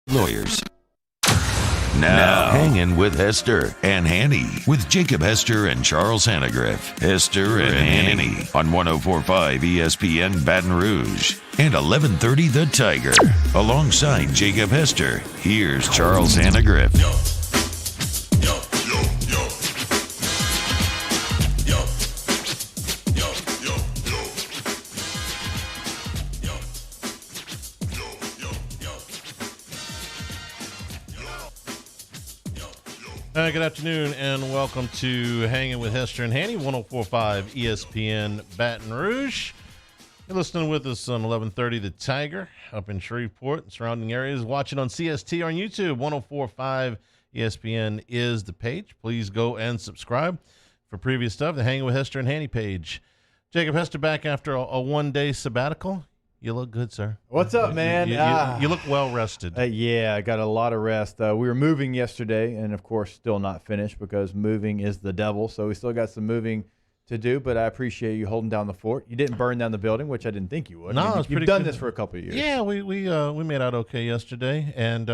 lawyers. Now, Hangin with Hester and Hanny with Jacob Hester and Charles Hanagriff. Hester and Hanny on 104.5 ESPN Baton Rouge and 1130 The Tiger. Alongside Jacob Hester, here's Charles Hanagriff. Good afternoon and welcome to Hangin with Hester and Hanny, 104.5 ESPN Baton Rouge. You're listening with us on 1130 The Tiger up in Shreveport and surrounding areas. Watching on CST on YouTube, 104.5 ESPN is the page. Please go and subscribe for previous stuff. The Hangin with Hester and Hanny page. Jacob Hester back after a one-day sabbatical. You look good, sir. What's up, man? You look well rested. Yeah, I got a lot of rest. We were moving yesterday, and of course, still not finished because moving is the devil. So we still got some moving to do, but I appreciate you holding down the fort. You didn't burn down the building, which I didn't think you would. No, I mean, you've done this for a couple of years. Yeah, we made out okay yesterday, and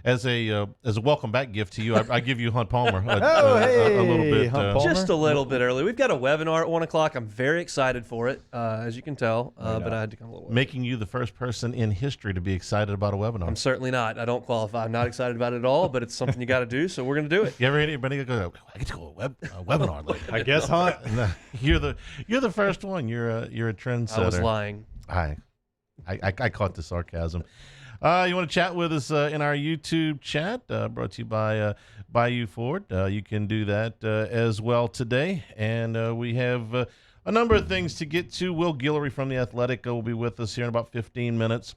as a welcome back gift to you, I give you Hunt Palmer a little bit, Hunt Palmer? Just a little bit early. We've got a webinar at 1 o'clock. I'm very excited for it, as you can tell, but I had to come a little early. Making you the first person in history to be excited about a webinar. I'm certainly not. I don't qualify. I'm not excited about it at all, but it's something you got to do, so we're going to do it. You ever heard anybody go, I get to go to a webinar later? I guess, Hunt. No, you're the first one. You're a trendsetter. I was lying. I caught the sarcasm. You want to chat with us in our YouTube chat, brought to you by Bayou Ford. You can do that as well today. And we have a number of things to get to. Will Guillory from The Athletic will be with us here in about 15 minutes.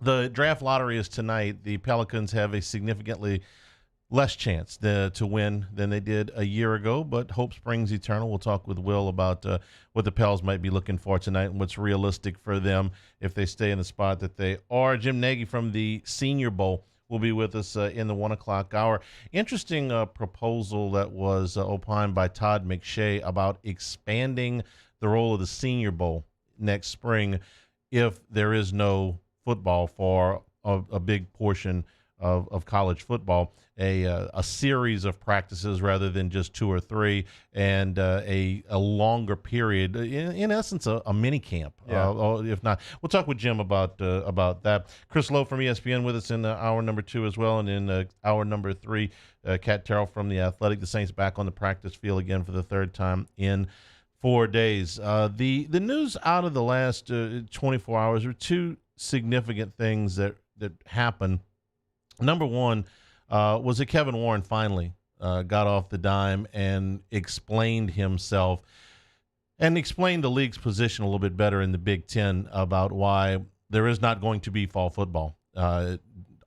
The draft lottery is tonight. The Pelicans have a significantly less chance to win than they did a year ago, but hope springs eternal. We'll talk with Will about what the Pels might be looking for tonight and what's realistic for them if they stay in the spot that they are. Jim Nagy from the Senior Bowl will be with us in the 1 o'clock hour. Interesting proposal that was opined by Todd McShay about expanding the role of the Senior Bowl next spring if there is no football for a big portion of college football, a series of practices rather than just 2 or 3, and a longer period, in essence, a mini camp. Yeah. If not, we'll talk with Jim about that. Chris Lowe from ESPN with us in hour number 2 as well, and in hour number 3, Kat Terrell from The Athletic. The Saints back on the practice field again for the third time in 4 days. The news out of the last 24 hours are 2 significant things that happened. Number one was that Kevin Warren finally got off the dime and explained himself and explained the league's position a little bit better in the Big Ten about why there is not going to be fall football.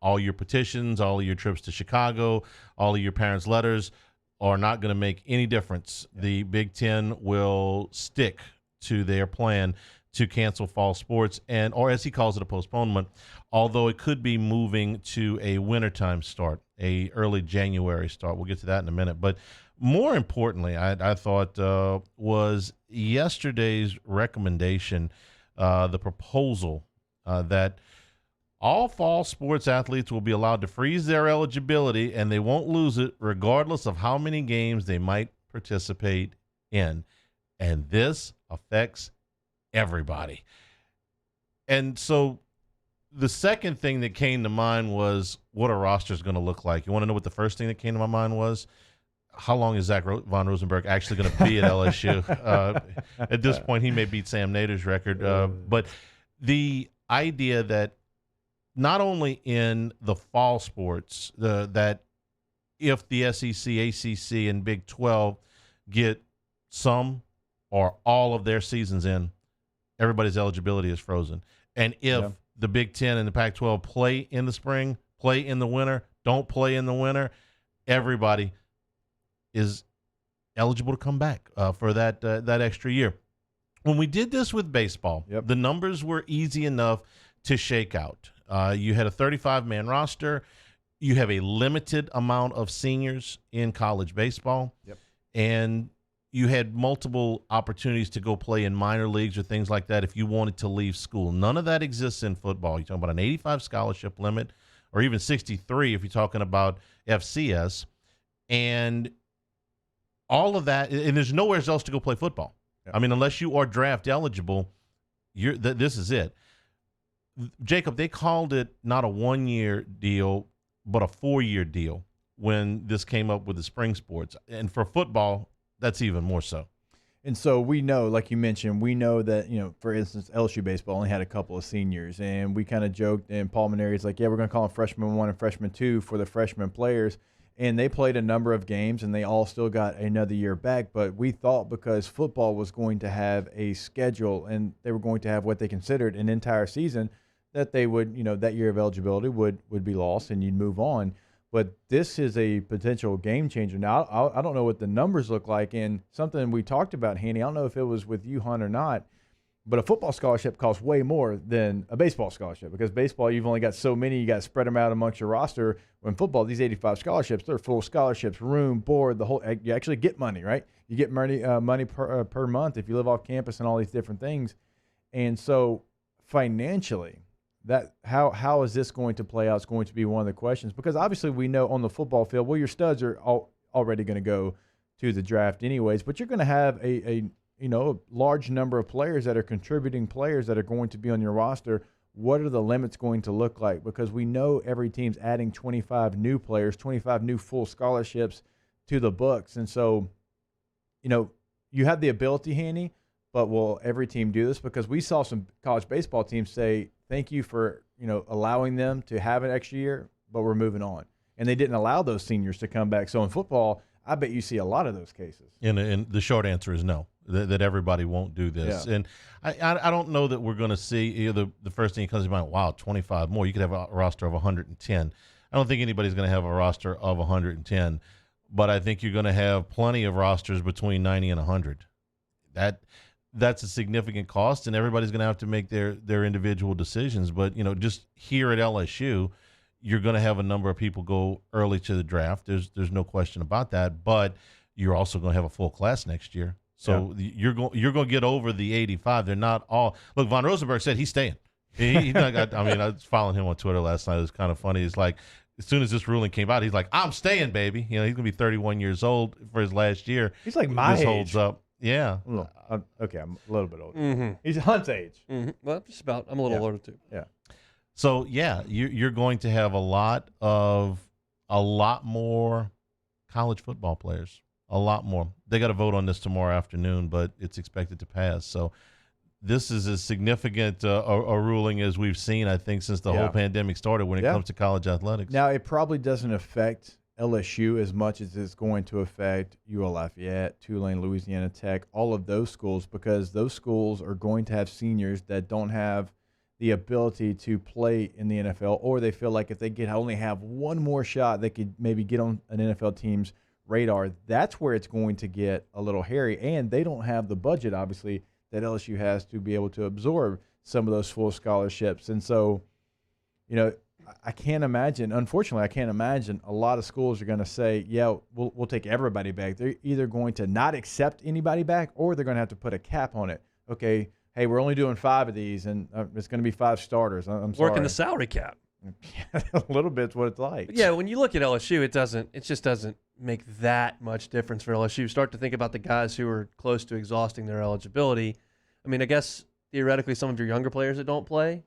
All your petitions, all of your trips to Chicago, all of your parents' letters are not going to make any difference. The Big Ten will stick to their plan to cancel fall sports, or as he calls it, a postponement, although it could be moving to a wintertime start, a early January start. We'll get to that in a minute. But more importantly, I thought was yesterday's recommendation, the proposal that all fall sports athletes will be allowed to freeze their eligibility and they won't lose it regardless of how many games they might participate in. And this affects everybody. And so the second thing that came to mind was what a roster is going to look like. You want to know what the first thing that came to my mind was? How long is Zach Von Rosenberg actually going to be at LSU? At this point, he may beat Sam Nader's record. But the idea that not only in the fall sports, that if the SEC, ACC, and Big 12 get some or all of their seasons in, everybody's eligibility is frozen. And if the Big Ten and the Pac-12 play in the spring, play in the winter, don't play in the winter, everybody is eligible to come back for that extra year. When we did this with baseball, the numbers were easy enough to shake out. You had a 35-man roster. You have a limited amount of seniors in college baseball. And you had multiple opportunities to go play in minor leagues or things like that if you wanted to leave school. None of that exists in football. You're talking about an 85 scholarship limit or even 63 if you're talking about FCS. And all of that, and there's nowhere else to go play football. Yeah. I mean, unless you are draft eligible, this is it. Jacob, they called it not a 1-year deal, but a 4-year deal when this came up with the spring sports. And for football, that's even more so. And so we know, like you mentioned, we know that, for instance, LSU baseball only had a couple of seniors. And we kind of joked, and Paul Maneri's like, yeah, we're going to call them freshman 1 and freshman 2 for the freshman players. And they played a number of games, and they all still got another year back. But we thought because football was going to have a schedule and they were going to have what they considered an entire season, that they would, that year of eligibility would be lost and you'd move on. But this is a potential game changer. Now, I don't know what the numbers look like. And something we talked about, Hanny, I don't know if it was with you, Hunt, or not, but a football scholarship costs way more than a baseball scholarship, because baseball, you've only got so many. You got to spread them out amongst your roster. When football, these 85 scholarships, they're full scholarships, room, board, the whole. You actually get money, right? You get money per month if you live off campus and all these different things. And so financially, how is this going to play out? It's going to be one of the questions, because obviously we know on the football field, well, your studs are already going to go to the draft anyways, but you're going to have a large number of players that are contributing players that are going to be on your roster. What are the limits going to look like? Because we know every team's adding 25 new players, 25 new full scholarships to the books. And so, you have the ability, Hanny, but will every team do this? Because we saw some college baseball teams say, thank you for, allowing them to have an extra year, but we're moving on. And they didn't allow those seniors to come back. So in football, I bet you see a lot of those cases. And the short answer is no, that everybody won't do this. Yeah. And I don't know that we're going to see the first thing that comes to mind, wow, 25 more. You could have a roster of 110. I don't think anybody's going to have a roster of 110, but I think you're going to have plenty of rosters between 90 and 100. That's a significant cost, and everybody's going to have to make their individual decisions. But, just here at LSU, you're going to have a number of people go early to the draft. There's no question about that. But you're also going to have a full class next year. So you're going to get over the 85. They're not all – look, Von Rosenberg said he's staying. He's not, I was following him on Twitter last night. It was kind of funny. It's like as soon as this ruling came out, he's like, I'm staying, baby. He's going to be 31 years old for his last year. He's like my age. This holds up. Yeah. Okay, I'm a little bit older. Mm-hmm. He's Hunt's age. Mm-hmm. Well, just about. I'm a little older too. Yeah. So you're going to have a lot more college football players. A lot more. They got to vote on this tomorrow afternoon, but it's expected to pass. So this is as significant a ruling as we've seen, I think, since the whole pandemic started when it comes to college athletics. Now, it probably doesn't affect LSU as much as it's going to affect UL Lafayette, Tulane, Louisiana Tech, all of those schools, because those schools are going to have seniors that don't have the ability to play in the NFL, or they feel like if they only have one more shot, they could maybe get on an NFL team's radar. That's where it's going to get a little hairy, and they don't have the budget, obviously, that LSU has to be able to absorb some of those full scholarships. And so, I can't imagine, unfortunately, a lot of schools are going to say, yeah, we'll take everybody back. They're either going to not accept anybody back, or they're going to have to put a cap on it. Okay, hey, we're only doing 5 of these, and it's going to be 5 starters. I'm sorry. Working the salary cap. A little bit's what it's like. But yeah, when you look at LSU, it just doesn't make that much difference for LSU. Start to think about the guys who are close to exhausting their eligibility. I mean, I guess theoretically some of your younger players that don't play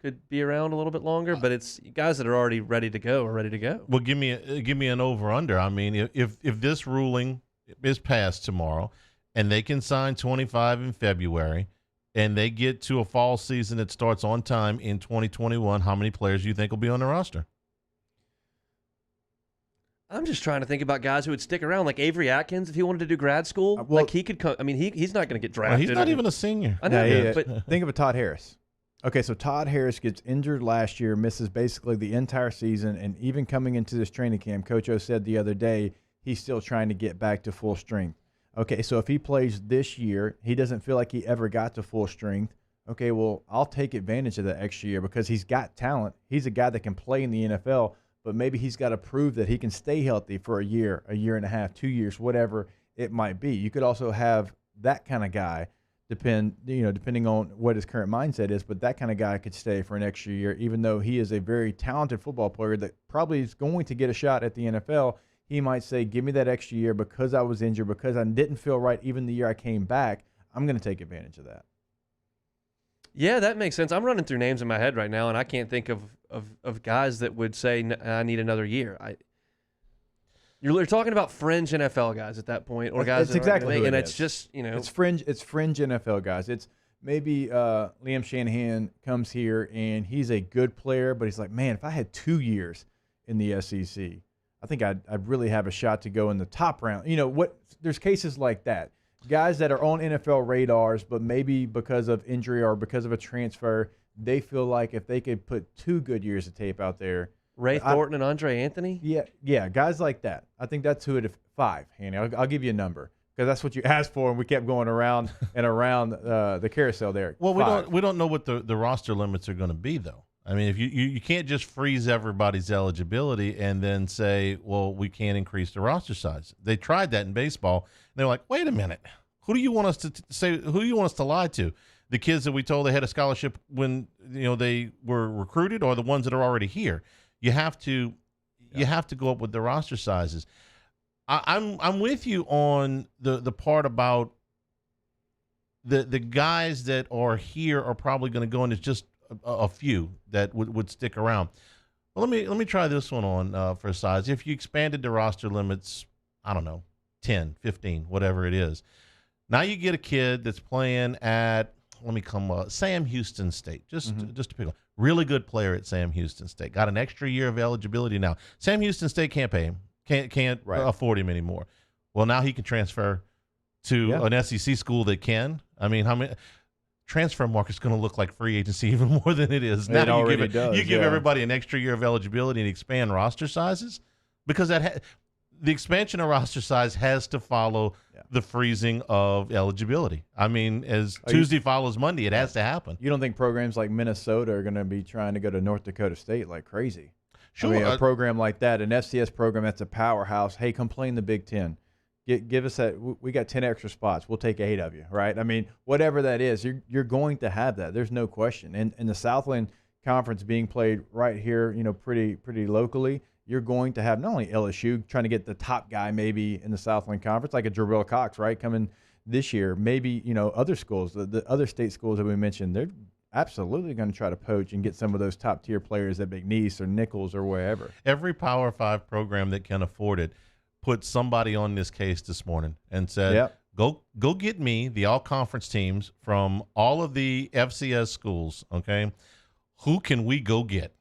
could be around a little bit longer, but it's guys that are already ready to go are ready to go. Well, give me an over-under. I mean, if this ruling is passed tomorrow and they can sign 25 in February and they get to a fall season that starts on time in 2021, how many players do you think will be on the roster? I'm just trying to think about guys who would stick around, like Avery Atkins, if he wanted to do grad school. Like he could come. I mean, he's not going to get drafted. Well, he's not even a senior. I know, yeah, but think of a Todd Harris. Okay, so Todd Harris gets injured last year, misses basically the entire season, and even coming into this training camp, Coach O said the other day he's still trying to get back to full strength. Okay, so if he plays this year, he doesn't feel like he ever got to full strength. Okay, well, I'll take advantage of that extra year because he's got talent. He's a guy that can play in the NFL, but maybe he's got to prove that he can stay healthy for a year and a half, 2 years, whatever it might be. You could also have that kind of guy depending on what his current mindset is. But that kind of guy could stay for an extra year, even though he is a very talented football player that probably is going to get a shot at the NFL. He might say, give me that extra year because I was injured, because I didn't feel right even the year I came back. I'm going to take advantage of that. Yeah, that makes sense. I'm running through names in my head right now, and I can't think of guys that would say, I need another year. You're talking about fringe NFL guys at that point, or guys that's exactly who it and is. it's just, It's fringe NFL guys. It's maybe Liam Shanahan comes here and he's a good player, but he's like, man, if I had 2 years in the SEC, I think I'd really have a shot to go in the top round. There's cases like that. Guys that are on NFL radars, but maybe because of injury or because of a transfer, they feel like if they could put 2 good years of tape out there. Ray Thornton and Andre Anthony? Yeah, guys like that. I think that's who it 5, Hanny. I'll give you a number because that's what you asked for, and we kept going around and around the carousel there. Well, we don't know what the roster limits are going to be, though. I mean, if you can't just freeze everybody's eligibility and then say, well, we can't increase the roster size. They tried that in baseball. And they're like, wait a minute, who do you want us to say? Who do you want us to lie to? The kids that we told they had a scholarship when they were recruited, or the ones that are already here? You have to go up with the roster sizes. I'm with you on the part about the guys that are here are probably going to go, and it's just a few that would stick around. Well, let me try this one on for size. If you expanded the roster limits, I don't know, 10, 15, whatever it is. Now you get a kid that's playing at Sam Houston State, just to pick one. Really good player at Sam Houston State. Got an extra year of eligibility now. Sam Houston State can't pay him. Can't afford him anymore. Well, now he can transfer to an SEC school that can. I mean, how many transfer market is going to look like free agency even more than it is now? You give everybody an extra year of eligibility and expand roster sizes, because the expansion of roster size has to follow the freezing of eligibility. I mean, as Tuesday follows Monday, it has to happen. You don't think programs like Minnesota are going to be trying to go to North Dakota State like crazy? Sure. I mean, a program like that, an FCS program that's a powerhouse, hey, come play in the Big Ten. Give us that. We got 10 extra spots. We'll take 8 of you, right? I mean, whatever that is, you're going to have that. There's no question. And the Southland Conference being played right here, pretty locally, you're going to have not only LSU trying to get the top guy maybe in the Southland Conference, like a Jabril Cox, right, coming this year. Maybe, other schools, the other state schools that we mentioned, they're absolutely going to try to poach and get some of those top-tier players at McNeese or Nichols or wherever. Every Power 5 program that can afford it put somebody on this case this morning and said, go get me the all-conference teams from all of the FCS schools, okay? Who can we go get?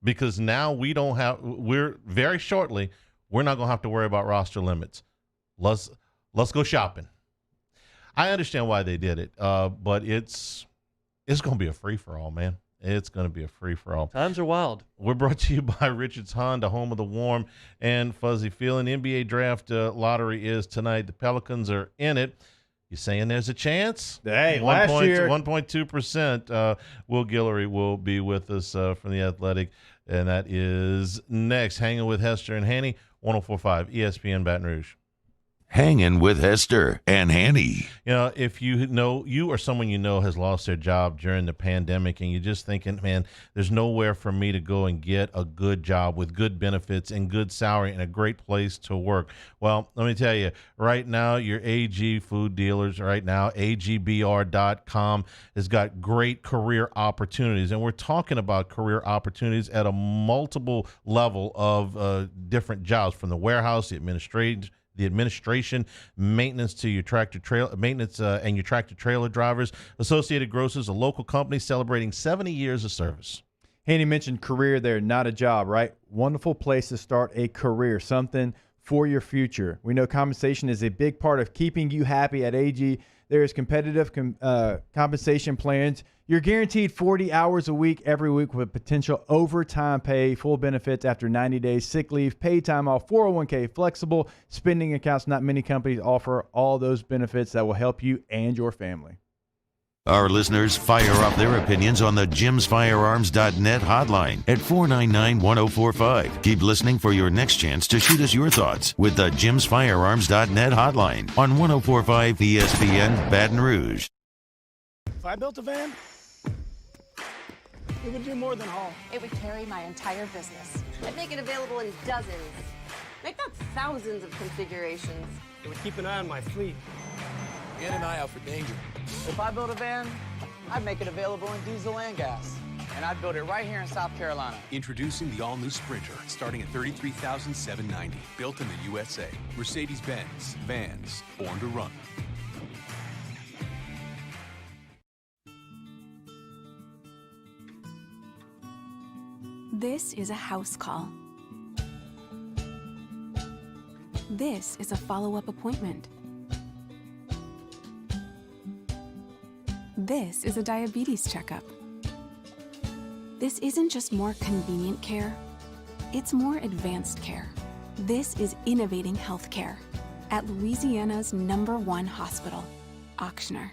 Because now we're very shortly, we're not going to have to worry about roster limits. Let's go shopping. I understand why they did it, but it's going to be a free-for-all, man. It's going to be a free-for-all. Times are wild. We're brought to you by Richards Honda, home of the warm and fuzzy feeling. NBA draft lottery is tonight. The Pelicans are in it. You saying there's a chance? Hey, last year. 1.2%. Will Guillory will be with us from The Athletic, and that is next. Hanging with Hester and Hanny, 104.5 ESPN Baton Rouge. Hangin' with Hester and Hanny. If you or someone has lost their job during the pandemic and you're just thinking, man, there's nowhere for me to go and get a good job with good benefits and good salary and a great place to work. Well, let me tell you, right now, your AG food dealers, right now, agbr.com has got great career opportunities. And we're talking about career opportunities at a multiple level of different jobs, from the warehouse, the administration, maintenance to your tractor trailer maintenance, and your tractor trailer drivers. Associated Grocers, a local company celebrating 70 years of service. Hanny mentioned career there, not a job, right? Wonderful place to start a career, something for your future. We know compensation is a big part of keeping you happy at AG. There is competitive compensation plans. You're guaranteed 40 hours a week every week with potential overtime pay, full benefits after 90 days, sick leave, paid time off, 401k, flexible spending accounts. Not many companies offer all those benefits that will help you and your family. Our listeners fire up their opinions on the jimsfirearms.net hotline at 499-1045. Keep listening for your next chance to shoot us your thoughts with the jimsfirearms.net hotline on 104.5 ESPN Baton Rouge. If I built a van, it would do more than haul. It would carry my entire business. I'd make it available in dozens, if not thousands of configurations. It would keep an eye on my fleet. And an eye out for danger. If I built a van, I'd make it available in diesel and gas. And I'd build it right here in South Carolina. Introducing the all-new Sprinter, starting at $33,790. Built in the USA. Mercedes-Benz. Vans. Born to run. This is a house call. This is a follow-up appointment. This is a diabetes checkup. This isn't just more convenient care, it's more advanced care. This is innovating healthcare at Louisiana's #1 hospital, Ochsner.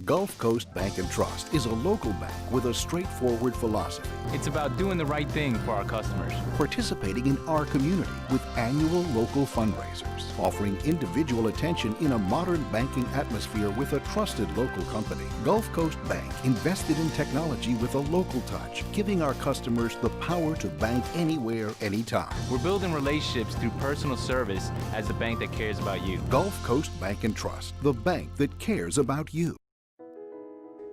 Gulf Coast Bank and Trust is a local bank with a straightforward philosophy. It's about doing the right thing for our customers. Participating in our community with annual local fundraisers, offering individual attention in a modern banking atmosphere with a trusted local company. Gulf Coast Bank invested in technology with a local touch, giving our customers the power to bank anywhere, anytime. We're building relationships through personal service as a bank that cares about you. Gulf Coast Bank and Trust, the bank that cares about you.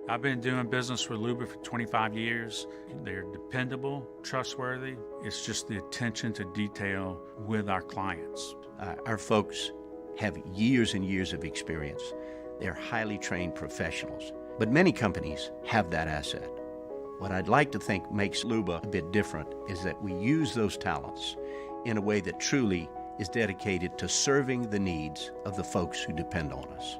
I've been doing business with Luba for 25 years. They're dependable, trustworthy. It's just the attention to detail with our clients. Our folks have years and years of experience. They're highly trained professionals. But many companies have that asset. What I'd like to think makes Luba a bit different is that we use those talents in a way that truly is dedicated to serving the needs of the folks who depend on us.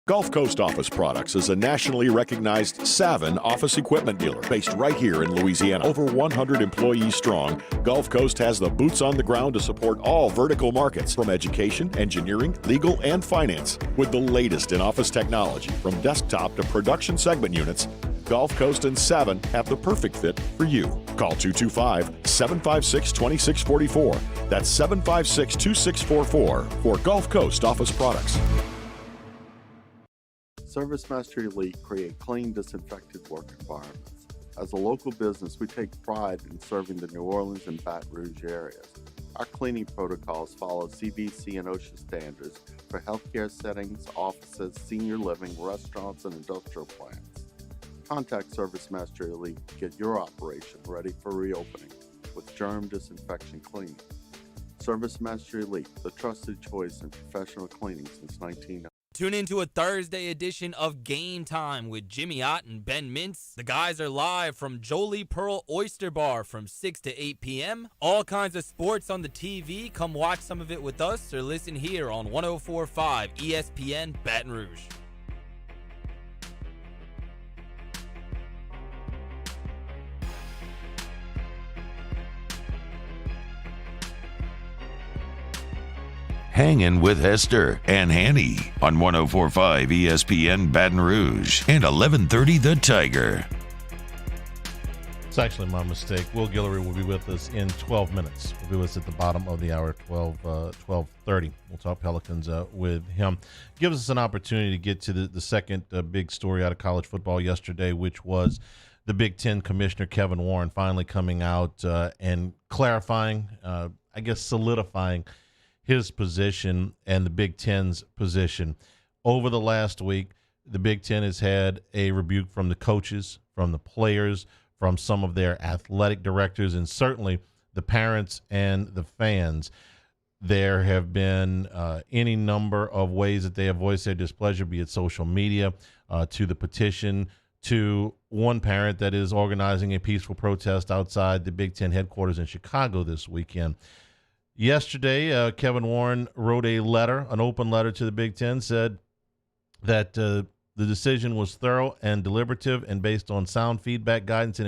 Gulf Coast Office Products is a nationally recognized Savin office equipment dealer based right here in Louisiana. Over 100 employees strong, Gulf Coast has the boots on the ground to support all vertical markets, from education, engineering, legal, and finance. With the latest in office technology, from desktop to production segment units, Gulf Coast and Savin have the perfect fit for you. Call 225-756-2644. That's 756-2644 for Gulf Coast Office Products. ServiceMaster Elite create clean, disinfected work environments. As a local business, we take pride in serving the New Orleans and Baton Rouge areas. Our cleaning protocols follow CDC and OSHA standards for healthcare settings, offices, senior living, restaurants, and industrial plants. Contact ServiceMaster Elite to get your operation ready for reopening with germ disinfection cleaning. ServiceMaster Elite, the trusted choice in professional cleaning since 1990. Tune into a Thursday edition of Game Time with Jimmy Ott and Ben Mintz. The guys are live from Jolie Pearl Oyster Bar from 6 to 8 p.m. All kinds of sports on the TV. Come watch some of it with us or listen here on 104.5 ESPN Baton Rouge. Hangin' with Hester and Hanny on 104.5 ESPN Baton Rouge and 1130 The Tiger. It's actually my mistake. Will Guillory will be with us in 12 minutes. Will be with us at the bottom of the hour, 12:30. We'll talk Pelicans with him. Gives us an opportunity to get to the second big story out of college football yesterday, which was the Big Ten Commissioner Kevin Warren finally coming out and clarifying, I guess solidifying his position and the Big Ten's position. Over the last week, the Big Ten has had a rebuke from the coaches, from the players, from some of their athletic directors, and certainly the parents and the fans. There have been any number of ways that they have voiced their displeasure, be it social media, to the petition, to one parent that is organizing a peaceful protest outside the Big Ten headquarters in Chicago this weekend. Yesterday, Kevin Warren wrote a letter, an open letter to the Big Ten, said that the decision was thorough and deliberative and based on sound feedback, guidance, and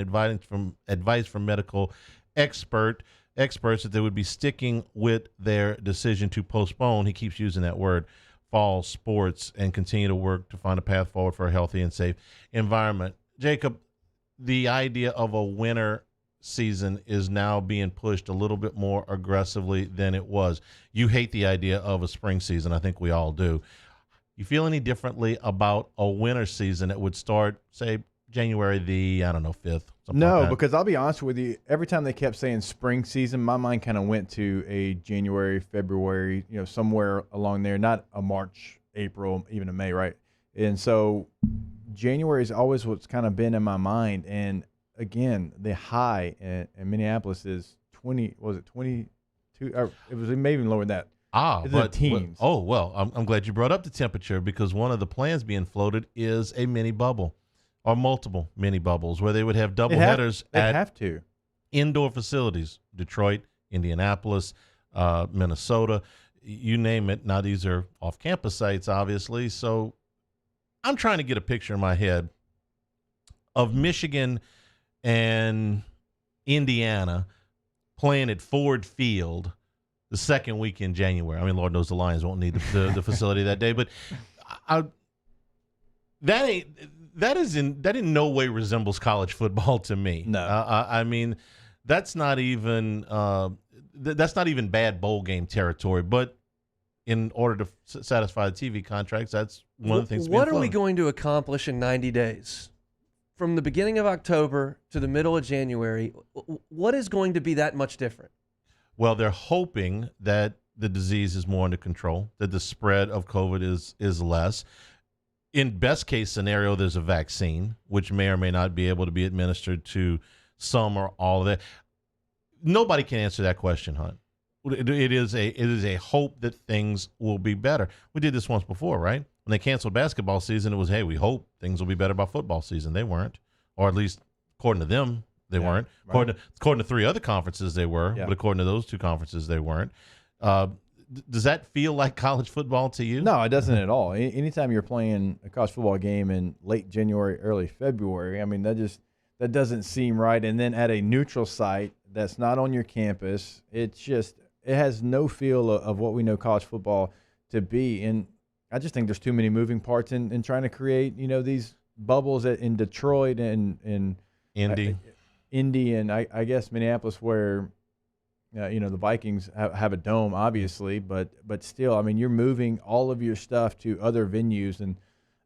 advice from medical experts that they would be sticking with their decision to postpone, he keeps using that word, fall sports and continue to work to find a path forward for a healthy and safe environment. Jacob, the idea of a winter season is now being pushed a little bit more aggressively than it was. You hate the idea of a spring season. I think we all do. you feel any differently about a winter season that would start, say, January the, 5th? No, like because I'll be honest with you, every time they kept saying spring season, my mind kind of went to a January, February, somewhere along there, not a March, April, even a May, right? And so January is always what's kind of been in my mind. And again, the high in Minneapolis is 22? It was maybe even lower than that. But teens. I'm glad you brought up the temperature, because one of the plans being floated is a mini bubble or multiple mini bubbles where they would have double headers at indoor facilities, Detroit, Indianapolis, Minnesota, you name it. Now, these are off-campus sites, obviously. So I'm trying to get a picture in my head of Michigan and Indiana playing at Ford Field the second week in January. I mean, Lord knows the Lions won't need the facility that day, but that in no way resembles college football to me. No, I mean, that's not even bad bowl game territory. But in order to satisfy the TV contracts, that's one of the things. What are we going to accomplish in 90 days? From the beginning of October to the middle of January, what is going to be that much different? Well, they're hoping that the disease is more under control, that the spread of COVID is less. In best case scenario, there's a vaccine, which may or may not be able to be administered to some or all of that. Nobody can answer that question, Hunt. It is a hope that things will be better. We did this once before, right? When they canceled basketball season, it was, hey, we hope things will be better by football season. They weren't, or at least according to them, they weren't. Right. According to three other conferences, they were, but according to those two conferences, they weren't. Does that feel like college football to you? No, it doesn't at all. Anytime you're playing a college football game in late January, early February, I mean, that doesn't seem right. And then at a neutral site that's not on your campus, it has no feel of what we know college football to be. And I just think there's too many moving parts in trying to create, these bubbles in Detroit and Indy, and I guess Minneapolis, where the Vikings have a dome, obviously, but still, I mean, you're moving all of your stuff to other venues, and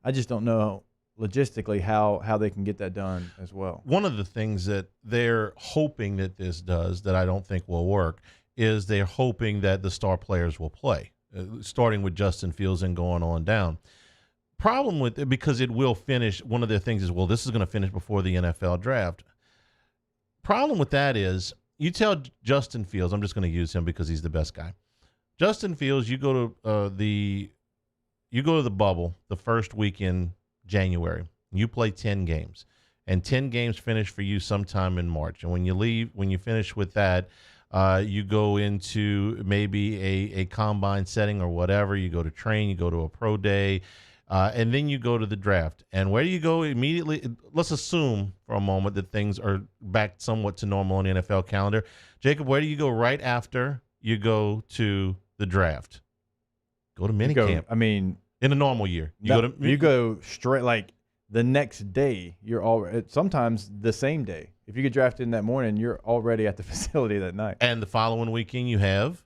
I just don't know logistically how they can get that done as well. One of the things that they're hoping that this does that I don't think will work is they're hoping that the star players will play, starting with Justin Fields and going on down. Problem with it, because it will finish, one of their things is, well, this is going to finish before the NFL draft. Problem with that is, you tell Justin Fields, I'm just going to use him because he's the best guy. Justin Fields, you go to the bubble the first week in January. You play 10 games, and 10 games finish for you sometime in March. And when you finish with that, you go into maybe a combine setting or whatever. You go to train, you go to a pro day. And then you go to the draft. And where do you go immediately? Let's assume for a moment that things are back somewhat to normal on the NFL calendar. Jacob, where do you go right after you go to the draft? Go to minicamp. I mean, in a normal year, you go straight, like the next day. You're already, sometimes the same day. If you get drafted in that morning, you're already at the facility that night. And the following weekend, you have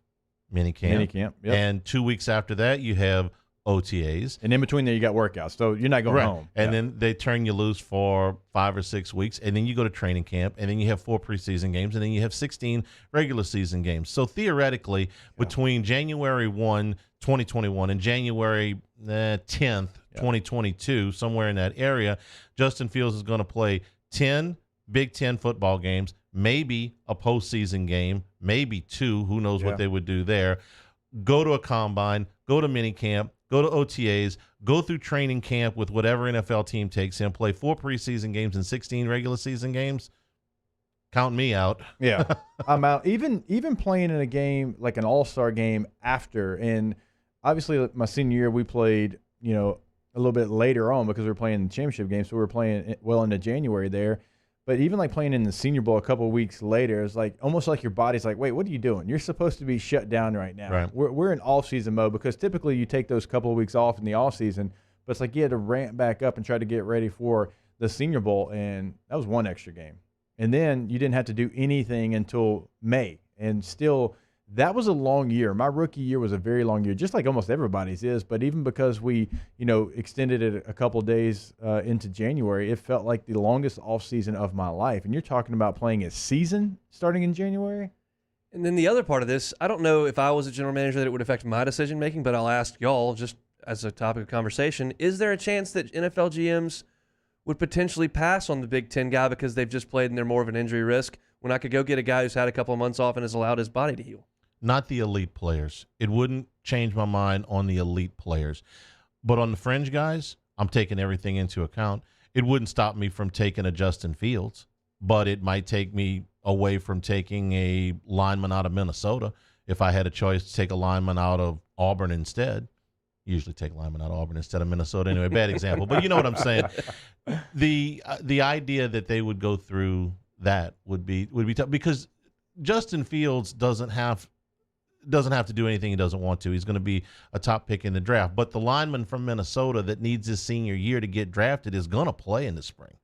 minicamp. Yep. And 2 weeks after that, you have OTAs. And in between there, you got workouts. So you're not going home. And then they turn you loose for 5 or 6 weeks. And then you go to training camp. And then you have 4 preseason games. And then you have 16 regular season games. So theoretically, between January 1, 2021 and January 10th, 2022, somewhere in that area, Justin Fields is going to play 10 Big Ten football games, maybe a postseason game, maybe 2. Who knows what they would do there. Go to a combine, go to minicamp, go to OTAs, go through training camp with whatever NFL team takes him, play 4 preseason games and 16 regular season games. Count me out. Yeah, I'm out. Even playing in a game like an all-star game after, and obviously my senior year we played, a little bit later on because we were playing the championship game, so we were playing well into January there. But even like playing in the Senior Bowl a couple of weeks later, it's like almost like your body's like, wait, what are you doing? You're supposed to be shut down right now. Right. We're in off-season mode because typically you take those couple of weeks off in the off-season, but it's like you had to ramp back up and try to get ready for the Senior Bowl, and that was 1 extra game. And then you didn't have to do anything until May, and still That was a long year. My rookie year was a very long year, just like almost everybody's is. But even because we, extended it a couple of days into January, it felt like the longest offseason of my life. And you're talking about playing a season starting in January? And then the other part of this, I don't know if I was a general manager that it would affect my decision making, but I'll ask y'all just as a topic of conversation, is there a chance that NFL GMs would potentially pass on the Big Ten guy because they've just played and they're more of an injury risk when I could go get a guy who's had a couple of months off and has allowed his body to heal? Not the elite players. It wouldn't change my mind on the elite players. But on the fringe guys, I'm taking everything into account. It wouldn't stop me from taking a Justin Fields, but it might take me away from taking a lineman out of Minnesota if I had a choice to take a lineman out of Auburn instead. Usually take lineman out of Auburn instead of Minnesota. Anyway, bad example, but you know what I'm saying. The idea that they would go through that would be tough because Justin Fields doesn't have to do anything he doesn't want to. He's going to be a top pick in the draft. But the lineman from Minnesota that needs his senior year to get drafted is going to play in the spring.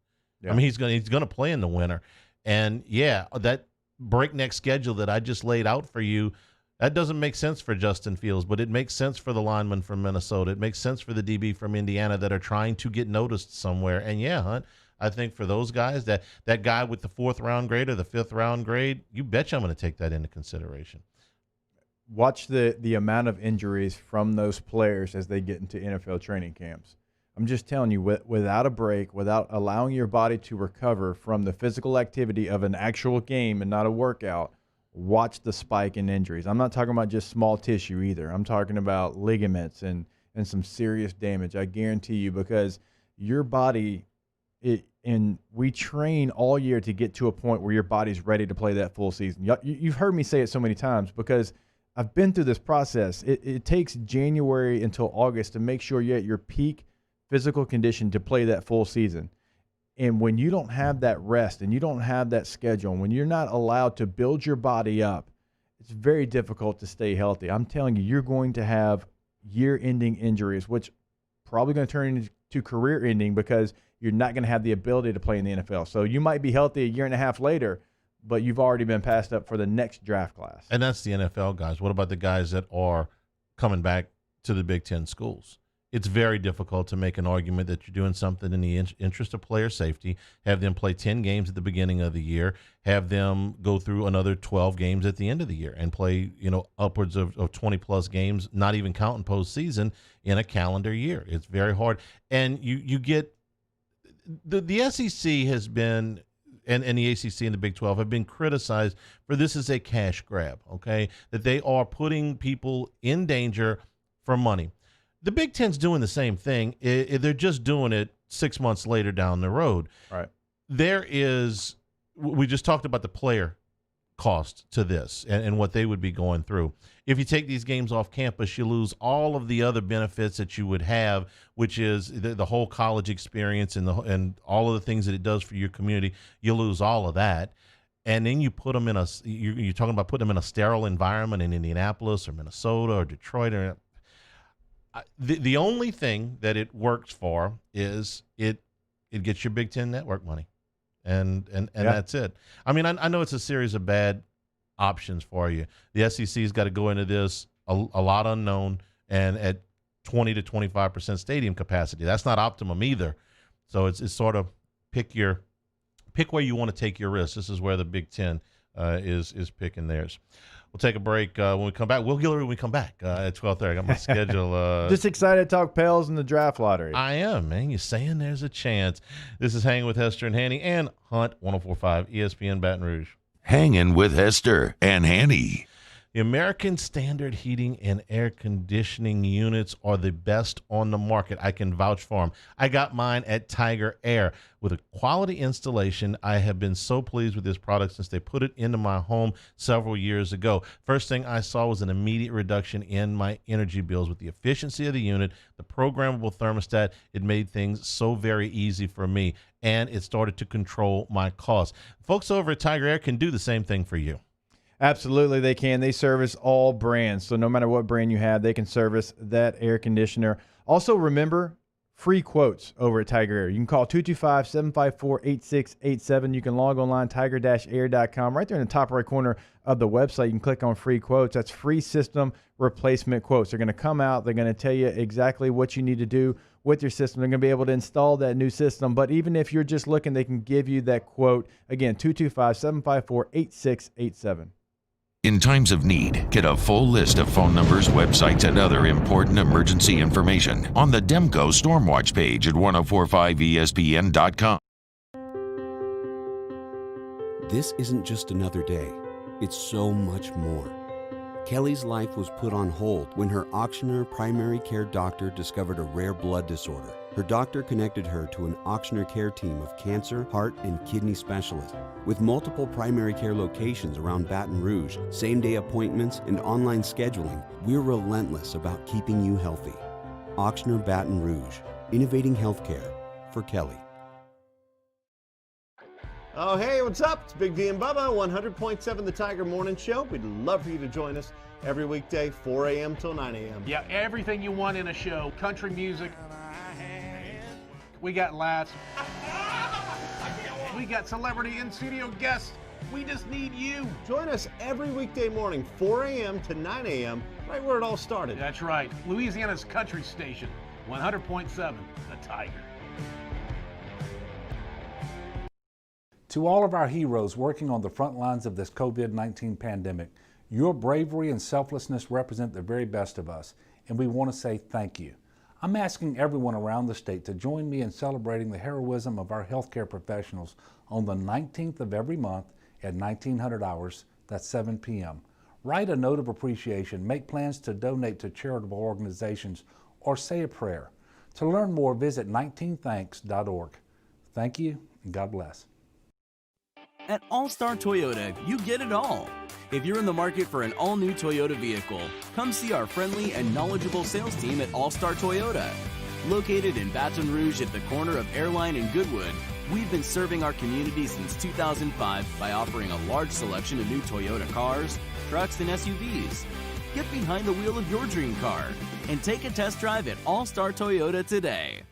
Yeah. I mean, he's going to play in the winter. And yeah, that breakneck schedule that I just laid out for you, that doesn't make sense for Justin Fields, but it makes sense for the lineman from Minnesota. It makes sense for the DB from Indiana that are trying to get noticed somewhere. And yeah, Hunt, I think for those guys, that guy with the 4th round grade or the 5th round grade, you betcha I'm going to take that into consideration. Watch the amount of injuries from those players as they get into NFL training camps. I'm just telling you, without a break, without allowing your body to recover from the physical activity of an actual game and not a workout, watch the spike in injuries. I'm not talking about just small tissue either. I'm talking about ligaments and some serious damage. I guarantee you, because your body, and we train all year to get to a point where your body's ready to play that full season. You've heard me say it so many times because I've been through this process. It takes January until August to make sure you're at your peak physical condition to play that full season. And when you don't have that rest and you don't have that schedule, and when you're not allowed to build your body up, it's very difficult to stay healthy. I'm telling you, you're going to have year-ending injuries, which probably going to turn into career-ending because you're not going to have the ability to play in the NFL. So you might be healthy a year and a half later, but you've already been passed up for the next draft class. And that's the NFL guys. What about the guys that are coming back to the Big Ten schools? It's very difficult to make an argument that you're doing something in the interest of player safety, have them play 10 games at the beginning of the year, have them go through another 12 games at the end of the year and play, upwards of 20-plus games, not even counting postseason, in a calendar year. It's very hard. And you get the SEC has been and the ACC and the Big 12 have been criticized for this is a cash grab, okay, that they are putting people in danger for money. The Big Ten's doing the same thing. They're just doing it 6 months later down the road. Right. We just talked about the player cost to this and what they would be going through. If you take these games off campus, you lose all of the other benefits that you would have, which is the whole college experience and all of the things that it does for your community. You lose all of that. And then you put them you're talking about putting them in a sterile environment in Indianapolis or Minnesota or Detroit or the only thing that it works for is it gets your Big Ten network money, and that's it. I mean, I know it's a series of bad options for you. The SEC's got to go into this a lot unknown and at 20 to 25% stadium capacity. That's not optimum either. So it's sort of pick where you want to take your risks. This is where the Big Ten is picking theirs. We'll take a break. When we come back, Will Guillory when we come back at 12:30. I got my schedule. Just excited to talk Pels in the draft lottery. I am, man. You're saying there's a chance. This is Hanging with Hester and Hanny and Hunt 104.5 ESPN Baton Rouge. Hanging with Hester and Hanny. The American Standard Heating and Air Conditioning units are the best on the market. I can vouch for them. I got mine at Tiger Air. With a quality installation, I have been so pleased with this product since they put it into my home several years ago. First thing I saw was an immediate reduction in my energy bills. With the efficiency of the unit, the programmable thermostat, it made things so very easy for me, and it started to control my costs. Folks over at Tiger Air can do the same thing for you. Absolutely, they can. They service all brands. So no matter what brand you have, they can service that air conditioner. Also, remember, free quotes over at Tiger Air. You can call 225-754-8687. You can log online, tiger-air.com. Right there in the top right corner of the website, you can click on free quotes. That's free system replacement quotes. They're going to come out. They're going to tell you exactly what you need to do with your system. They're going to be able to install that new system. But even if you're just looking, they can give you that quote. Again, 225-754-8687. In times of need, get a full list of phone numbers, websites, and other important emergency information on the Demco Stormwatch page at 1045ESPN.com. This isn't just another day. It's so much more. Kelly's life was put on hold when her auctioneer primary care doctor discovered a rare blood disorder. Her doctor connected her to an auctioneer care team of cancer, heart, and kidney specialists. With multiple primary care locations around Baton Rouge, same-day appointments, and online scheduling, we're relentless about keeping you healthy. Auctioneer Baton Rouge, innovating healthcare for Kelly. Oh, hey, what's up? It's Big D and Bubba, 100.7 The Tiger Morning Show. We'd love for you to join us every weekday, 4 a.m. till 9 a.m. Yeah, everything you want in a show. Country music. We got laughs. We got celebrity in-studio guests. We just need you. Join us every weekday morning, 4 a.m. to 9 a.m., right where it all started. That's right. Louisiana's country station, 100.7 The Tiger. To all of our heroes working on the front lines of this COVID-19 pandemic, your bravery and selflessness represent the very best of us, and we want to say thank you. I'm asking everyone around the state to join me in celebrating the heroism of our healthcare professionals on the 19th of every month at 1900 hours, that's 7 p.m. Write a note of appreciation, make plans to donate to charitable organizations, or say a prayer. To learn more, visit 19thanks.org. Thank you, and God bless. At All-Star Toyota, you get it all. If you're in the market for an all-new Toyota vehicle, come see our friendly and knowledgeable sales team at All-Star Toyota. Located in Baton Rouge at the corner of Airline and Goodwood, we've been serving our community since 2005 by offering a large selection of new Toyota cars, trucks, and SUVs. Get behind the wheel of your dream car and take a test drive at All-Star Toyota today.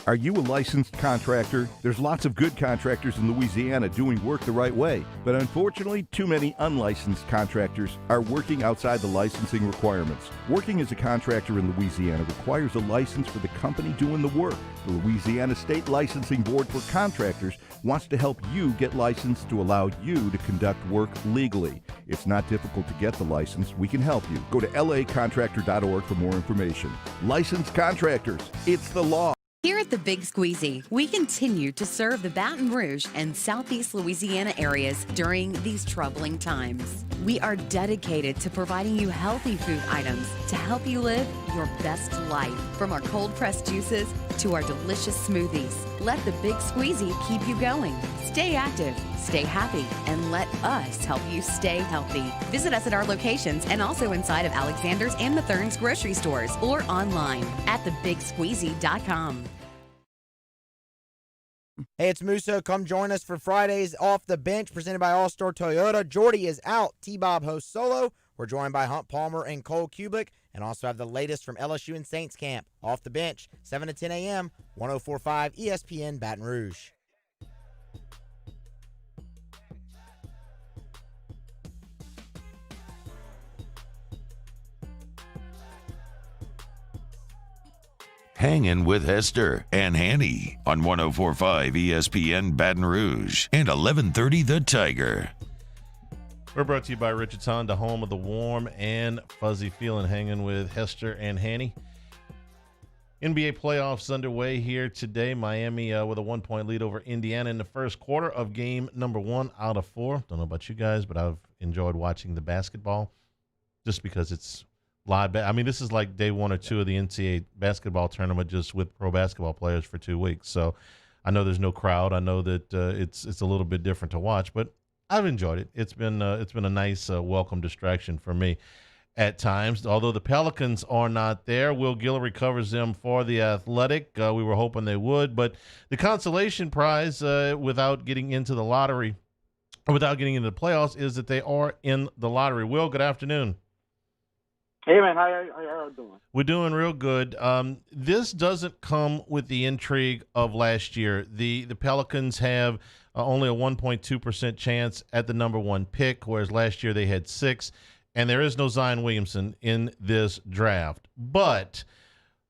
Are you a licensed contractor? There's lots of good contractors in Louisiana doing work the right way, but unfortunately, too many unlicensed contractors are working outside the licensing requirements. Working as a contractor in Louisiana requires a license for the company doing the work. The Louisiana State Licensing Board for Contractors wants to help you get licensed to allow you to conduct work legally. It's not difficult to get the license. We can help you. Go to lacontractor.org for more information. Licensed contractors, it's the law. Here at the Big Squeezy, we continue to serve the Baton Rouge and Southeast Louisiana areas during these troubling times. We are dedicated to providing you healthy food items to help you live your best life. From our cold-pressed juices to our delicious smoothies, let the Big Squeezy keep you going. Stay active, stay happy, and let us help you stay healthy. Visit us at our locations and also inside of Alexander's and Mathern's grocery stores or online at thebigsqueezy.com. Hey, it's Musso. Come join us for Fridays Off the Bench presented by All Star Toyota. Jordy is out. T-Bob hosts solo. We're joined by Hunt Palmer and Cole Kublik, and also have the latest from LSU and Saints camp. Off the Bench, 7 to 10 a.m., 104.5 ESPN Baton Rouge. Hangin with Hester and Hanny on 104.5 ESPN Baton Rouge and 1130 The Tiger. We're brought to you by Richards Honda, home of the warm and fuzzy feeling. Hanging with Hester and Hanny. NBA playoffs underway here today. Miami with a 1-point lead over Indiana in the first quarter of game number 1 out of 4. Don't know about you guys, but I've enjoyed watching the basketball just because it's live. I mean, this is like day 1 or 2 of the NCAA basketball tournament, just with pro basketball players for 2 weeks. So I know there's no crowd. I know that it's a little bit different to watch, but I've enjoyed it. It's been a nice welcome distraction for me at times. Although the Pelicans are not there, Will Guillory covers them for the Athletic. We were hoping they would, but the consolation prize, without getting into the lottery, or without getting into the playoffs, is that they are in the lottery. Will, good afternoon. Hey, man, how y'all doing? We're doing real good. This doesn't come with the intrigue of last year. The Pelicans have only a 1.2% chance at the number one pick, whereas last year they had 6, and there is no Zion Williamson in this draft. But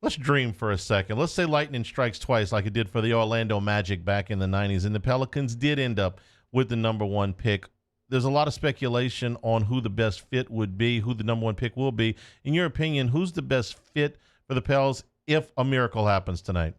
let's dream for a second. Let's say lightning strikes twice like it did for the Orlando Magic back in the 90s, and the Pelicans did end up with the number one pick. There's a lot of speculation on who the best fit would be, who the number one pick will be. In your opinion, who's the best fit for the Pels if a miracle happens tonight?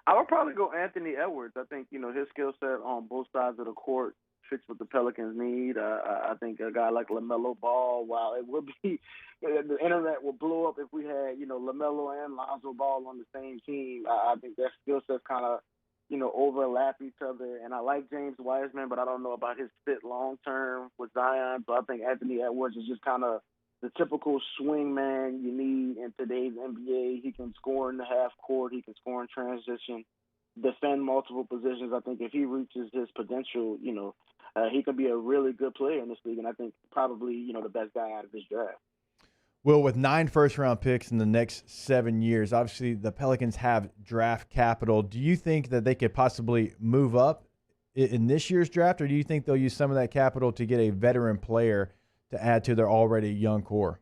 I would probably go Anthony Edwards. I think, his skill set on both sides of the court fits what the Pelicans need. I think a guy like LaMelo Ball, while it would be the internet would blow up if we had, LaMelo and Lonzo Ball on the same team. I think their skill sets kind of, overlap each other. And I like James Wiseman, but I don't know about his fit long term with Zion. So I think Anthony Edwards is just kind of the typical swing man you need in today's NBA. He can score in the half court. He can score in transition, defend multiple positions. I think if he reaches his potential, he could be a really good player in this league. And I think probably, the best guy out of this draft. Well, with 9 first-round picks in the next 7 years, obviously the Pelicans have draft capital. Do you think that they could possibly move up in this year's draft, or do you think they'll use some of that capital to get a veteran player to add to their already young core?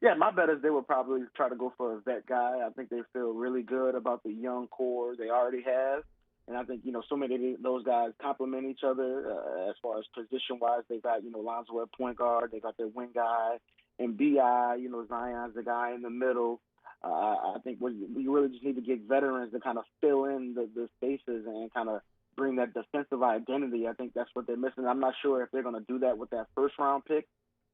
Yeah, my bet is they would probably try to go for a vet guy. I think they feel really good about the young core they already have. And I think, so many of those guys complement each other as far as position-wise. They've got, Lonzo at point guard. They got their wing guy. And B.I., Zion's the guy in the middle. I think we really just need to get veterans to kind of fill in the spaces and kind of bring that defensive identity. I think that's what they're missing. I'm not sure if they're going to do that with that first-round pick,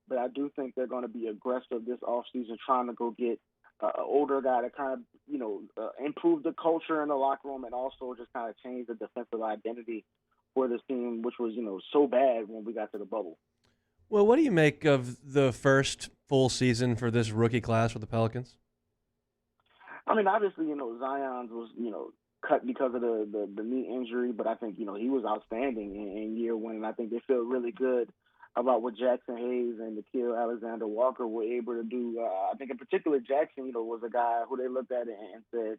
but I do think they're going to be aggressive this offseason trying to go get an older guy to kind of, improve the culture in the locker room and also just kind of change the defensive identity for this team, which was, so bad when we got to the bubble. Well, what do you make of the first full season for this rookie class for the Pelicans? I mean, obviously, Zion's was, cut because of the knee injury, but I think, he was outstanding in year one, and I think they feel really good about what Jackson Hayes and Nickeil Alexander-Walker were able to do. I think in particular Jackson, was a guy who they looked at and said,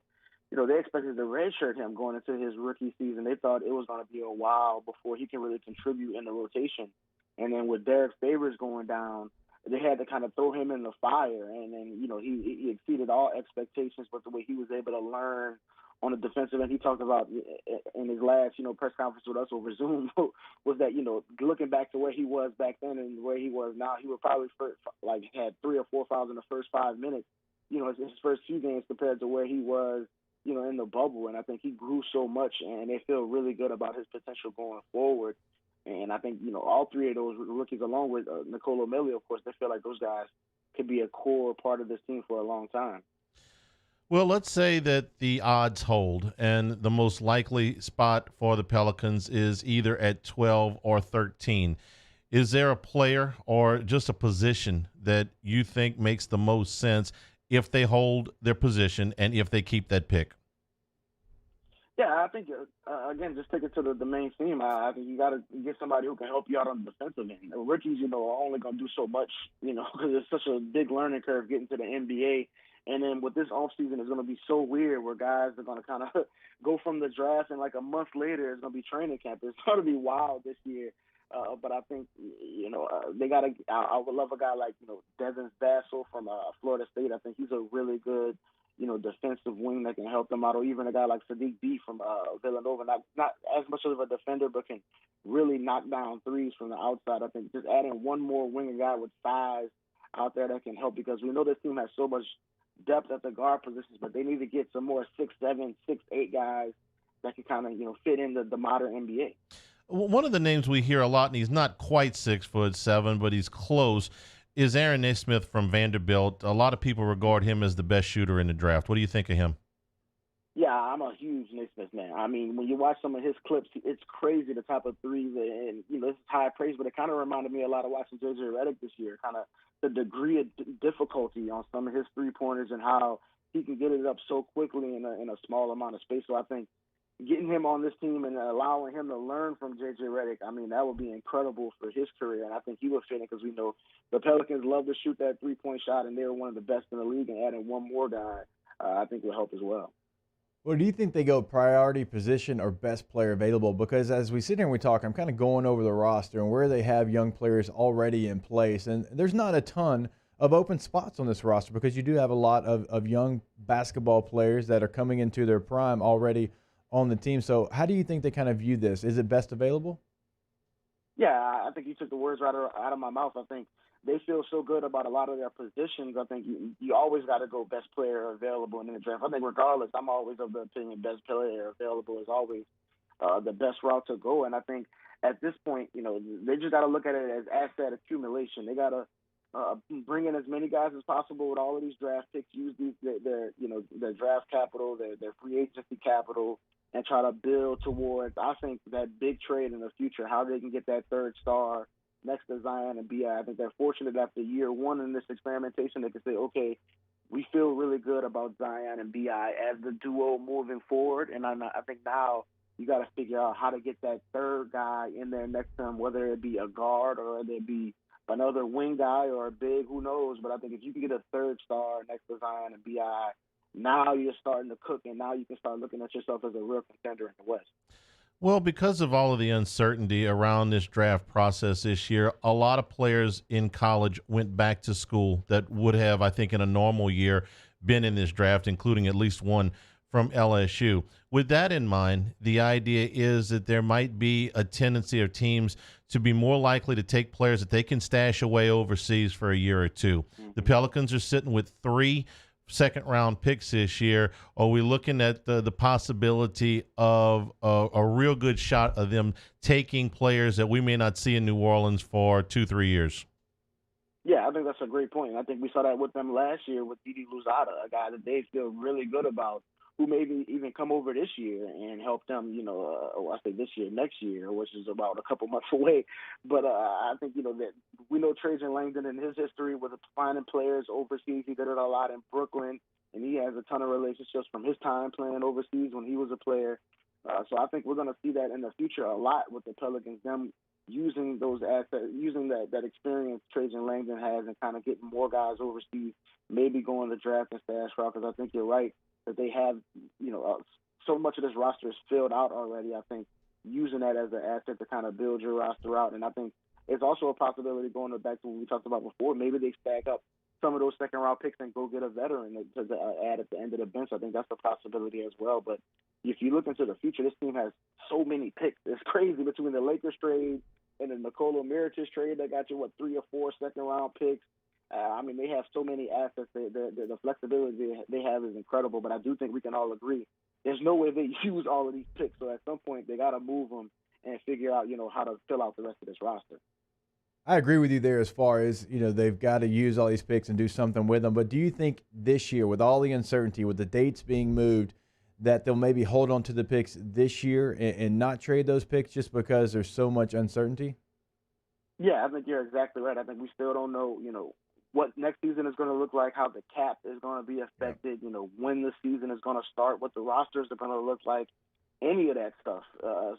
they expected to redshirt him going into his rookie season. They thought it was going to be a while before he can really contribute in the rotation. And then with Derek Favors going down, they had to kind of throw him in the fire. And then, he exceeded all expectations with the way he was able to learn on the defensive end. He talked about in his last, press conference with us over Zoom was that, looking back to where he was back then and where he was now, he would probably had 3 or 4 fouls in the first 5 minutes, his first few games compared to where he was, in the bubble. And I think he grew so much, and they feel really good about his potential going forward. And I think, all 3 of those rookies, along with Nicolo Melli, of course, they feel like those guys could be a core part of this team for a long time. Well, let's say that the odds hold, and the most likely spot for the Pelicans is either at 12 or 13. Is there a player or just a position that you think makes the most sense if they hold their position and if they keep that pick? Yeah, I think, again, just take it to the main theme. I think you got to get somebody who can help you out on the defensive end. The rookies, are only going to do so much, because it's such a big learning curve getting to the NBA. And then with this offseason, it's going to be so weird where guys are going to kind of go from the draft and like a month later it's going to be training camp. It's going to be wild this year. But I think, they got to – I would love a guy like, Devin Vassell from Florida State. I think he's a really good – defensive wing that can help them out, or even a guy like Sadiq B from Villanova, not as much of a defender, but can really knock down threes from the outside. I think just adding one more winger guy with size out there that can help, because we know this team has so much depth at the guard positions, but they need to get some more 6'7", 6'8" guys that can kind of, fit in the modern NBA. One of the names we hear a lot, and he's not quite 6'7", but he's close, is Aaron Nesmith from Vanderbilt. A lot of people regard him as the best shooter in the draft. What do you think of him? Yeah, I'm a huge Nesmith man. I mean, when you watch some of his clips, it's crazy the type of threes, and this is high praise, but it kind of reminded me a lot of watching J.J. Redick this year, kind of the degree of difficulty on some of his three-pointers and how he can get it up so quickly in a small amount of space. So I think, getting him on this team and allowing him to learn from J.J. Redick, I mean, that would be incredible for his career, and I think he would fit in because we know the Pelicans love to shoot that three-point shot, and they're one of the best in the league, and adding one more guy I think will help as well. Well, do you think they go priority position or best player available? Because as we sit here and we talk, I'm kind of going over the roster and where they have young players already in place, and there's not a ton of open spots on this roster because you do have a lot of young basketball players that are coming into their prime already on the team. So how do you think they kind of view this? Is it best available? Yeah, I think you took the words right out of my mouth. I think they feel so good about a lot of their positions. I think you always got to go best player available in the draft. I think regardless, I'm always of the opinion best player available is always the best route to go. And I think at this point, they just got to look at it as asset accumulation. They got to bring in as many guys as possible with all of these draft picks, use their draft capital, their free agency capital, and try to build towards, I think, that big trade in the future, how they can get that third star next to Zion and B.I. I think they're fortunate after year one in this experimentation, they can say, okay, we feel really good about Zion and B.I. as the duo moving forward. And I think now you got to figure out how to get that third guy in there next to him, whether it be a guard or whether it be another wing guy or a big, who knows. But I think if you can get a third star next to Zion and B.I., now you're starting to cook, and now you can start looking at yourself as a real contender in the West. Well, because of all of the uncertainty around this draft process this year, a lot of players in college went back to school that would have, I think, in a normal year been in this draft, including at least one from LSU. With that in mind, the idea is that there might be a tendency of teams to be more likely to take players that they can stash away overseas for a year or two. The Pelicans are sitting with 3 second-round picks this year. Are we looking at the possibility of a real good shot of them taking players that we may not see in New Orleans for 2-3 years? Yeah, I think that's a great point. I think we saw that with them last year with Didi Louzada, a guy that they feel really good about, who maybe even come over this year and help them, I say this year, next year, which is about a couple months away. But I think, that we know Trajan Langdon in his history with finding players overseas. He did it a lot in Brooklyn, and he has a ton of relationships from his time playing overseas when he was a player. So I think we're going to see that in the future a lot with the Pelicans, them using those assets, using that experience Trajan Langdon has and kind of getting more guys overseas, maybe going to draft and stash route, because I think you're right that they have, so much of this roster is filled out already. I think using that as an asset to kind of build your roster out. And I think it's also a possibility going back to what we talked about before. Maybe they stack up some of those second-round picks and go get a veteran to add at the end of the bench. I think that's a possibility as well. But if you look into the future, this team has so many picks. It's crazy between the Lakers trade and the Nikola Mirotic trade that got you, 3 or 4 second-round picks. They have so many assets. The flexibility they have is incredible, but I do think we can all agree there's no way they use all of these picks. So at some point, they got to move them and figure out, how to fill out the rest of this roster. I agree with you there as far as, they've got to use all these picks and do something with them. But do you think this year, with all the uncertainty, with the dates being moved, that they'll maybe hold on to the picks this year and not trade those picks just because there's so much uncertainty? Yeah, I think you're exactly right. I think we still don't know, what next season is going to look like, how the cap is going to be affected, when the season is going to start, what the rosters are going to look like, any of that stuff.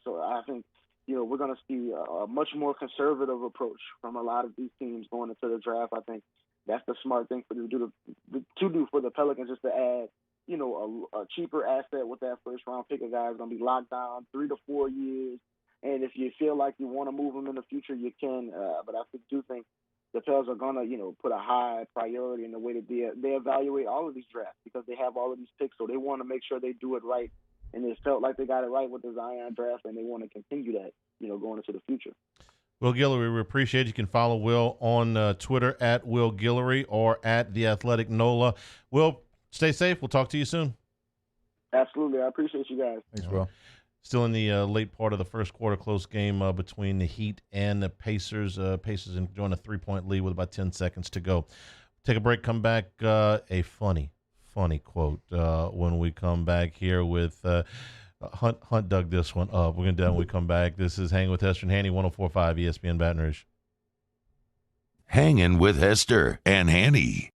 So I think, we're going to see a much more conservative approach from a lot of these teams going into the draft. I think that's the smart thing to do for the Pelicans, just to add, a cheaper asset with that first-round pick. A guy is going to be locked down 3 to 4 years. And if you feel like you want to move him in the future, you can. But I do think the Pels are going to, put a high priority in the way that they evaluate all of these drafts, because they have all of these picks. So they want to make sure they do it right. And they felt like they got it right with the Zion draft, and they want to continue that, going into the future. Will Guillory, we appreciate it. You can follow Will on Twitter at Will Guillory or at The Athletic NOLA. Will, stay safe. We'll talk to you soon. Absolutely. I appreciate you guys. Thanks, Will. Still in the late part of the first quarter, close game between the Heat and the Pacers. Pacers enjoying a 3-point lead with about 10 seconds to go. Take a break, come back. A funny quote when we come back here with Hunt dug this one up. We're going to do it when we come back. This is Hangin with Hester and Hanny, 104.5 ESPN Baton Rouge. Hangin with Hester and Hanny.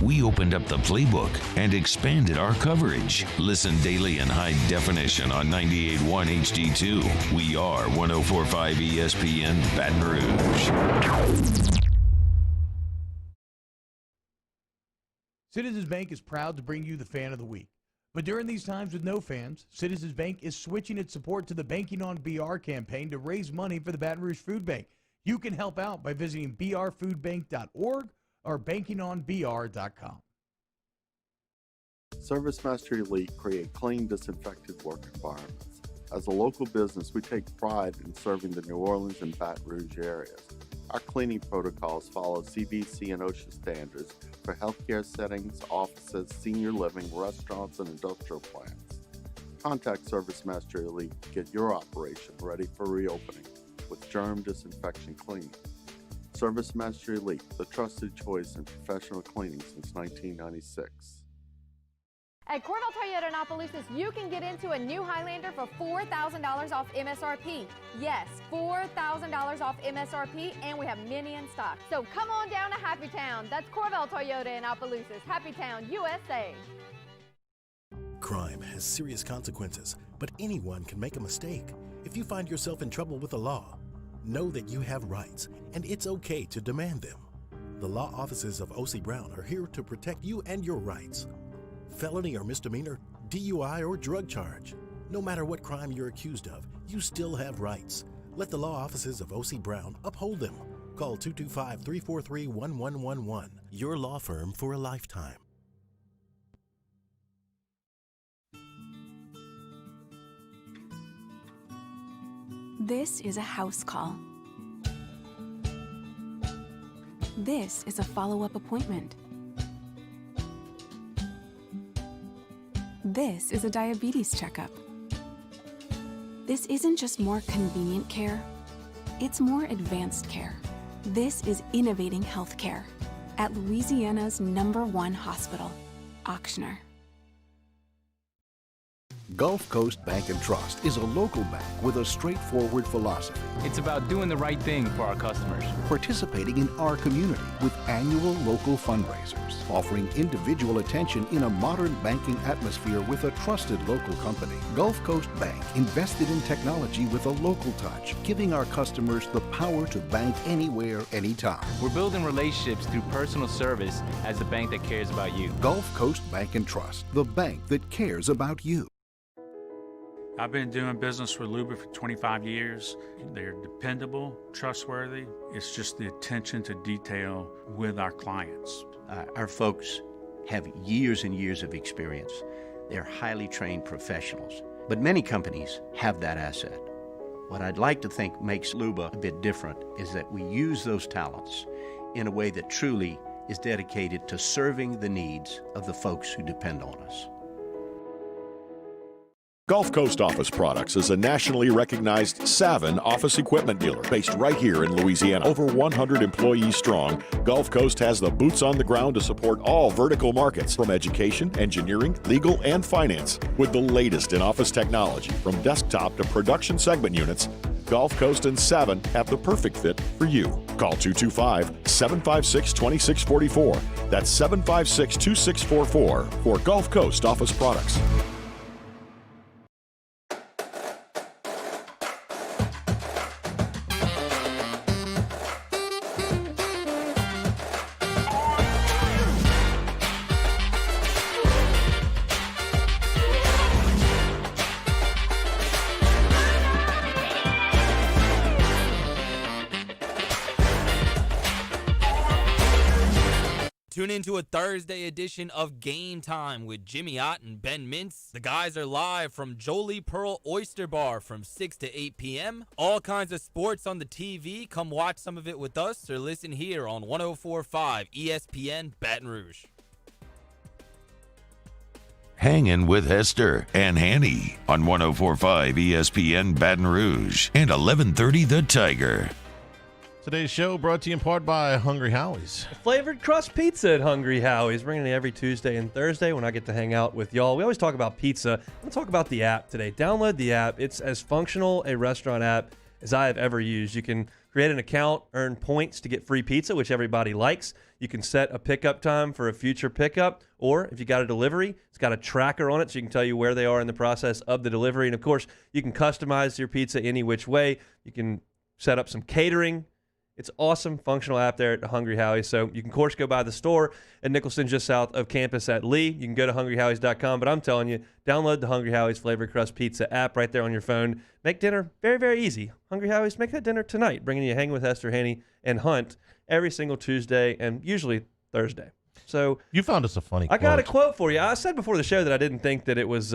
We opened up the playbook and expanded our coverage. Listen daily in high definition on 98.1 HD2. We are 104.5 ESPN Baton Rouge. Citizens Bank is proud to bring you the Fan of the Week. But during these times with no fans, Citizens Bank is switching its support to the Banking on BR campaign to raise money for the Baton Rouge Food Bank. You can help out by visiting brfoodbank.org or bankingonbr.com. ServiceMaster Elite create clean, disinfected work environments. As a local business, we take pride in serving the New Orleans and Baton Rouge areas. Our cleaning protocols follow CDC and OSHA standards for healthcare settings, offices, senior living, restaurants, and industrial plants. Contact ServiceMaster Elite to get your operation ready for reopening with germ disinfection cleaning. ServiceMaster Elite, the trusted choice in professional cleaning since 1996. At Corvell Toyota in Opelousas, you can get into a new Highlander for $4,000 off MSRP. Yes, $4,000 off MSRP, and we have many in stock. So come on down to Happy Town. That's Corvell Toyota in Opelousas. Happy Town, USA. Crime has serious consequences, but anyone can make a mistake. If you find yourself in trouble with the law, know that you have rights, and it's okay to demand them. The law offices of OSSIE Brown are here to protect you and your rights. Felony or misdemeanor, DUI or drug charge. No matter what crime you're accused of, you still have rights. Let the law offices of OSSIE Brown uphold them. Call 225-343-1111. Your law firm for a lifetime. This is a house call. This is a follow-up appointment. This is a diabetes checkup. This isn't just more convenient care, it's more advanced care. This is innovating healthcare at Louisiana's #1 hospital, Ochsner. Gulf Coast Bank & Trust is a local bank with a straightforward philosophy. It's about doing the right thing for our customers. Participating in our community with annual local fundraisers. Offering individual attention in a modern banking atmosphere with a trusted local company. Gulf Coast Bank invested in technology with a local touch, giving our customers the power to bank anywhere, anytime. We're building relationships through personal service as the bank that cares about you. Gulf Coast Bank & Trust, the bank that cares about you. I've been doing business with Luba for 25 years. They're dependable, trustworthy. It's just the attention to detail with our clients. Our folks have years and years of experience. They're highly trained professionals. But many companies have that asset. What I'd like to think makes Luba a bit different is that we use those talents in a way that truly is dedicated to serving the needs of the folks who depend on us. Gulf Coast Office Products is a nationally recognized Savin office equipment dealer based right here in Louisiana. Over 100 employees strong, Gulf Coast has the boots on the ground to support all vertical markets from education, engineering, legal, and finance. With the latest in office technology from desktop to production segment units, Gulf Coast and Savin have the perfect fit for you. Call 225-756-2644. That's 756-2644 for Gulf Coast Office Products. Tune into a Thursday edition of Game Time with Jimmy Ott and Ben Mintz. The guys are live from Jolie Pearl Oyster Bar from 6 to 8 p.m. All kinds of sports on the TV. Come watch some of it with us or listen here on 104.5 ESPN Baton Rouge. Hangin with Hester and Hanny on 104.5 ESPN Baton Rouge and 1130 The Tiger. Today's show brought to you in part by Hungry Howie's. Flavored crust pizza at Hungry Howie's. Bringing it every Tuesday and Thursday when I get to hang out with y'all. We always talk about pizza. I'm going to talk about the app today. Download the app. It's as functional a restaurant app as I have ever used. You can Create an account, earn points to get free pizza, which everybody likes. You can set a pickup time for a future pickup, or if you got a delivery, it's got a tracker on it so you can tell you where they are in the process of the delivery. And, of course, you can customize your pizza any which way. You can set up some catering. It's awesome, functional app there at Hungry Howie's. So you can, of course, go by the store at Nicholson, just south of campus at Lee. You can go to hungryhowies.com, but I'm telling you, download the Hungry Howie's Flavor Crust Pizza app right there on your phone. Make dinner very, very easy. Hungry Howie's, make that dinner tonight, bringing you Hangin with Hester, Hanny, and Hunt every single Tuesday and usually Thursday. So you found us a funny I quote. got a quote for you. I said before the show that I didn't think that it was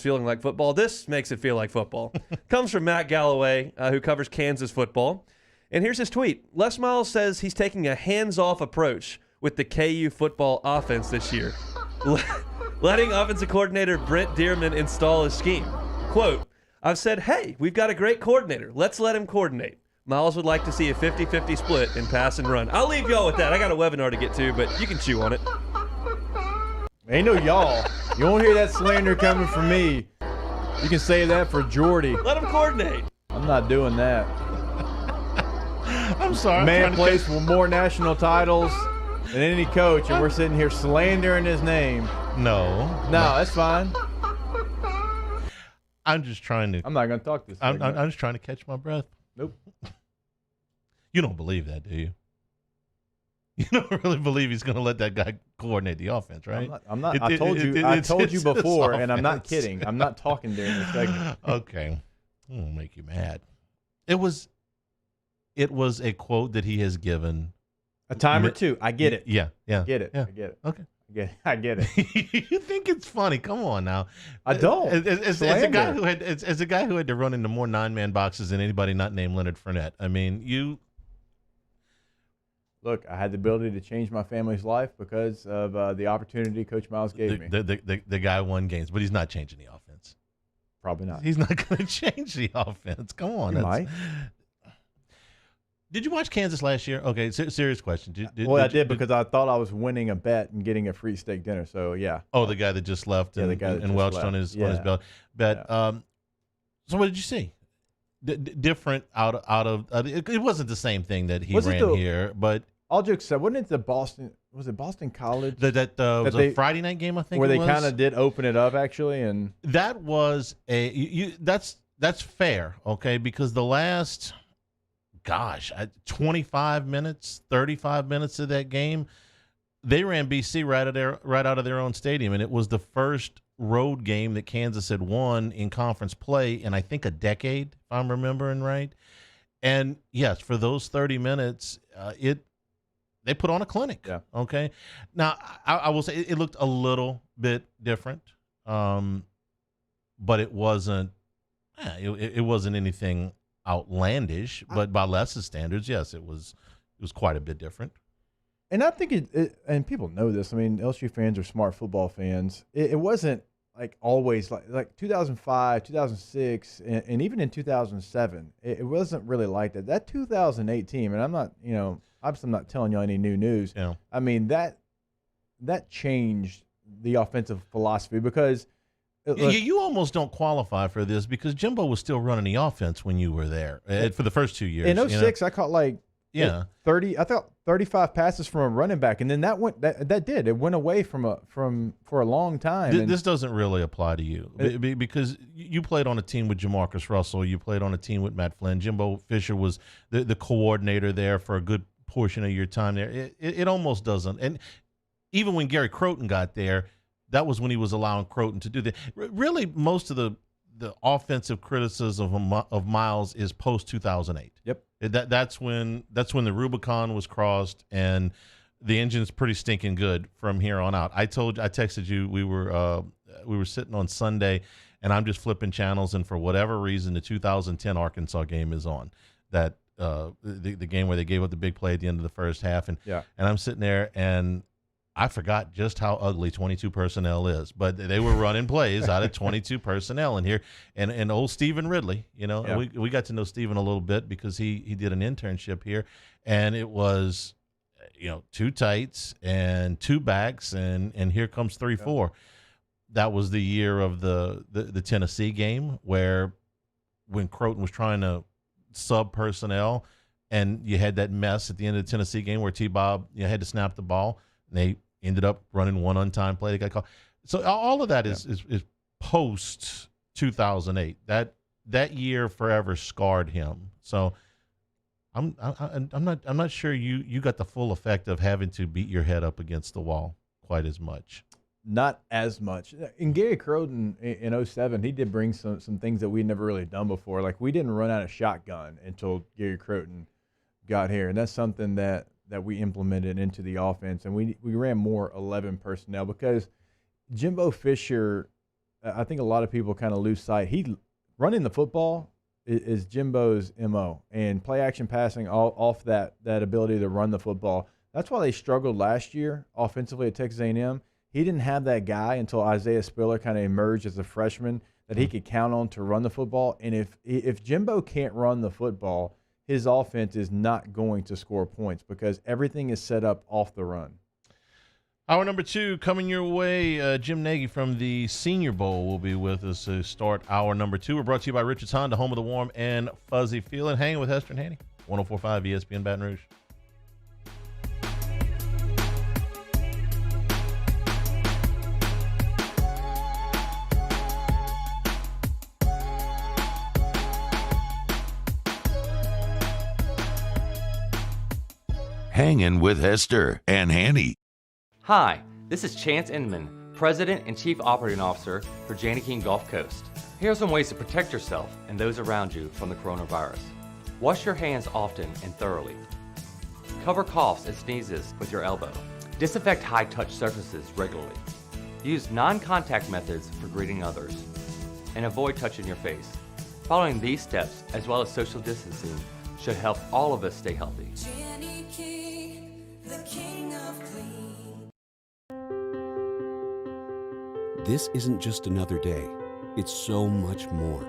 feeling like football. This makes it feel like football. Comes from Matt Galloway, who covers Kansas football. And here's his tweet. Les Miles says he's taking a hands-off approach with the KU football offense this year, letting offensive coordinator Brent Dearman install his scheme. Quote, I've said, hey, we've got a great coordinator. Let's let him coordinate. Miles would like to see a 50-50 split in pass and run. I'll leave y'all with that. I got a webinar to get to, but you can chew on it. Ain't no y'all. You won't hear that slander coming from me. You can say that for Jordy. Let him coordinate. I'm not doing that. I'm sorry. Man plays for more national titles than any coach, and we're sitting here slandering his name. No, that's fine. I'm just trying to. I'm not going to talk this. I'm just trying to catch my breath. Nope. You don't believe that, do you? You don't really believe he's going to let that guy coordinate the offense, right? I'm not. I told you before, and I'm not kidding. I'm not talking during this segment. Okay, I'm gonna make you mad. It was a quote that he has given a time or two. I get it. Yeah. Get it. Yeah. I get it. Okay. I get it. You think it's funny? Come on now. I don't. As a guy who had to run into more 9-man boxes than anybody not named Leonard Fournette. I mean, you. Look, I had the ability to change my family's life because of the opportunity Coach Miles gave me. The guy won games, but he's not changing the offense. Probably not. He's not going to change the offense. Come on. He might. Did you watch Kansas last year? Okay, serious question. I did because I thought I was winning a bet and getting a free steak dinner. So yeah. Oh, the guy that just left and welched on his belt. But so what did you see? Different out of it wasn't the same thing that he ran here, but all jokes aside, wasn't it the Boston? Was it Boston College? Was a Friday night game, I think, where they kind of did open it up actually, and that was that's fair, okay? Because the last, 25 minutes, 35 minutes of that game, they ran BC right out of their own stadium, and it was the first road game that Kansas had won in conference play in I think a decade, if I'm remembering right. And yes, for those 30 minutes, they put on a clinic. Yeah. Okay. Now I will say it looked a little bit different, but it wasn't. It wasn't anything outlandish. But by Les's standards, yes, it was quite a bit different. And I think and people know this. I mean, LSU fans are smart football fans. It wasn't like always like 2005, 2006, and even in 2007, it wasn't really like that. That 2008 team, and I'm not, obviously I'm not telling you any new news. Yeah. I mean, that changed the offensive philosophy because you almost don't qualify for this because Jimbo was still running the offense when you were there for the first 2 years. In 06, I caught 30. I thought 35 passes from a running back, and then that went away for a long time. This doesn't really apply to you because you played on a team with Jamarcus Russell. You played on a team with Matt Flynn. Jimbo Fisher was the coordinator there for a good portion of your time there. It almost doesn't. And even when Gary Croton got there, that was when he was allowing Croton to do that. Really, most of the offensive criticism of Miles is post 2008. Yep. That's when the Rubicon was crossed and the engine's pretty stinking good from here on out. I texted you we were sitting on Sunday and I'm just flipping channels and for whatever reason the 2010 Arkansas game is on. That the game where they gave up the big play at the end of the first half and I'm sitting there and I forgot just how ugly 22 personnel is, but they were running plays out of 22 personnel in here. And old Stephen Ridley, we got to know Stephen a little bit because he did an internship here, and it was, 2 tights and 2 backs, and here comes 3-4. That was the year of the Tennessee game where when Croton was trying to sub personnel, And you had that mess at the end of the Tennessee game where T-Bob had to snap the ball, and they ended up running one on-time play. They got called. So all of that is post 2008. That year forever scarred him. So I'm not sure you got the full effect of having to beat your head up against the wall quite as much. Not as much. In Gary Croton in 07, he did bring some things that we'd never really done before. Like, we didn't run out of shotgun until Gary Croton got here, and that's something that we implemented into the offense. And we ran more 11 personnel because Jimbo Fisher, I think a lot of people kind of lose sight. Running the football is Jimbo's MO, and play action passing off that ability to run the football. That's why they struggled last year offensively at Texas A&M. He didn't have that guy until Isaiah Spiller kind of emerged as a freshman that he could count on to run the football. And if Jimbo can't run the football, his offense is not going to score points because everything is set up off the run. Hour number 2 coming your way. Jim Nagy from the Senior Bowl will be with us to start hour number 2. We're brought to you by Richards Honda, home of the warm and fuzzy feeling. Hanging with Hester and Hanny, 104.5 ESPN Baton Rouge. Hangin' with Hester and Hanny. Hi, this is Chance Inman, President and Chief Operating Officer for Janney King Gulf Coast. Here are some ways to protect yourself and those around you from the coronavirus. Wash your hands often and thoroughly. Cover coughs and sneezes with your elbow. Disinfect high-touch surfaces regularly. Use non-contact methods for greeting others. And avoid touching your face. Following these steps, as well as social distancing, should help all of us stay healthy. Janney King, the king of clean. This isn't just another day. It's so much more.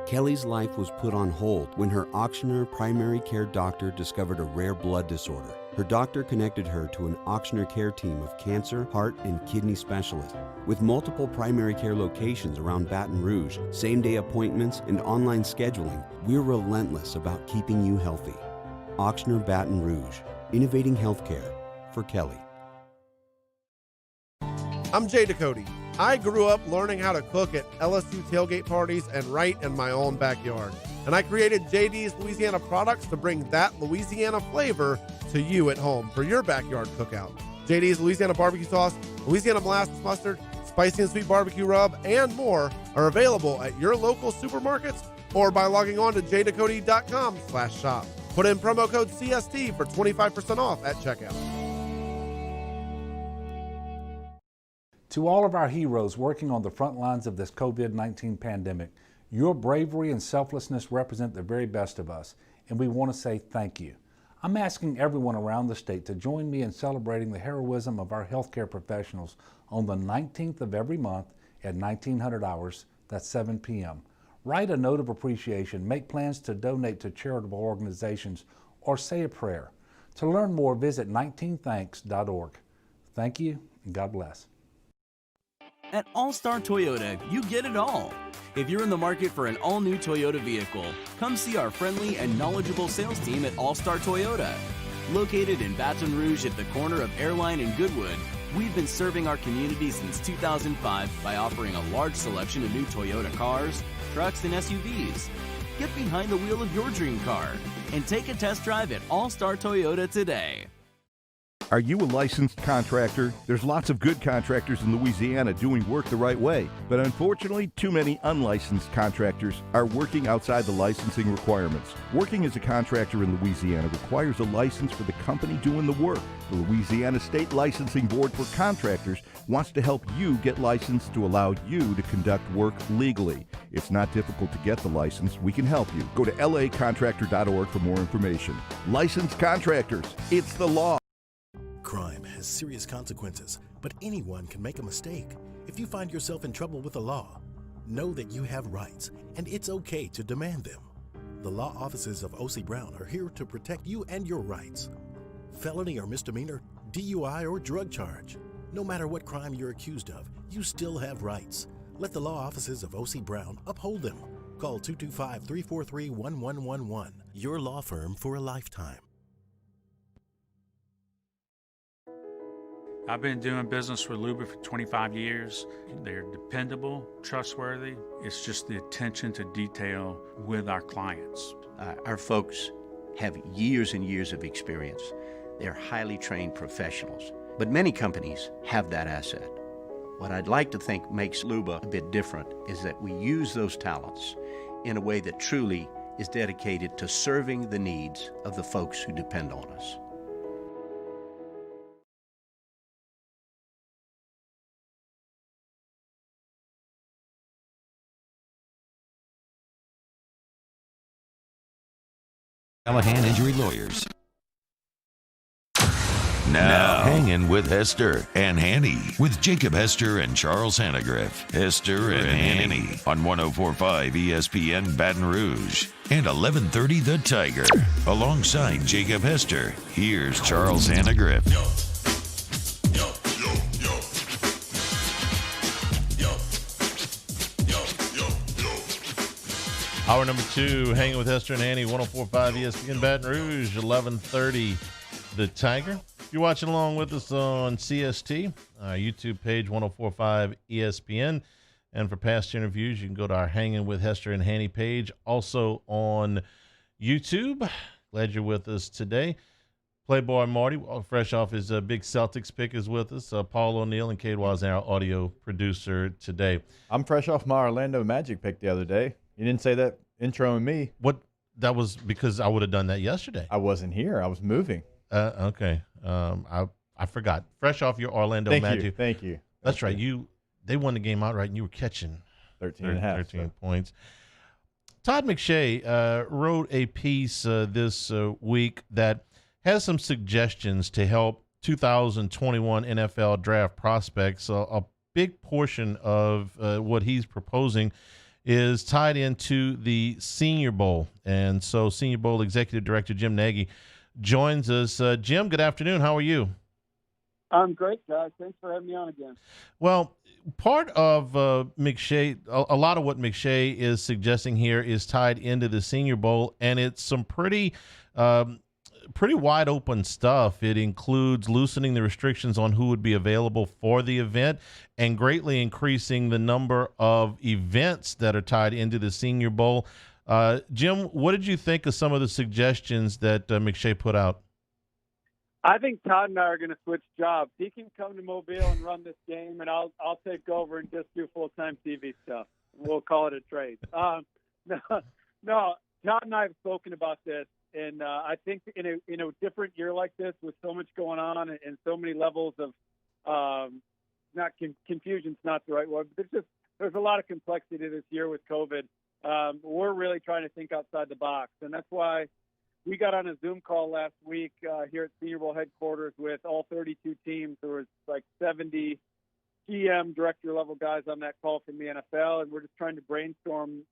Kelly's life was put on hold when her auctioneer primary care doctor discovered a rare blood disorder. Her doctor connected her to an auctioneer care team of cancer, heart, and kidney specialists. With multiple primary care locations around Baton Rouge, same-day appointments, and online scheduling, we're relentless about keeping you healthy. Auctioneer Baton Rouge, innovating healthcare for Kelly. I'm Jay Ducote. I grew up learning how to cook at LSU tailgate parties and right in my own backyard. And I created JD's Louisiana products to bring that Louisiana flavor to you at home for your backyard cookout. JD's Louisiana barbecue sauce, Louisiana molasses mustard, spicy and sweet barbecue rub, and more are available at your local supermarkets or by logging on to jducote.com/shop. Put in promo code CST for 25% off at checkout. To all of our heroes working on the front lines of this COVID-19 pandemic, your bravery and selflessness represent the very best of us, and we want to say thank you. I'm asking everyone around the state to join me in celebrating the heroism of our healthcare professionals on the 19th of every month at 1900 hours, that's 7 p.m. Write a note of appreciation, make plans to donate to charitable organizations, or say a prayer. To learn more, visit 19thanks.org. Thank you, and God bless. At All-Star Toyota, you get it all. If you're in the market for an all-new Toyota vehicle, come see our friendly and knowledgeable sales team at All-Star Toyota. Located in Baton Rouge at the corner of Airline and Goodwood, we've been serving our community since 2005 by offering a large selection of new Toyota cars, trucks, and SUVs. Get behind the wheel of your dream car and take a test drive at All-Star Toyota today. Are you a licensed contractor? There's lots of good contractors in Louisiana doing work the right way, but unfortunately, too many unlicensed contractors are working outside the licensing requirements. Working as a contractor in Louisiana requires a license for the company doing the work. The Louisiana State Licensing Board for Contractors wants to help you get licensed to allow you to conduct work legally. It's not difficult to get the license. We can help you. Go to lacontractor.org for more information. Licensed contractors, it's the law. Crime has serious consequences, but anyone can make a mistake. If you find yourself in trouble with the law, know that you have rights, and it's okay to demand them. The law offices of OSSIE Brown are here to protect you and your rights. Felony or misdemeanor, DUI or drug charge. No matter what crime you're accused of, you still have rights. Let the law offices of OSSIE Brown uphold them. Call 225-343-1111. your law firm for a lifetime. I've been doing business with Luba for 25 years. They're dependable, trustworthy. It's just the attention to detail with our clients. Our folks have years and years of experience. They're highly trained professionals. But many companies have that asset. What I'd like to think makes Luba a bit different is that we use those talents in a way that truly is dedicated to serving the needs of the folks who depend on us. Callahan Injury Lawyers. Now, Hangin with Hester and Hanny with Jacob Hester and Charles Hanagriff. Hester and Hanny on 104.5 ESPN Baton Rouge and 1130 The Tiger. Alongside Jacob Hester, here's Charles Hanagriff. Hour number 2, Hanging with Hester and Hanny, 104.5 ESPN Baton Rouge, 1130 The Tiger. If you're watching along with us on CST, our YouTube page, 104.5 ESPN. And for past interviews, you can go to our Hanging with Hester and Hanny page, also on YouTube. Glad you're with us today. Playboy Marty, fresh off his big Celtics pick, is with us. Paul O'Neill and Cade was our audio producer today. I'm fresh off my Orlando Magic pick the other day. You didn't say that introing me. What? That was because I would have done that yesterday. I wasn't here. I was moving. Okay. I forgot. Fresh off your Orlando Magic. Thank you. That's right. They won the game outright, and you were catching 13 points. Todd McShay wrote a piece this week that has some suggestions to help 2021 NFL draft prospects. A big portion of what he's proposing is tied into the Senior Bowl. And so Senior Bowl Executive Director Jim Nagy joins us. Jim, good afternoon. How are you? I'm great, guys. Thanks for having me on again. Well, part of McShay, a lot of what McShay is suggesting here is tied into the Senior Bowl, and it's some pretty wide open stuff. It includes loosening the restrictions on who would be available for the event and greatly increasing the number of events that are tied into the Senior Bowl. Jim, what did you think of some of the suggestions that McShay put out? I think Todd and I are going to switch jobs. He can come to Mobile and run this game, and I'll take over and just do full-time TV stuff. We'll call it a trade. No, Todd and I have spoken about this. And I think in a different year like this, with so much going on and so many levels of confusion's not the right word, but there's a lot of complexity this year with COVID. We're really trying to think outside the box, and that's why we got on a Zoom call last week here at Senior Bowl headquarters with all 32 teams. There was like 70 GM director level guys on that call from the NFL, and we're just trying to brainstorm,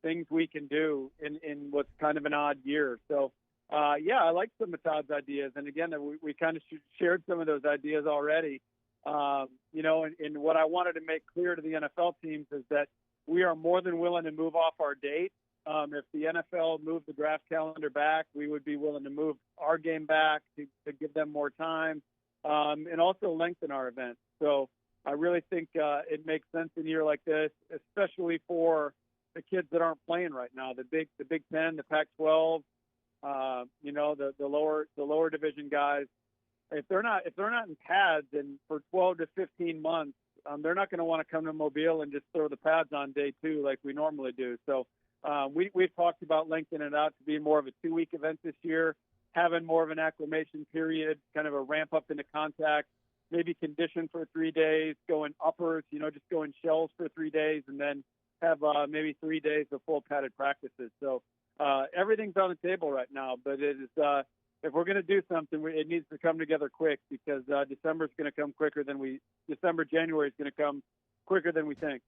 things we can do in what's kind of an odd year. So, I like some of Todd's ideas, and again, we kind of shared some of those ideas already. And what I wanted to make clear to the NFL teams is that we are more than willing to move off our date. If the NFL moved the draft calendar back, we would be willing to move our game back to give them more time, and also lengthen our event. So I really think it makes sense in a year like this, especially for the kids that aren't playing right now. The Big Ten, the Pac-12, the lower division guys. If they're not in pads and for 12 to 15 months, they're not going to want to come to Mobile and just throw the pads on day 2 like we normally do. So we've talked about lengthening it out to be more of a 2-week event this year, having more of an acclimation period, kind of a ramp up into contact. Maybe condition for 3 days, going uppers, just going shells for 3 days, and then have maybe 3 days of full padded practices. So everything's on the table right now, but it is if we're going to do something, it needs to come together quick because January is going to come quicker than we think.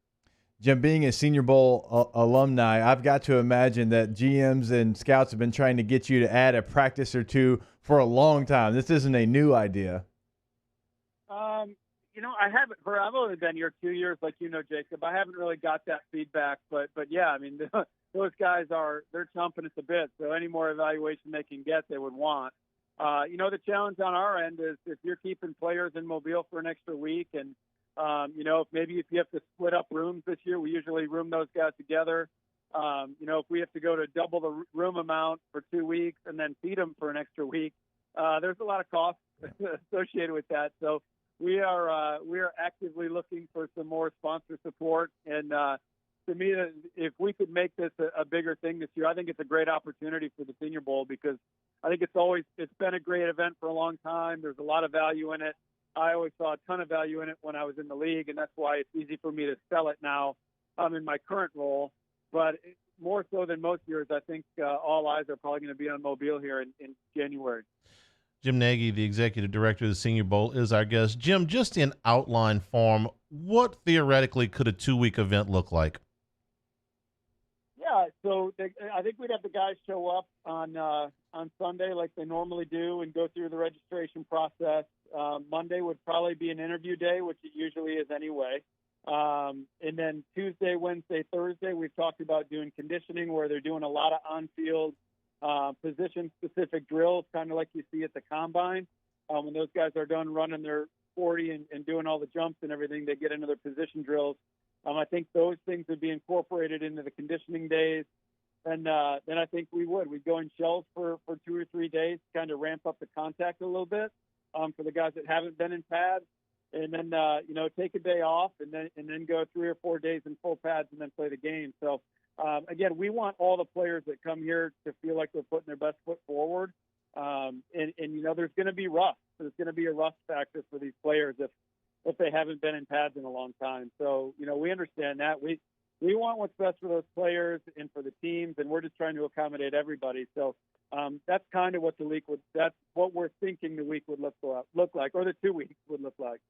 Jim, being a Senior Bowl alumni, I've got to imagine that GMs and scouts have been trying to get you to add a practice or two for a long time. This isn't a new idea. I haven't heard. I've only been here 2 years, like Jacob. I haven't really got that feedback, but yeah, I mean, those guys they're chomping at the bit. So any more evaluation they can get, they would want. The challenge on our end is if you're keeping players in Mobile for an extra week, and if you have to split up rooms this year, we usually room those guys together. If we have to go to double the room amount for 2 weeks and then feed them for an extra week, there's a lot of costs associated with that. So we are actively looking for some more sponsor support. And to me, if we could make this a bigger thing this year, I think it's a great opportunity for the Senior Bowl, because I think it's been a great event for a long time. There's a lot of value in it. I always saw a ton of value in it when I was in the league, and that's why it's easy for me to sell it now in my current role. But more so than most years, I think all eyes are probably going to be on Mobile here in January. Jim Nagy, the executive director of the Senior Bowl, is our guest. Jim, just in outline form, what theoretically could a 2-week event look like? Yeah, so I think we'd have the guys show up on Sunday like they normally do and go through the registration process. Monday would probably be an interview day, which it usually is anyway. And then Tuesday, Wednesday, Thursday, we've talked about doing conditioning, where they're doing a lot of on-field position-specific drills, kind of like you see at the Combine. When those guys are done running their 40 and doing all the jumps and everything, they get into their position drills. I think those things would be incorporated into the conditioning days. And then I think we'd go in shells for 2 or 3 days, kind of ramp up the contact a little bit for the guys that haven't been in pads. And then, take a day off and then go 3 or 4 days in full pads and then play the game. So, again, we want all the players that come here to feel like they're putting their best foot forward. There's going to be rust. There's going to be a rust factor for these players if they haven't been in pads in a long time. So, we understand that. We want what's best for those players and for the teams, and we're just trying to accommodate everybody. So that's kind of what that's what we're thinking the week would look like, or the 2 weeks would look like.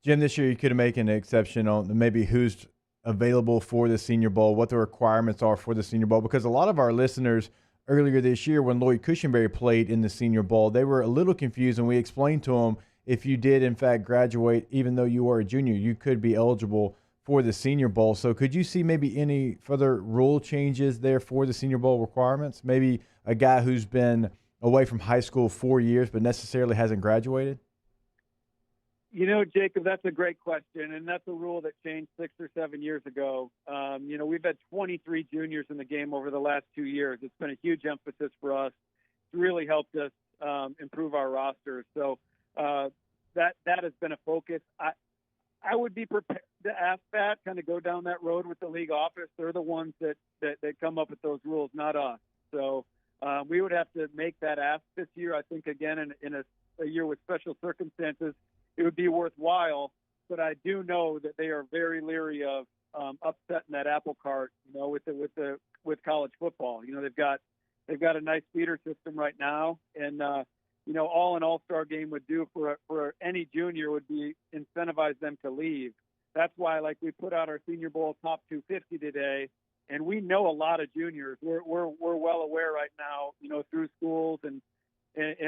Jim, this year you could have made an exception on maybe who's available for the Senior Bowl, what the requirements are for the Senior Bowl, because a lot of our listeners earlier this year when Lloyd Cushenberry played in the Senior Bowl, they were a little confused, and we explained to them if you did, in fact, graduate, even though you were a junior, you could be eligible for the Senior Bowl. So could you see maybe any further rule changes there for the Senior Bowl requirements? Maybe a guy who's been away from high school 4 years but necessarily hasn't graduated? Jacob, that's a great question, and that's a rule that changed 6 or 7 years ago. We've had 23 juniors in the game over the last 2 years. It's been a huge emphasis for us. It's really helped us improve our roster. So that has been a focus. I would be prepared to ask that, kind of go down that road with the league office. They're the ones that come up with those rules, not us. So we would have to make that ask this year. I think, again, in a year with special circumstances, it would be worthwhile. But I do know that they are very leery of upsetting that apple cart, with college football. They've got a nice feeder system right now, and all an all-star game would do for any junior would be incentivize them to leave. That's why, we put out our Senior Bowl top 250 today, and we know a lot of juniors. We're well aware right now, through schools and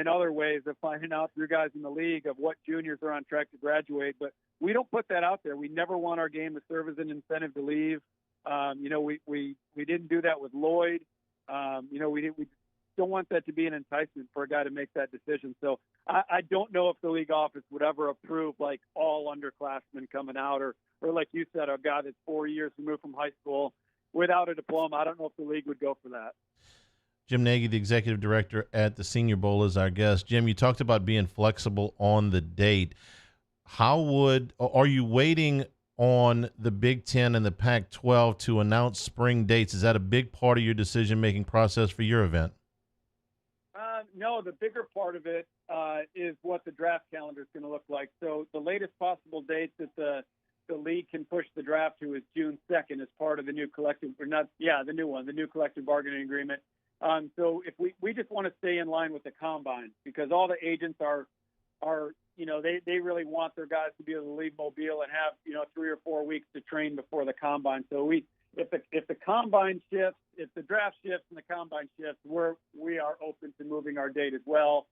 other ways of finding out through guys in the league of what juniors are on track to graduate. But we don't put that out there. We never want our game to serve as an incentive to leave. We didn't do that with Lloyd. We don't want that to be an enticement for a guy to make that decision. So I don't know if the league office would ever approve all underclassmen coming out or like you said, a guy that's 4 years removed from high school without a diploma. I don't know if the league would go for that. Jim Nagy, the executive director at the Senior Bowl, is our guest. Jim, you talked about being flexible on the date. Are you waiting on the Big Ten and the Pac-12 to announce spring dates? Is that a big part of your decision-making process for your event? No, the bigger part of it is what the draft calendar is going to look like. So the latest possible date that the league can push the draft to is June 2nd as part of the new the new collective bargaining agreement. So if we just want to stay in line with the Combine, because all the agents are they really want their guys to be able to leave Mobile and have 3 or 4 weeks to train before the Combine. So if the Combine shifts, if the draft shifts and the Combine shifts, we are open to moving our date as well.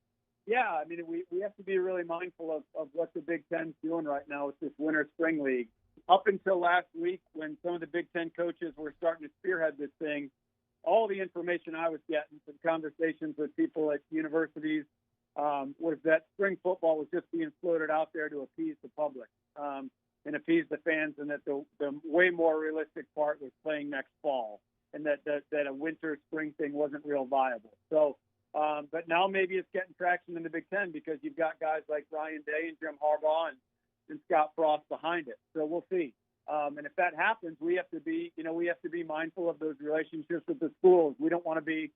Yeah, I mean, we have to be really mindful of what the Big Ten's doing right now with this winter spring league. Up until last week, when some of the Big Ten coaches were starting to spearhead this thing, all the information I was getting from conversations with people at universities was that spring football was just being floated out there to appease the public and appease the fans, and that the way more realistic part was playing next fall, and that a winter spring thing wasn't real viable. So, but now maybe it's getting traction in the Big Ten because you've got guys like Ryan Day and Jim Harbaugh and Scott Frost behind it. So we'll see. And if that happens, we have to be mindful of those relationships with the schools. We don't want to be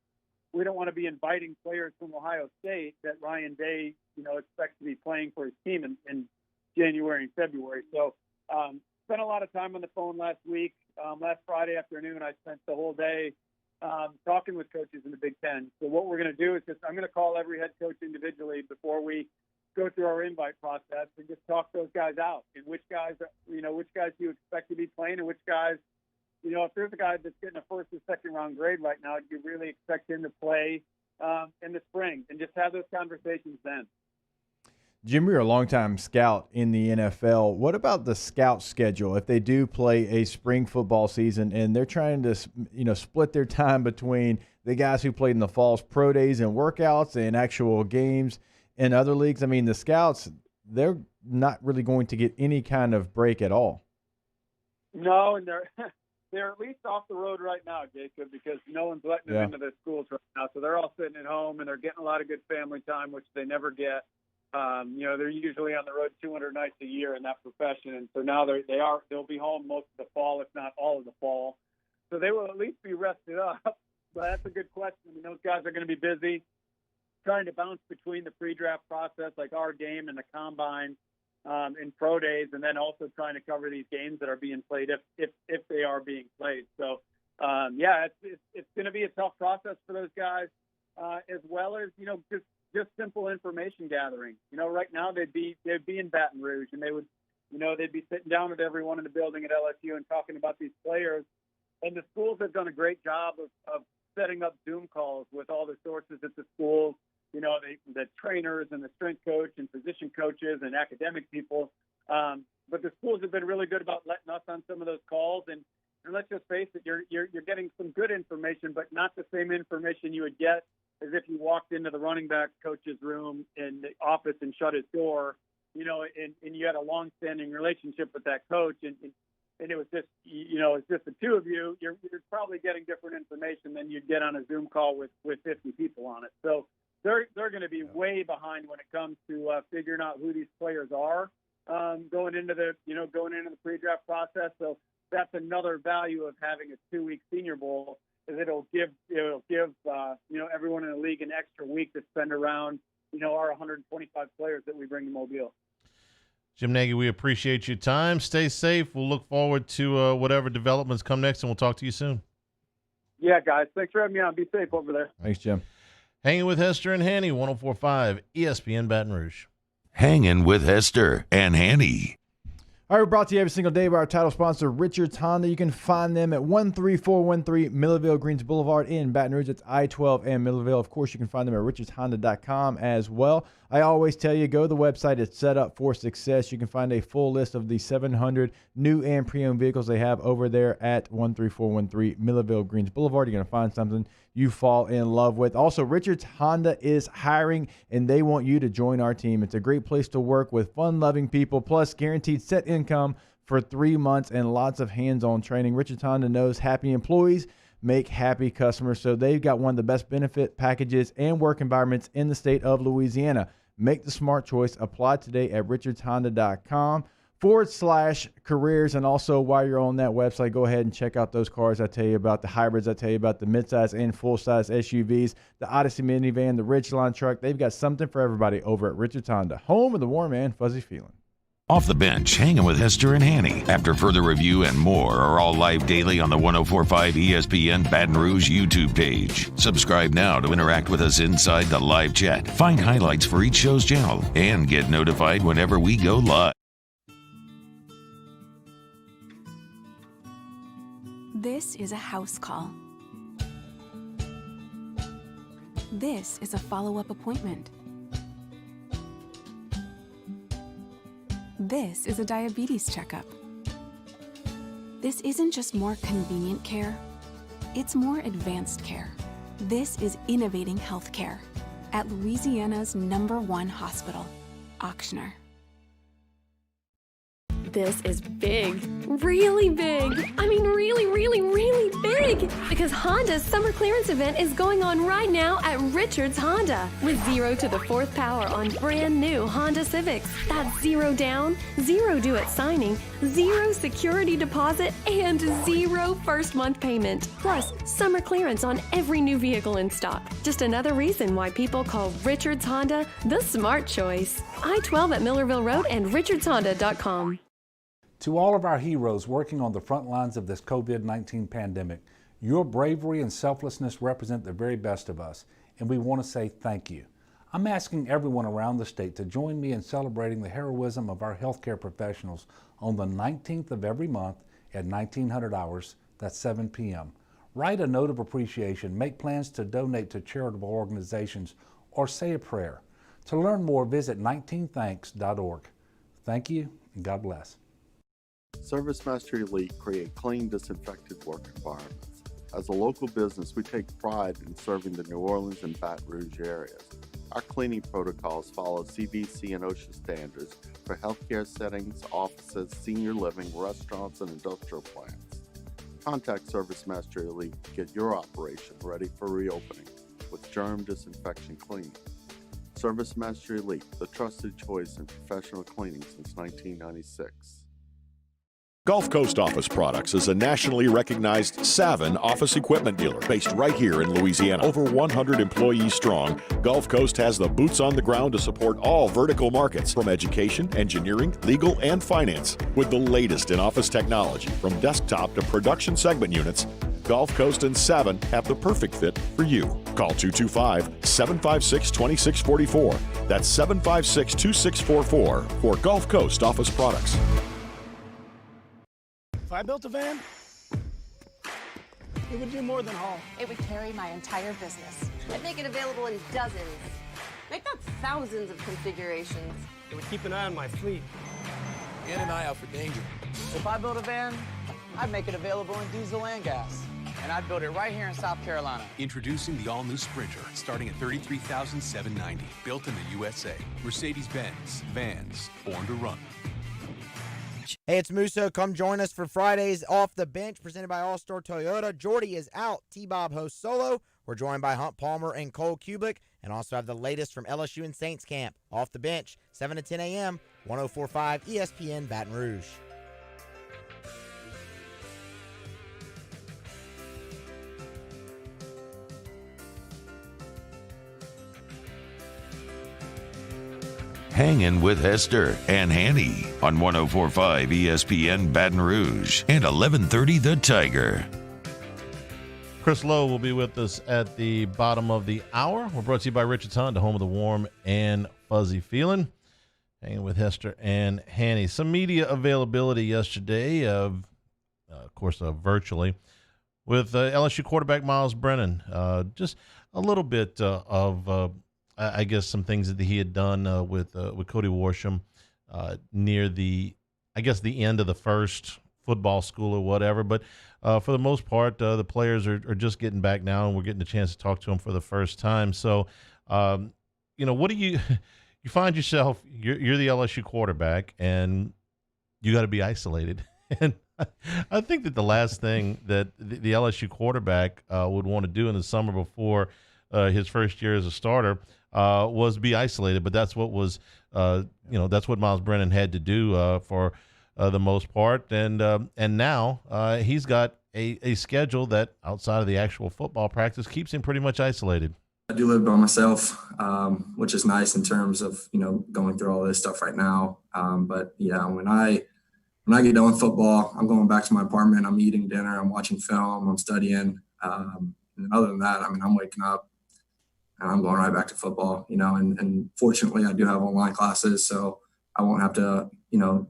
inviting players from Ohio State that Ryan Day, expects to be playing for his team in January and February. So spent a lot of time on the phone last week. Last Friday afternoon, I spent the whole day talking with coaches in the Big Ten. So what we're going to do is I'm going to call every head coach individually before we go through our invite process and just talk those guys out, and which guys do you expect to be playing, and which guys, if there's a guy that's getting a first or second round grade right now, do you really expect him to play in the spring, and just have those conversations then. Jim, you're a longtime scout in the NFL. What about the scout schedule? If they do play a spring football season and they're trying to, split their time between the guys who played in the fall's pro days and workouts and actual games in other leagues, I mean, the scouts, they're not really going to get any kind of break at all. No, and they're at least off the road right now, Jacob, because no one's letting them into their schools right now. So they're all sitting at home, and they're getting a lot of good family time, which they never get. They're usually on the road 200 nights a year in that profession, and so now they'll be home most of the fall, if not all of the fall. So they will at least be rested up. But that's a good question. I mean, those guys are going to be busy trying to bounce between the pre-draft process, like our game and the combine, and pro days, and then also trying to cover these games that are being played if they are being played. So, it's going to be a tough process for those guys, as well as just simple information gathering. Right now they'd be in Baton Rouge, and they'd be sitting down with everyone in the building at LSU and talking about these players. And the schools have done a great job of setting up Zoom calls with all the sources at the schools. The trainers and the strength coach and position coaches and academic people. But the schools have been really good about letting us on some of those calls. And let's just face it, you're getting some good information, but not the same information you would get as if you walked into the running back coach's room in the office and shut his door, and you had a long-standing relationship with that coach, and it was just, it's just the two of you. You're probably getting different information than you'd get on a Zoom call with 50 people on it. So they're going to be way behind when it comes to figuring out who these players are going into the pre-draft process. So that's another value of having a 2-week Senior Bowl, is it'll give everyone in the league an extra week to spend around our 125 players that we bring to Mobile. Jim Nagy, we appreciate your time. Stay safe. We'll look forward to whatever developments come next, and we'll talk to you soon. Yeah, guys. Thanks for having me on. Be safe over there. Thanks, Jim. Hanging with Hester and Hanny, 104.5 ESPN Baton Rouge. Hanging with Hester and Hanny. All right, we're brought to you every single day by our title sponsor, Richards Honda. You can find them at 13413 Millerville Greens Boulevard in Baton Rouge. It's I-12 and Millerville. Of course, you can find them at richardshonda.com as well. I always tell you, go to the website. It's set up for success. You can find a full list of the 700 new and pre-owned vehicles they have over there at 13413 Millerville Greens Boulevard. You're going to find something you fall in love with. Also, Richards Honda is hiring, and they want you to join our team. It's a great place to work with fun-loving people, plus guaranteed set income for 3 months and lots of hands-on training. Richards Honda knows happy employees make happy customers, so they've got one of the best benefit packages and work environments in the state of Louisiana. Make the smart choice. Apply today at richardshonda.com/careers. And also, while you're on that website, go ahead and check out those cars I tell you about, the hybrids I tell you about, the midsize and full-size SUVs, the Odyssey minivan, the Ridgeline truck. They've got something for everybody over at Richards Honda, home of the warm and fuzzy feeling. Off the Bench, Hanging with Hester and Hanny. After further review and more are all live daily on the 104.5 ESPN Baton Rouge YouTube page. Subscribe now to interact with us inside the live chat. Find highlights for each show's channel and get notified whenever we go live. This is a house call. This is a follow-up appointment. This is a diabetes checkup. This isn't just more convenient care, it's more advanced care. This is innovating healthcare at Louisiana's #1 hospital, Ochsner. This is big. Really big. I mean really, really, really big. Because Honda's summer clearance event is going on right now at Richards Honda. With 0 to the 4th power on brand new Honda Civics. That's 0 down, 0 due at signing, 0 security deposit, and 0 first month payment. Plus, summer clearance on every new vehicle in stock. Just another reason why people call Richards Honda the smart choice. I-12 at Millerville Road and richardshonda.com. To all of our heroes working on the front lines of this COVID-19 pandemic, your bravery and selflessness represent the very best of us, and we want to say thank you. I'm asking everyone around the state to join me in celebrating the heroism of our healthcare professionals on the 19th of every month at 1900 hours, that's 7 p.m. Write a note of appreciation, make plans to donate to charitable organizations, or say a prayer. To learn more, visit 19thanks.org. Thank you, and God bless. Service Master Elite create clean, disinfected work environments. As a local business, we take pride in serving the New Orleans and Baton Rouge areas. Our cleaning protocols follow CDC and OSHA standards for healthcare settings, offices, senior living, restaurants, and industrial plants. Contact Service Master Elite to get your operation ready for reopening with germ disinfection cleaning. Service Master Elite, the trusted choice in professional cleaning since 1996. Gulf Coast Office Products is a nationally recognized Savin office equipment dealer based right here in Louisiana. Over 100 employees strong, Gulf Coast has the boots on the ground to support all vertical markets from education, engineering, legal, and finance. With the latest in office technology from desktop to production segment units, Gulf Coast and Savin have the perfect fit for you. Call 225-756-2644. That's 756-2644 for Gulf Coast Office Products. If I built a van, it would do more than haul. It would carry my entire business. I'd make it available in dozens. Make not thousands of configurations. It would keep an eye on my fleet. And an eye out for danger. If I built a van, I'd make it available in diesel and gas. And I'd build it right here in South Carolina. Introducing the all-new Sprinter, starting at $33,790. Built in the USA. Mercedes-Benz. Vans. Born to run. Hey, it's Musso. Come join us for Fridays Off the Bench, presented by All-Star Toyota. Jordy is out. T-Bob hosts solo. We're joined by Hunt Palmer and Cole Kubik, and also have the latest from LSU and Saints camp. Off the Bench, 7 to 10 a.m., 104.5 ESPN Baton Rouge. Hangin with Hester and Hanny on 104.5 ESPN Baton Rouge and 1130 The Tiger. Chris Lowe will be with us at the bottom of the hour. We're brought to you by Richards Honda, home of the warm and fuzzy feeling. Hanging with Hester and Hanny. Some media availability yesterday, of course, virtually, with LSU quarterback Miles Brennan. Just a little bit of I guess some things that he had done with Cody Worsham near the end of the first football school or whatever. But for the most part, the players are just getting back now, and we're getting a chance to talk to them for the first time. So, what do you find yourself? You're the LSU quarterback, and you got to be isolated. And I think that the last thing that the LSU quarterback would want to do in the summer before his first year as a starter was be isolated, but that's what was, that's what Miles Brennan had to do for the most part, and now he's got a schedule that outside of the actual football practice keeps him pretty much isolated. I do live by myself, which is nice in terms of going through all this stuff right now. But yeah, when I get done with football, I'm going back to my apartment. I'm eating dinner. I'm watching film. I'm studying. And other than that, I'm waking up. And I'm going right back to football, and fortunately I do have online classes, so I won't have to,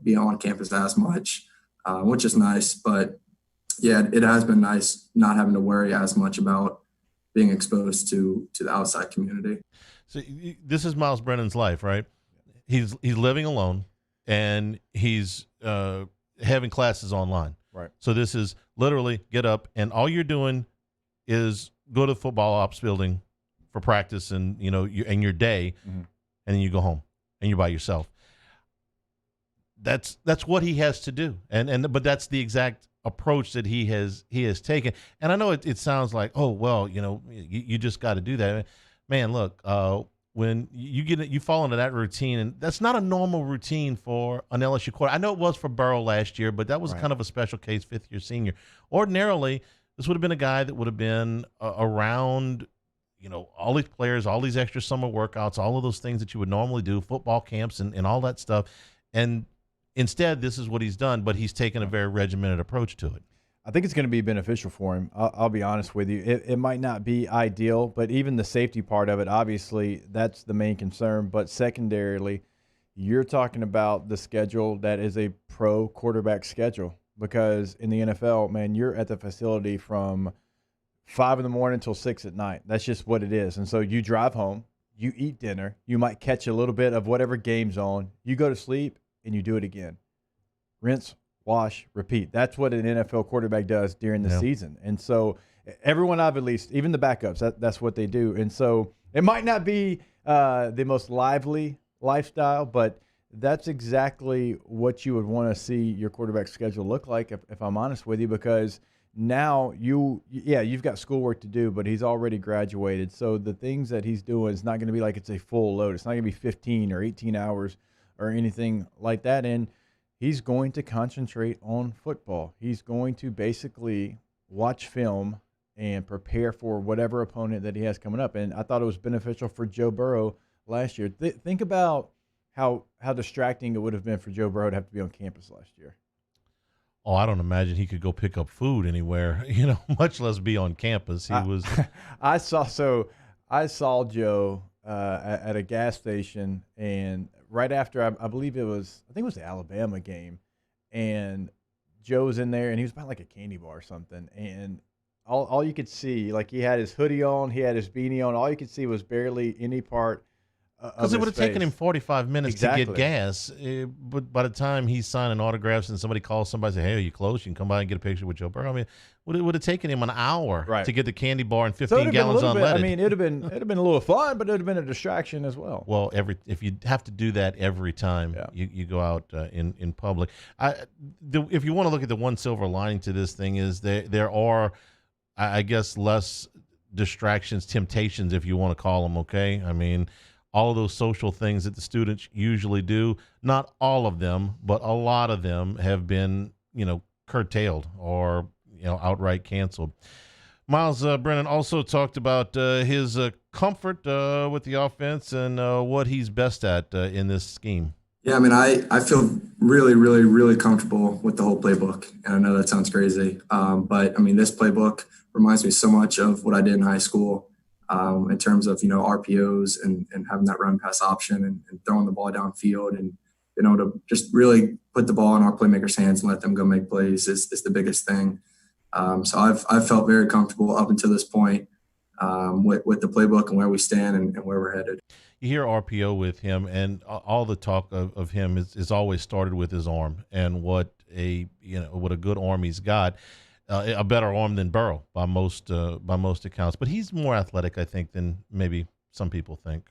be on campus as much, which is nice. But yeah, it has been nice not having to worry as much about being exposed to the outside community. So this is Miles Brennan's life, right? He's living alone and he's having classes online. Right. So this is literally get up, and all you're doing is go to the football ops building for practice and, and your day, and then you go home and you're by yourself. That's what he has to do. But that's the exact approach that he has taken. And I know it sounds like, oh, well, you just got to do that. Man, look, when you fall into that routine, and that's not a normal routine for an LSU quarterback. I know it was for Burrow last year, but that was kind of a special case, fifth-year senior. Ordinarily, this would have been a guy that would have been around, all these players, all these extra summer workouts, all of those things that you would normally do, football camps and all that stuff. And instead, this is what he's done, but he's taken a very regimented approach to it. I think it's going to be beneficial for him. I'll be honest with you. It might not be ideal, but even the safety part of it, obviously, that's the main concern. But secondarily, you're talking about the schedule that is a pro quarterback schedule, because in the NFL, man, you're at the facility from 5 in the morning until 6 at night. That's just what it is. And so you drive home, you eat dinner, you might catch a little bit of whatever game's on, you go to sleep, and you do it again. Rinse, wash, repeat. That's what an NFL quarterback does during the season. And so everyone I've at least, even the backups, that's what they do. And so it might not be the most lively lifestyle, but that's exactly what you would want to see your quarterback schedule look like, if I'm honest with you, because now you've got schoolwork to do, but he's already graduated. So the things that he's doing is not going to be like it's a full load. It's not going to be 15 or 18 hours or anything like that. And he's going to concentrate on football. He's going to basically watch film and prepare for whatever opponent that he has coming up. And I thought it was beneficial for Joe Burrow last year. Think about how distracting it would have been for Joe Burrow to have to be on campus last year. Oh, I don't imagine he could go pick up food anywhere, much less be on campus. I saw Joe at a gas station, and right after I think it was the Alabama game, and Joe was in there, and he was buying like a candy bar or something, and all you could see, like, he had his hoodie on, he had his beanie on, all you could see was barely any part because it would have taken him 45 minutes to get gas, but by the time he's signing autographs and somebody calls somebody and says, hey, are you close? You can come by and get a picture with Joe Burrow. I mean, it would have taken him an hour to get the candy bar and 15 gallons unleaded. I mean, it'd have been a little fun, but it'd have been a distraction as well. Well, if you have to do that every time you go out in public, if you want to look at the one silver lining to this thing is there are, I guess, less distractions, temptations, if you want to call them. Okay, I mean, all of those social things that the students usually do, not all of them, but a lot of them have been, curtailed or, outright canceled. Miles Brennan also talked about his comfort with the offense and what he's best at in this scheme. Yeah, I mean, I feel really, really, really comfortable with the whole playbook. And I know that sounds crazy, but I mean, this playbook reminds me so much of what I did in high school. In terms of, RPOs and having that run pass option and throwing the ball downfield and to just really put the ball in our playmakers' hands and let them go make plays is the biggest thing. So I've felt very comfortable up until this point with the playbook and where we stand and where we're headed. You hear RPO with him, and all the talk of him is always started with his arm and what a good arm he's got. A better arm than Burrow by most accounts, but he's more athletic, I think, than maybe some people think.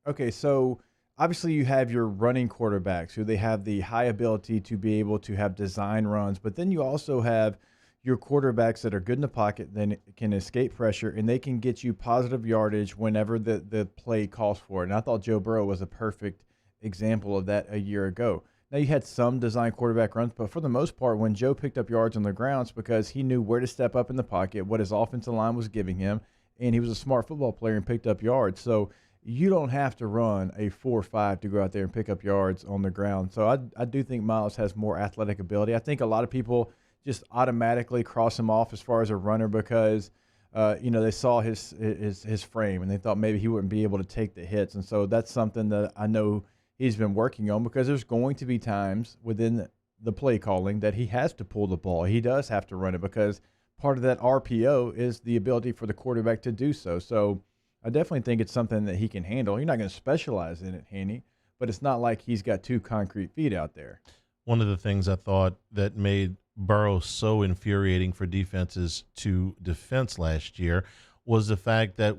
Okay. So obviously you have your running quarterbacks who they have the high ability to be able to have design runs, but then you also have your quarterbacks that are good in the pocket, then can escape pressure, and they can get you positive yardage whenever the play calls for it. And I thought Joe Burrow was a perfect example of that a year ago. Now, you had some design quarterback runs, but for the most part, when Joe picked up yards on the ground, it's because he knew where to step up in the pocket, what his offensive line was giving him, and he was a smart football player and picked up yards. So you don't have to run a 4.5 to go out there and pick up yards on the ground. So I do think Miles has more athletic ability. I think a lot of people just automatically cross him off as far as a runner because, they saw his frame and they thought maybe he wouldn't be able to take the hits. And so that's something that I know he's been working on, because there's going to be times within the play calling that he has to pull the ball. He does have to run it because part of that RPO is the ability for the quarterback to do so. So I definitely think it's something that he can handle. You're not going to specialize in it, Hanny, but it's not like he's got 2 concrete feet out there. One of the things I thought that made Burrow so infuriating for defenses to defense last year was the fact that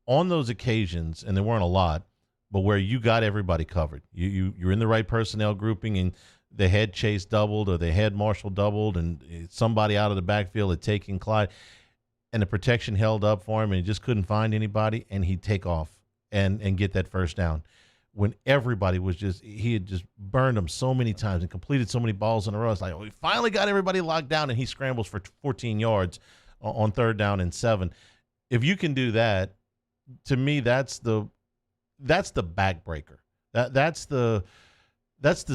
on those occasions, and there weren't a lot, but where you got everybody covered, you're in the right personnel grouping, and they had Chase doubled or they had Marshall doubled, and somebody out of the backfield had taken Clyde, and the protection held up for him, and he just couldn't find anybody, and he'd take off and get that first down. When everybody was he had just burned them so many times and completed so many balls in a row. It's like, we finally got everybody locked down, and he scrambles for 14 yards on 3rd down and 7. If you can do that, to me, that's the backbreaker. That's the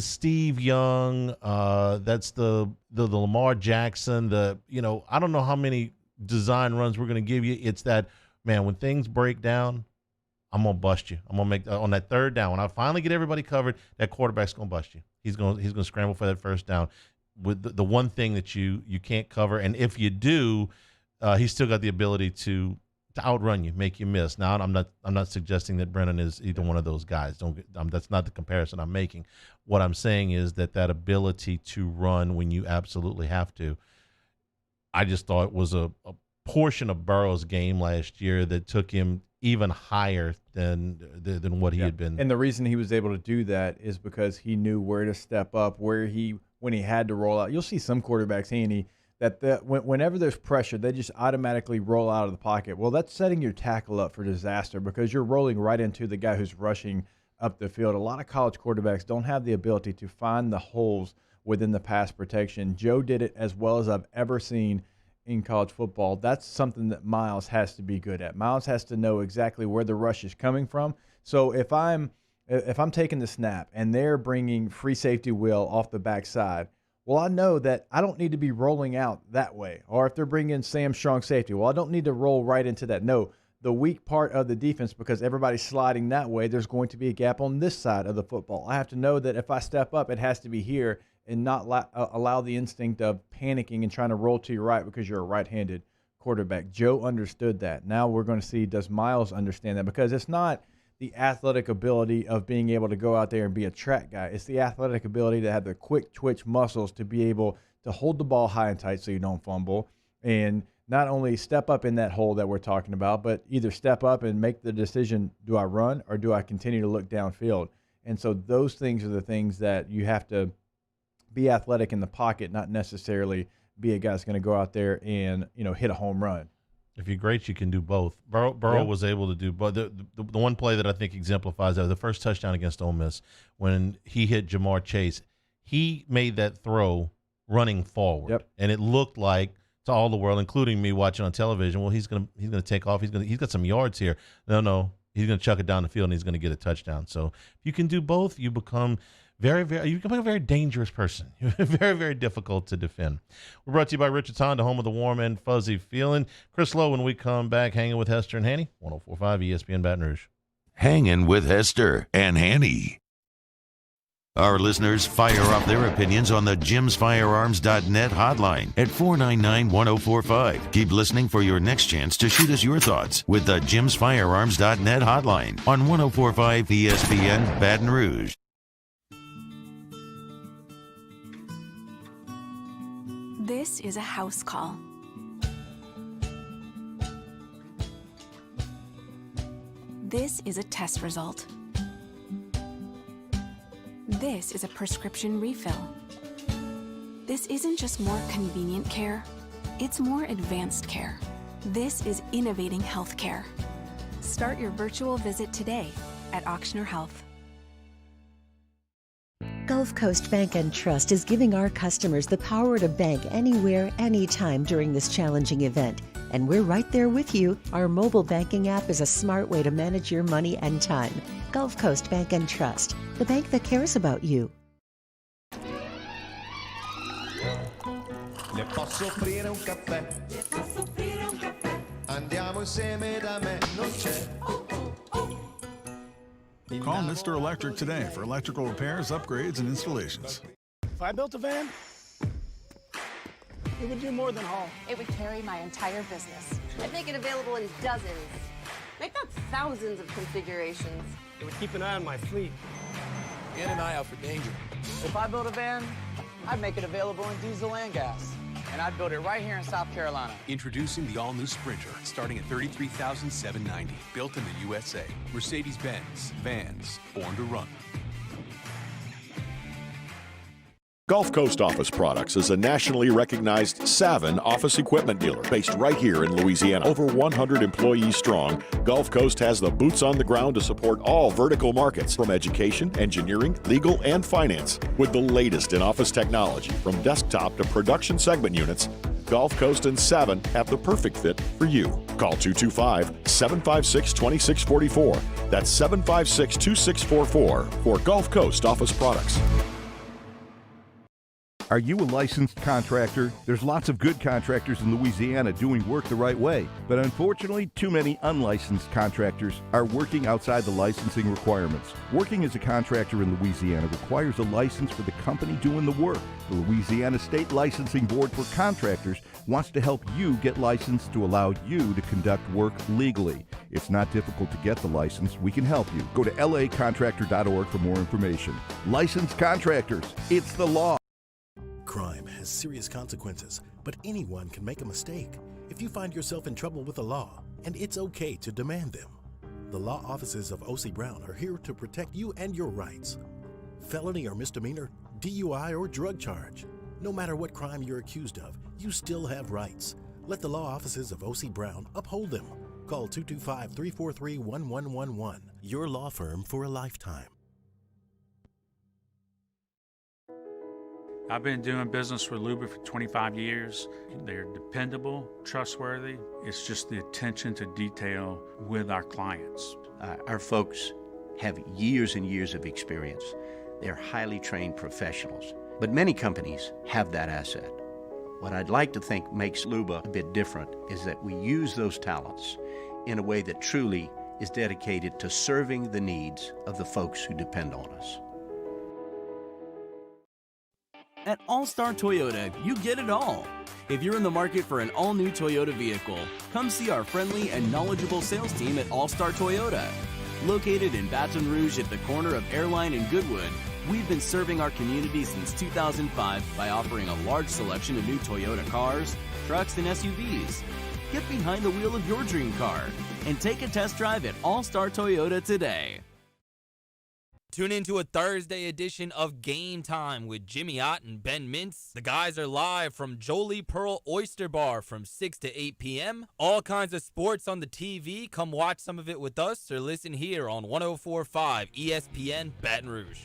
Steve Young. That's the Lamar Jackson. I don't know how many design runs we're going to give you. It's that, man, when things break down, I'm going to bust you. I'm going to make on that 3rd down. When I finally get everybody covered, that quarterback's going to bust you. He's going to scramble for that first down with the one thing that you can't cover. And if you do, he's still got the ability to outrun you, make you miss. Now, I'm not suggesting that Brennan is either one of those guys. That's not the comparison I'm making. What I'm saying is that ability to run when you absolutely have to, I just thought was a portion of Burrow's game last year that took him even higher than what he had been. And the reason he was able to do that is because he knew where to step up, when he had to roll out. You'll see some quarterbacks, Hanny, that whenever there's pressure, they just automatically roll out of the pocket. Well, that's setting your tackle up for disaster because you're rolling right into the guy who's rushing up the field. A lot of college quarterbacks don't have the ability to find the holes within the pass protection. Joe did it as well as I've ever seen in college football. That's something that Miles has to be good at. Miles has to know exactly where the rush is coming from. So if I'm taking the snap and they're bringing free safety Will off the backside, well, I know that I don't need to be rolling out that way. Or if they're bringing Sam strong safety, well, I don't need to roll right into that. No, the weak part of the defense, because everybody's sliding that way, there's going to be a gap on this side of the football. I have to know that if I step up, it has to be here and not allow the instinct of panicking and trying to roll to your right because you're a right-handed quarterback. Joe understood that. Now we're going to see, does Miles understand that? Because it's not the athletic ability of being able to go out there and be a track guy. It's the athletic ability to have the quick twitch muscles to be able to hold the ball high and tight so you don't fumble, and not only step up in that hole that we're talking about, but either step up and make the decision, do I run or do I continue to look downfield? And so those things are the things that you have to be athletic in the pocket, not necessarily be a guy that's going to go out there and, hit a home run. If you're great, you can do both. Burrow was able to do both. The one play that I think exemplifies that, the first touchdown against Ole Miss, when he hit Jamar Chase, he made that throw running forward, and it looked like to all the world, including me watching on television, well, he's gonna take off. He's got some yards here. No, he's gonna chuck it down the field and he's gonna get a touchdown. So if you can do both, you become you become a very dangerous person. Very, very difficult to defend. We're brought to you by Richards Honda, home of the warm and fuzzy feeling. Chris Lowe, when we come back, hanging with Hester and Hanny, 104.5 ESPN Baton Rouge. Hanging with Hester and Hanny. Our listeners fire off their opinions on the jimsfirearms.net hotline at 499-1045. Keep listening for your next chance to shoot us your thoughts with the jimsfirearms.net hotline on 104.5 ESPN Baton Rouge. This is a house call. This is a test result. This is a prescription refill. This isn't just more convenient care, it's more advanced care. This is innovating healthcare. Start your virtual visit today at Auctioner Health. Gulf Coast Bank and Trust is giving our customers the power to bank anywhere, anytime during this challenging event. And we're right there with you. Our mobile banking app is a smart way to manage your money and time. Gulf Coast Bank and Trust, the bank that cares about you. Le posso offrire un caffè? Le posso offrire un caffè? Andiamo insieme da me, non c'è. Call Mr. Electric today for electrical repairs, upgrades, and installations. If I built a van, it would do more than haul. It would carry my entire business. I'd make it available in dozens. Make that thousands of configurations. It would keep an eye on my fleet. and an eye out for danger. If I built a van, I'd make it available in diesel and gas. And I'd build it right here in South Carolina. Introducing the all-new Sprinter, starting at $33,790. Built in the USA. Mercedes-Benz. Vans. Born to run. Gulf Coast Office Products is a nationally recognized Savin office equipment dealer based right here in Louisiana. Over 100 employees strong, Gulf Coast has the boots on the ground to support all vertical markets, from education, engineering, legal, and finance. With the latest in office technology, from desktop to production segment units, Gulf Coast and Savin have the perfect fit for you. Call 225-756-2644. That's 756-2644 for Gulf Coast Office Products. Are you a licensed contractor? There's lots of good contractors in Louisiana doing work the right way, but unfortunately, too many unlicensed contractors are working outside the licensing requirements. Working as a contractor in Louisiana requires a license for the company doing the work. The Louisiana State Licensing Board for Contractors wants to help you get licensed to allow you to conduct work legally. It's not difficult to get the license. We can help you. Go to lacontractor.org for more information. Licensed contractors, it's the law. Crime has serious consequences, but anyone can make a mistake. If you find yourself in trouble with the law, and it's okay to demand them, the law offices of OSSIE Brown are here to protect you and your rights. Felony or misdemeanor, DUI or drug charge. No matter what crime you're accused of, you still have rights. Let the law offices of OSSIE Brown uphold them. Call 225-343-1111. Your law firm for a lifetime. I've been doing business with Luba for 25 years. They're dependable, trustworthy. It's just the attention to detail with our clients. Our folks have years and years of experience. They're highly trained professionals. But many companies have that asset. What I'd like to think makes Luba a bit different is that we use those talents in a way that truly is dedicated to serving the needs of the folks who depend on us. At All-Star Toyota, you get it all. If you're in the market for an all-new Toyota vehicle, come see our friendly and knowledgeable sales team at All-Star Toyota. Located in Baton Rouge at the corner of Airline and Goodwood, we've been serving our community since 2005 by offering a large selection of new Toyota cars, trucks, and SUVs. Get behind the wheel of your dream car and take a test drive at All-Star Toyota today. Tune into a Thursday edition of Game Time with Jimmy Ott and Ben Mintz. The guys are live from Jolie Pearl Oyster Bar from 6 to 8 p.m. All kinds of sports on the TV. Come watch some of it with us or listen here on 104.5 ESPN Baton Rouge.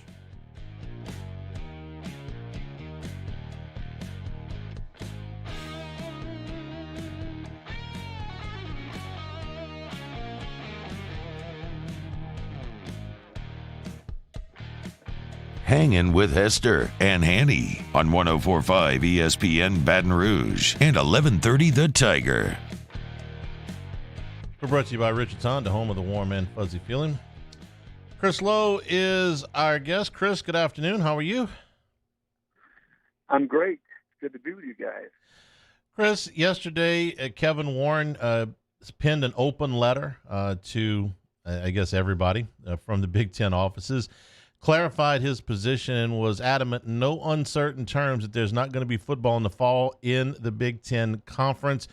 Hangin with Hester and Hanny on 104.5 ESPN Baton Rouge and 1130 The Tiger. We're brought to you by Richard's Honda, home of the warm and fuzzy feeling. Chris Lowe is our guest. Chris, good afternoon. How are you? I'm great. Good to be with you guys. Chris, yesterday Kevin Warren penned an open letter to, I guess, everybody from the Big Ten offices. Clarified his position and was adamant in no uncertain terms that there's not going to be football in the fall in the Big Ten Conference.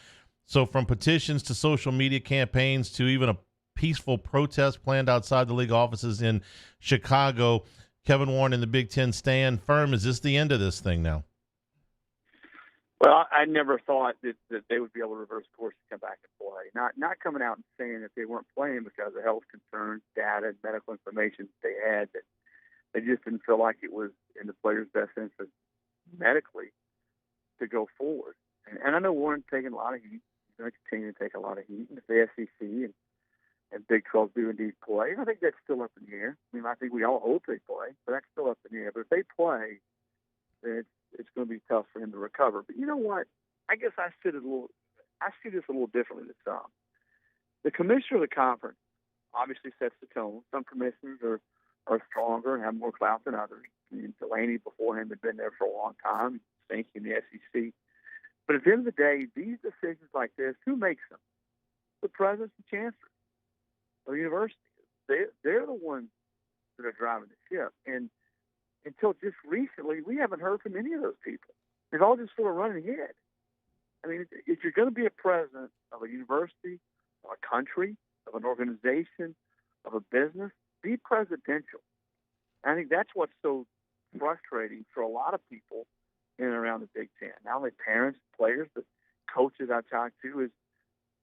So from petitions to social media campaigns to even a peaceful protest planned outside the league offices in Chicago, Kevin Warren and the Big Ten stand firm. Is this the end of this thing now? Well, I never thought that they would be able to reverse course and come back and play. Not coming out and saying that they weren't playing because of health concerns, data, and medical information they had, that they just didn't feel like it was in the players' best interest medically to go forward. And I know Warren's taking a lot of heat. He's going to continue to take a lot of heat. And if the SEC and Big 12 do indeed play, I think that's still up in the air. I mean, I think we all hope they play, but that's still up in the air. But if they play, then it's going to be tough for him to recover. But you know what? I guess I see this a little differently than some. The commissioner of the conference obviously sets the tone. Some commissioners are stronger and have more clout than others. I mean, Delaney before him had been there for a long time, Saints in the SEC. But at the end of the day, these decisions like this, who makes them? The presidents and chancellors of the university. They're the ones that are driving the ship. And until just recently, we haven't heard from any of those people. They've all just sort of run ahead. I mean, if you're going to be a president of a university, of a country, of an organization, of a business, be presidential. I think that's what's so frustrating for a lot of people in and around the Big Ten. Not only parents, players, but coaches I've talked to is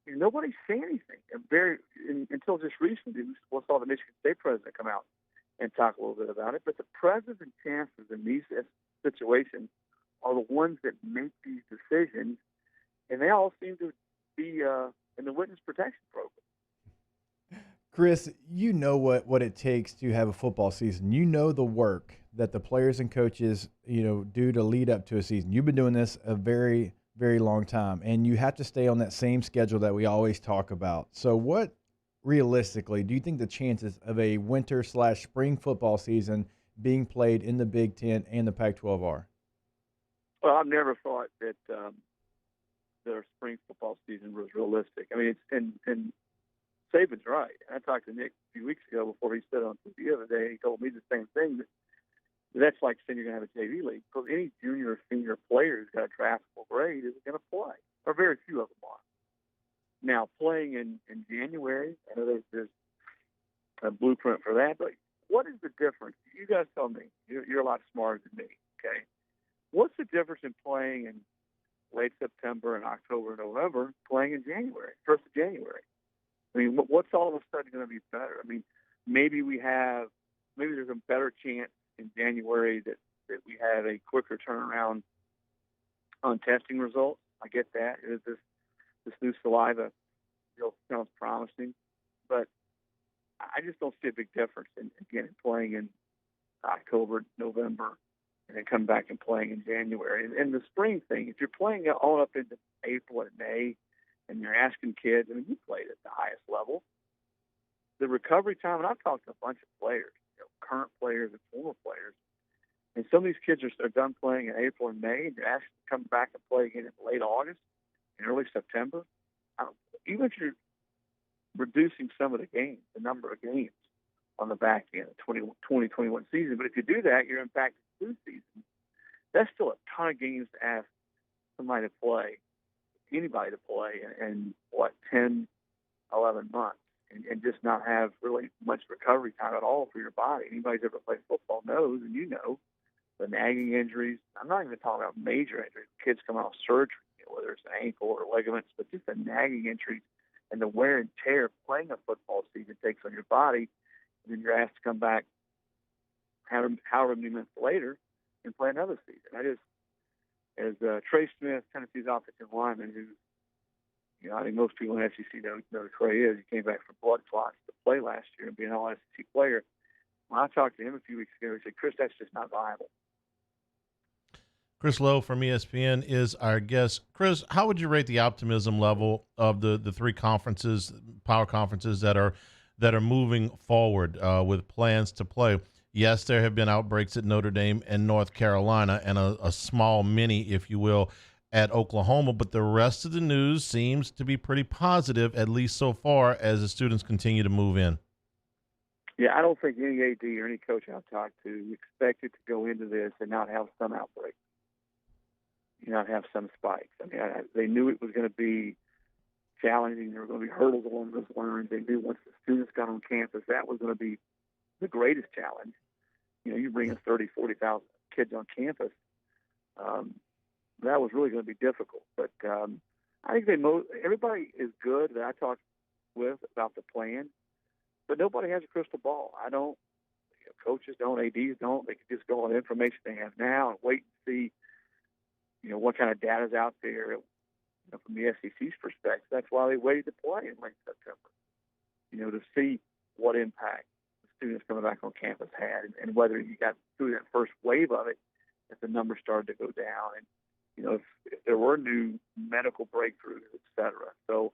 nobody's saying anything. Until just recently, we saw the Michigan State president come out and talk a little bit about it. But the presidents and chancellors in these situations are the ones that make these decisions, and they all seem to be in the witness protection program. Chris, you know what it takes to have a football season. You know the work that the players and coaches, do to lead up to a season. You've been doing this a very, very long time, and you have to stay on that same schedule that we always talk about. So what, realistically, do you think the chances of a winter/spring football season being played in the Big Ten and the Pac-12 are? Well, I've never thought that their spring football season was realistic. I mean, and Saban's right. I talked to Nick a few weeks ago before he stood on TV the other day. He told me the same thing. That's like saying you're going to have a JV league. Because any junior or senior player who's got a draftable grade isn't going to play, or very few of them are. Now, playing in January, I know there's a blueprint for that, but what is the difference? You guys tell me. You're a lot smarter than me, okay? What's the difference in playing in late September and October and November, playing in January, 1st of January? I mean, what's all of a sudden going to be better? I mean, maybe there's a better chance in January that we have a quicker turnaround on testing results. I get that. This new saliva sounds promising, but I just don't see a big difference in playing in October, November, and then come back and playing in January. And the spring thing, if you're playing all up into April and May, and you're asking kids, I mean, you played at the highest level. The recovery time, and I've talked to a bunch of players, current players and former players, and some of these kids are done playing in April and May, and you're asked to come back and play again in late August and early September. Even if you're reducing some of the games, the number of games on the back end of 2021 season, but if you do that, you're impacting two seasons. That's still a ton of games to ask somebody to play, anybody to play in 10, 11 months and just not have really much recovery time at all for your body. Anybody who's ever played football knows, and the nagging injuries. I'm not even talking about major injuries. Kids come out of surgery, whether it's an ankle or ligaments, but just the nagging injuries and the wear and tear playing a football season takes on your body. And then you're asked to come back however many months later and play another season. As Trey Smith, Tennessee's offensive lineman, who, I think most people in SEC know who Trey is. He came back from blood clots to play last year and be an all-SEC player. When I talked to him a few weeks ago, he said, Chris, that's just not viable. Chris Lowe from ESPN is our guest. Chris, how would you rate the optimism level of the three conferences, power conferences that are moving forward with plans to play? Yes, there have been outbreaks at Notre Dame and North Carolina and a small mini, if you will, at Oklahoma, but the rest of the news seems to be pretty positive, at least so far, as the students continue to move in. Yeah, I don't think any AD or any coach I've talked to expected to go into this and not have some outbreak, not have some spikes. I mean, they knew it was going to be challenging. There were going to be hurdles along those lines. They knew once the students got on campus, that was going to be the greatest challenge. You bring in 30, 40,000 kids on campus, that was really going to be difficult. But I think everybody is good that I talked with about the plan, but nobody has a crystal ball. I don't. Coaches don't. ADs don't. They can just go on the information they have now and wait and see, what kind of data is out there. From the SEC's perspective, that's why they waited to play in late September. To see what impact the students coming back on campus had, and whether you got through that first wave of it, if the numbers started to go down, and if there were new medical breakthroughs, et cetera. So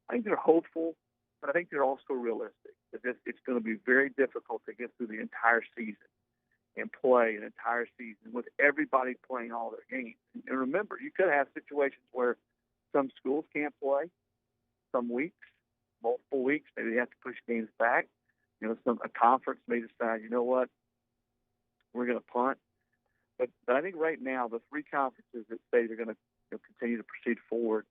I think they're hopeful, but I think they're also realistic. That it's going to be very difficult to get through the entire season and play an entire season with everybody playing all their games. And remember, you could have situations where some schools can't play some weeks, multiple weeks. Maybe they have to push games back. A conference may decide, we're going to punt. But I think right now the three conferences that say they're going to continue to proceed forward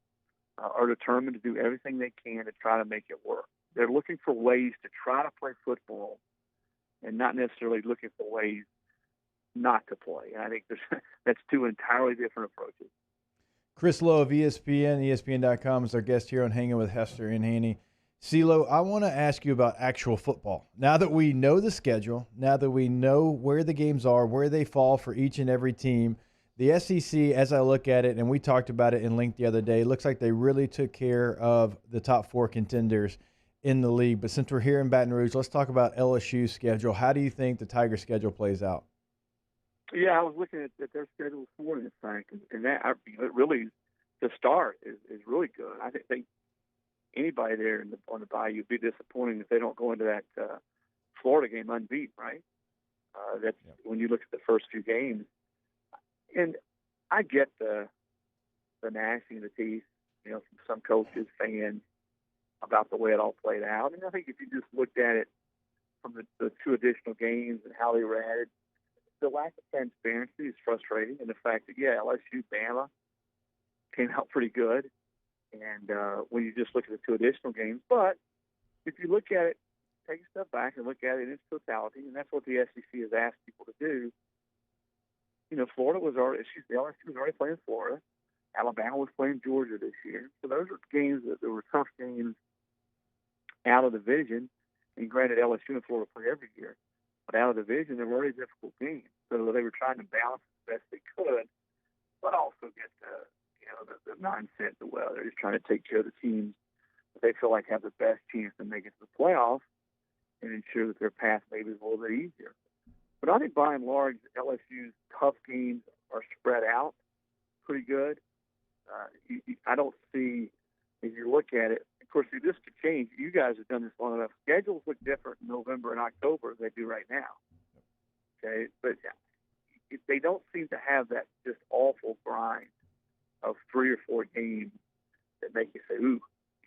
are determined to do everything they can to try to make it work. They're looking for ways to try to play football and not necessarily looking for ways not to play. And I think that's two entirely different approaches. Chris Lowe of ESPN, ESPN.com is our guest here on Hanging with Hester and Hanny. CeeLo, I want to ask you about actual football. Now that we know the schedule, now that we know where the games are, where they fall for each and every team, the SEC, as I look at it, and we talked about it in length the other day, looks like they really took care of the top four contenders in the league. But since we're here in Baton Rouge, let's talk about LSU's schedule. How do you think the Tiger schedule plays out? Yeah, I was looking at their schedule this morning, Frank, and that it really, to start, is really good. I think anybody there on the Bayou would be disappointing if they don't go into that Florida game unbeaten, right? When you look at the first few games. And I get the gnashing of the teeth, from some coaches, fans, about the way it all played out. And I think if you just looked at it from the two additional games and how they were added, the lack of transparency is frustrating. And the fact that, LSU, Bama came out pretty good. And when you just look at the two additional games. But if you look at it, take a step back and look at it in its totality, and that's what the SEC has asked people to do. LSU was already playing Florida. Alabama was playing Georgia this year. So those are games that were tough games out of the division. And granted, LSU and Florida play every year. But out of the division, they were already difficult games. So they were trying to balance the best they could, but also get the mindset that, they're just trying to take care of the teams that they feel like have the best chance to make it to the playoffs and ensure that their path maybe is a little bit easier. But I think by and large, LSU's tough games are spread out pretty good. I don't see, if you look at it, of course, this could change. You guys have done this long enough. Schedules look different in November and October than they do right now. Okay, but they don't seem to have that just awful grind of 3 or 4 games that make you say, ooh,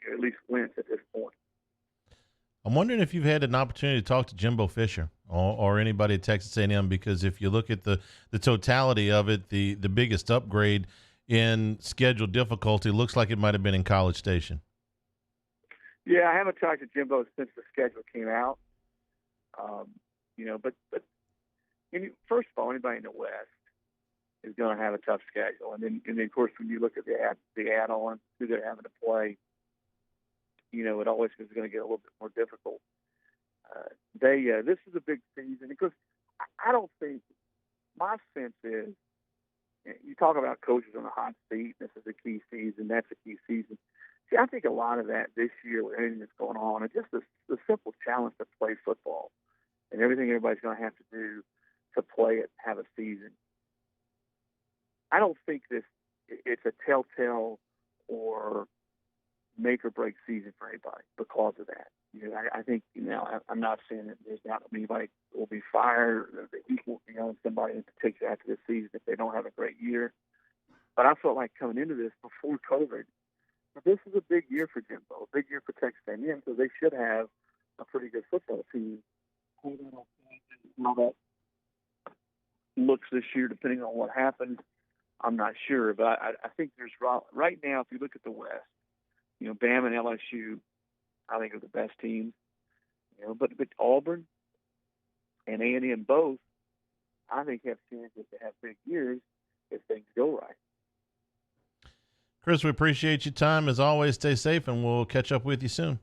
you at least wince at this point. I'm wondering if you've had an opportunity to talk to Jimbo Fisher or anybody at Texas A&M, because if you look at the totality of it, the biggest upgrade in schedule difficulty looks like it might have been in College Station. Yeah, I haven't talked to Jimbo since the schedule came out. But first of all, anybody in the West is going to have a tough schedule. And then of course, when you look at the add-ons, who they're having to play, it always is going to get a little bit more difficult. This is a big season because I don't think, my sense is, you talk about coaches on the hot seat, this is a key season, that's a key season. See, I think a lot of that this year with everything that's going on, and just the simple challenge to play football and everything everybody's going to have to do to play it, have a season. I don't think it's a telltale or make or break season for anybody because of that. I think I'm not saying that there's not anybody will be fired or that equal somebody in particular after this season if they don't have a great year. But I felt like coming into this before COVID, this is a big year for Jimbo, a big year for Texas A&M, because they should have a pretty good football team. How that looks this year, depending on what happens, I'm not sure. But I think there's right now, if you look at the West, Bama and LSU, I think are the best teams. But Auburn and A&M both, I think have chances to have big years if things go right. Chris, we appreciate your time. As always, stay safe, and we'll catch up with you soon.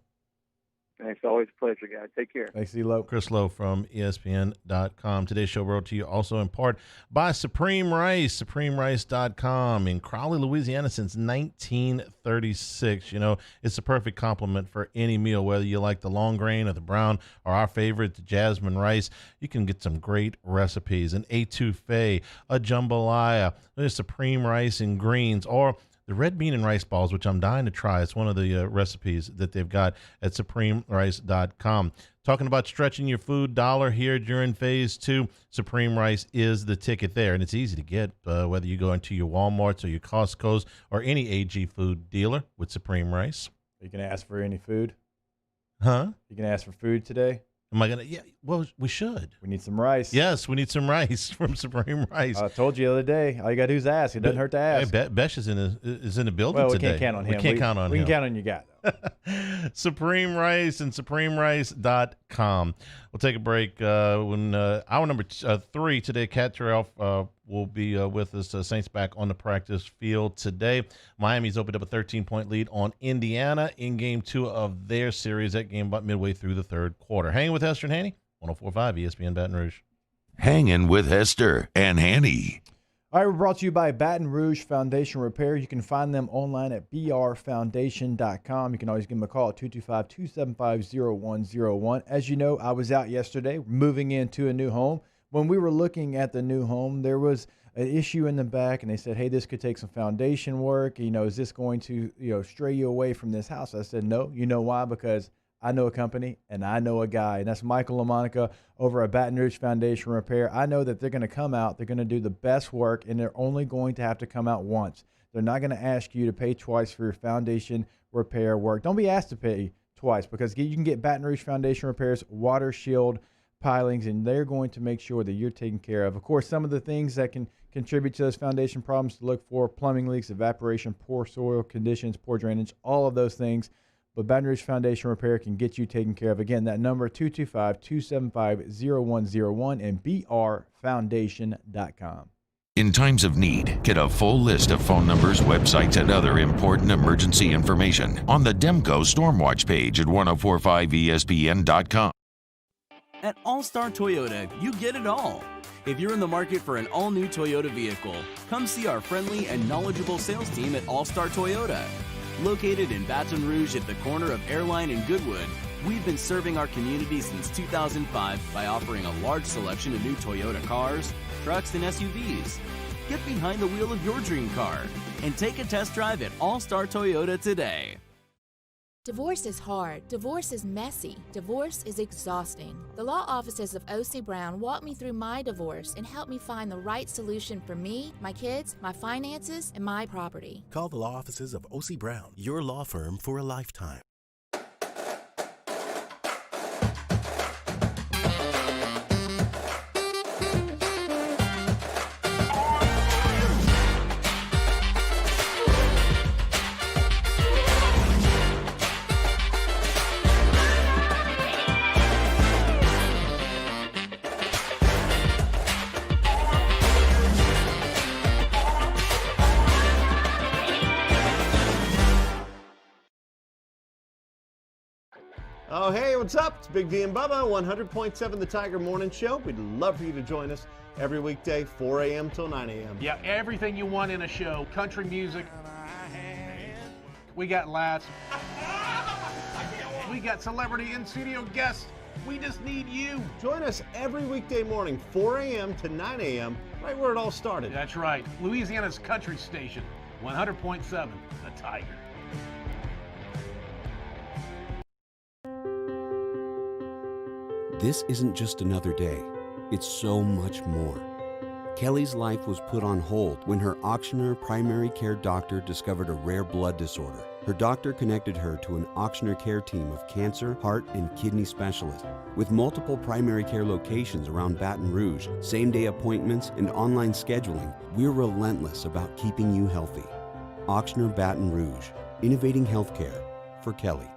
Thanks. Always a pleasure, guys. Take care. Thanks, Lowe. Chris Lowe from ESPN.com. Today's show brought to you also in part by Supreme Rice, SupremeRice.com. In Crowley, Louisiana since 1936. It's a perfect complement for any meal, whether you like the long grain or the brown or our favorite, the jasmine rice. You can get some great recipes. An etouffee, a jambalaya, there's Supreme Rice and greens, or the red bean and rice balls, which I'm dying to try. It's one of the recipes that they've got at SupremeRice.com. Talking about stretching your food dollar here during Phase 2, Supreme Rice is the ticket there. And it's easy to get, whether you go into your Walmarts or your Costco's or any AG food dealer with Supreme Rice. You can ask for any food? Huh? You can ask for food today? Am I gonna? Yeah. Well, we should. We need some rice. Yes, we need some rice from Supreme Rice. I told you the other day. All you gotta do is ask. It doesn't hurt to ask. Hey, Besh is in the building well, we today. Can't count on him. We can't count on him. We can count on you guys. Supreme Rice and SupremeRice.com. We'll take a break. When hour number 3 today, Cat Terrell will be with us. Saints back on the practice field today. Miami's opened up a 13-point lead on Indiana in Game 2 of their series. That game about midway through the third quarter. Hanging with Hester and Hanny, 104.5 ESPN Baton Rouge. Hanging with Hester and Hanny. All right, we're brought to you by Baton Rouge Foundation Repair. You can find them online at brfoundation.com. You can always give them a call at 225-275-0101. As you know, I was out yesterday moving into a new home. When we were looking at the new home, there was an issue in the back, and they said, hey, this could take some foundation work. Is this going to stray you away from this house? I said, no. You know why? Because I know a company, and I know a guy, and that's Michael LaMonica over at Baton Rouge Foundation Repair. I know that they're going to come out, they're going to do the best work, and they're only going to have to come out once. They're not going to ask you to pay twice for your foundation repair work. Don't be asked to pay twice, because you can get Baton Rouge Foundation Repair's water shield pilings, and they're going to make sure that you're taken care of. Of course, some of the things that can contribute to those foundation problems to look for: plumbing leaks, evaporation, poor soil conditions, poor drainage, all of those things. But Baton Rouge Foundation Repair can get you taken care of. Again, that number, 225-275-0101 and brfoundation.com. In times of need, get a full list of phone numbers, websites, and other important emergency information on the Demco Stormwatch page at 1045ESPN.com. At All-Star Toyota, you get it all. If you're in the market for an all-new Toyota vehicle, come see our friendly and knowledgeable sales team at All-Star Toyota. Located in Baton Rouge at the corner of Airline and Goodwood, we've been serving our community since 2005 by offering a large selection of new Toyota cars, trucks, and SUVs. Get behind the wheel of your dream car and take a test drive at All-Star Toyota today. Divorce is hard. Divorce is messy. Divorce is exhausting. The law offices of OSSIE Brown walked me through my divorce and helped me find the right solution for me, my kids, my finances, and my property. Call the law offices of OSSIE Brown, your law firm for a lifetime. Oh, hey, what's up? It's Big D and Bubba, 100.7 The Tiger Morning Show. We'd love for you to join us every weekday, 4 a.m. till 9 a.m. Yeah, everything you want in a show. Country music. We got laughs. We got celebrity in-studio guests. We just need you. Join us every weekday morning, 4 a.m. to 9 a.m., right where it all started. That's right. Louisiana's country station, 100.7 The Tiger. This isn't just another day, it's so much more. Kelly's life was put on hold when her auctioneer primary care doctor discovered a rare blood disorder. Her doctor connected her to an auctioneer care team of cancer, heart, and kidney specialists. With multiple primary care locations around Baton Rouge, same-day appointments, and online scheduling, we're relentless about keeping you healthy. Auctioneer Baton Rouge, innovating healthcare for Kelly.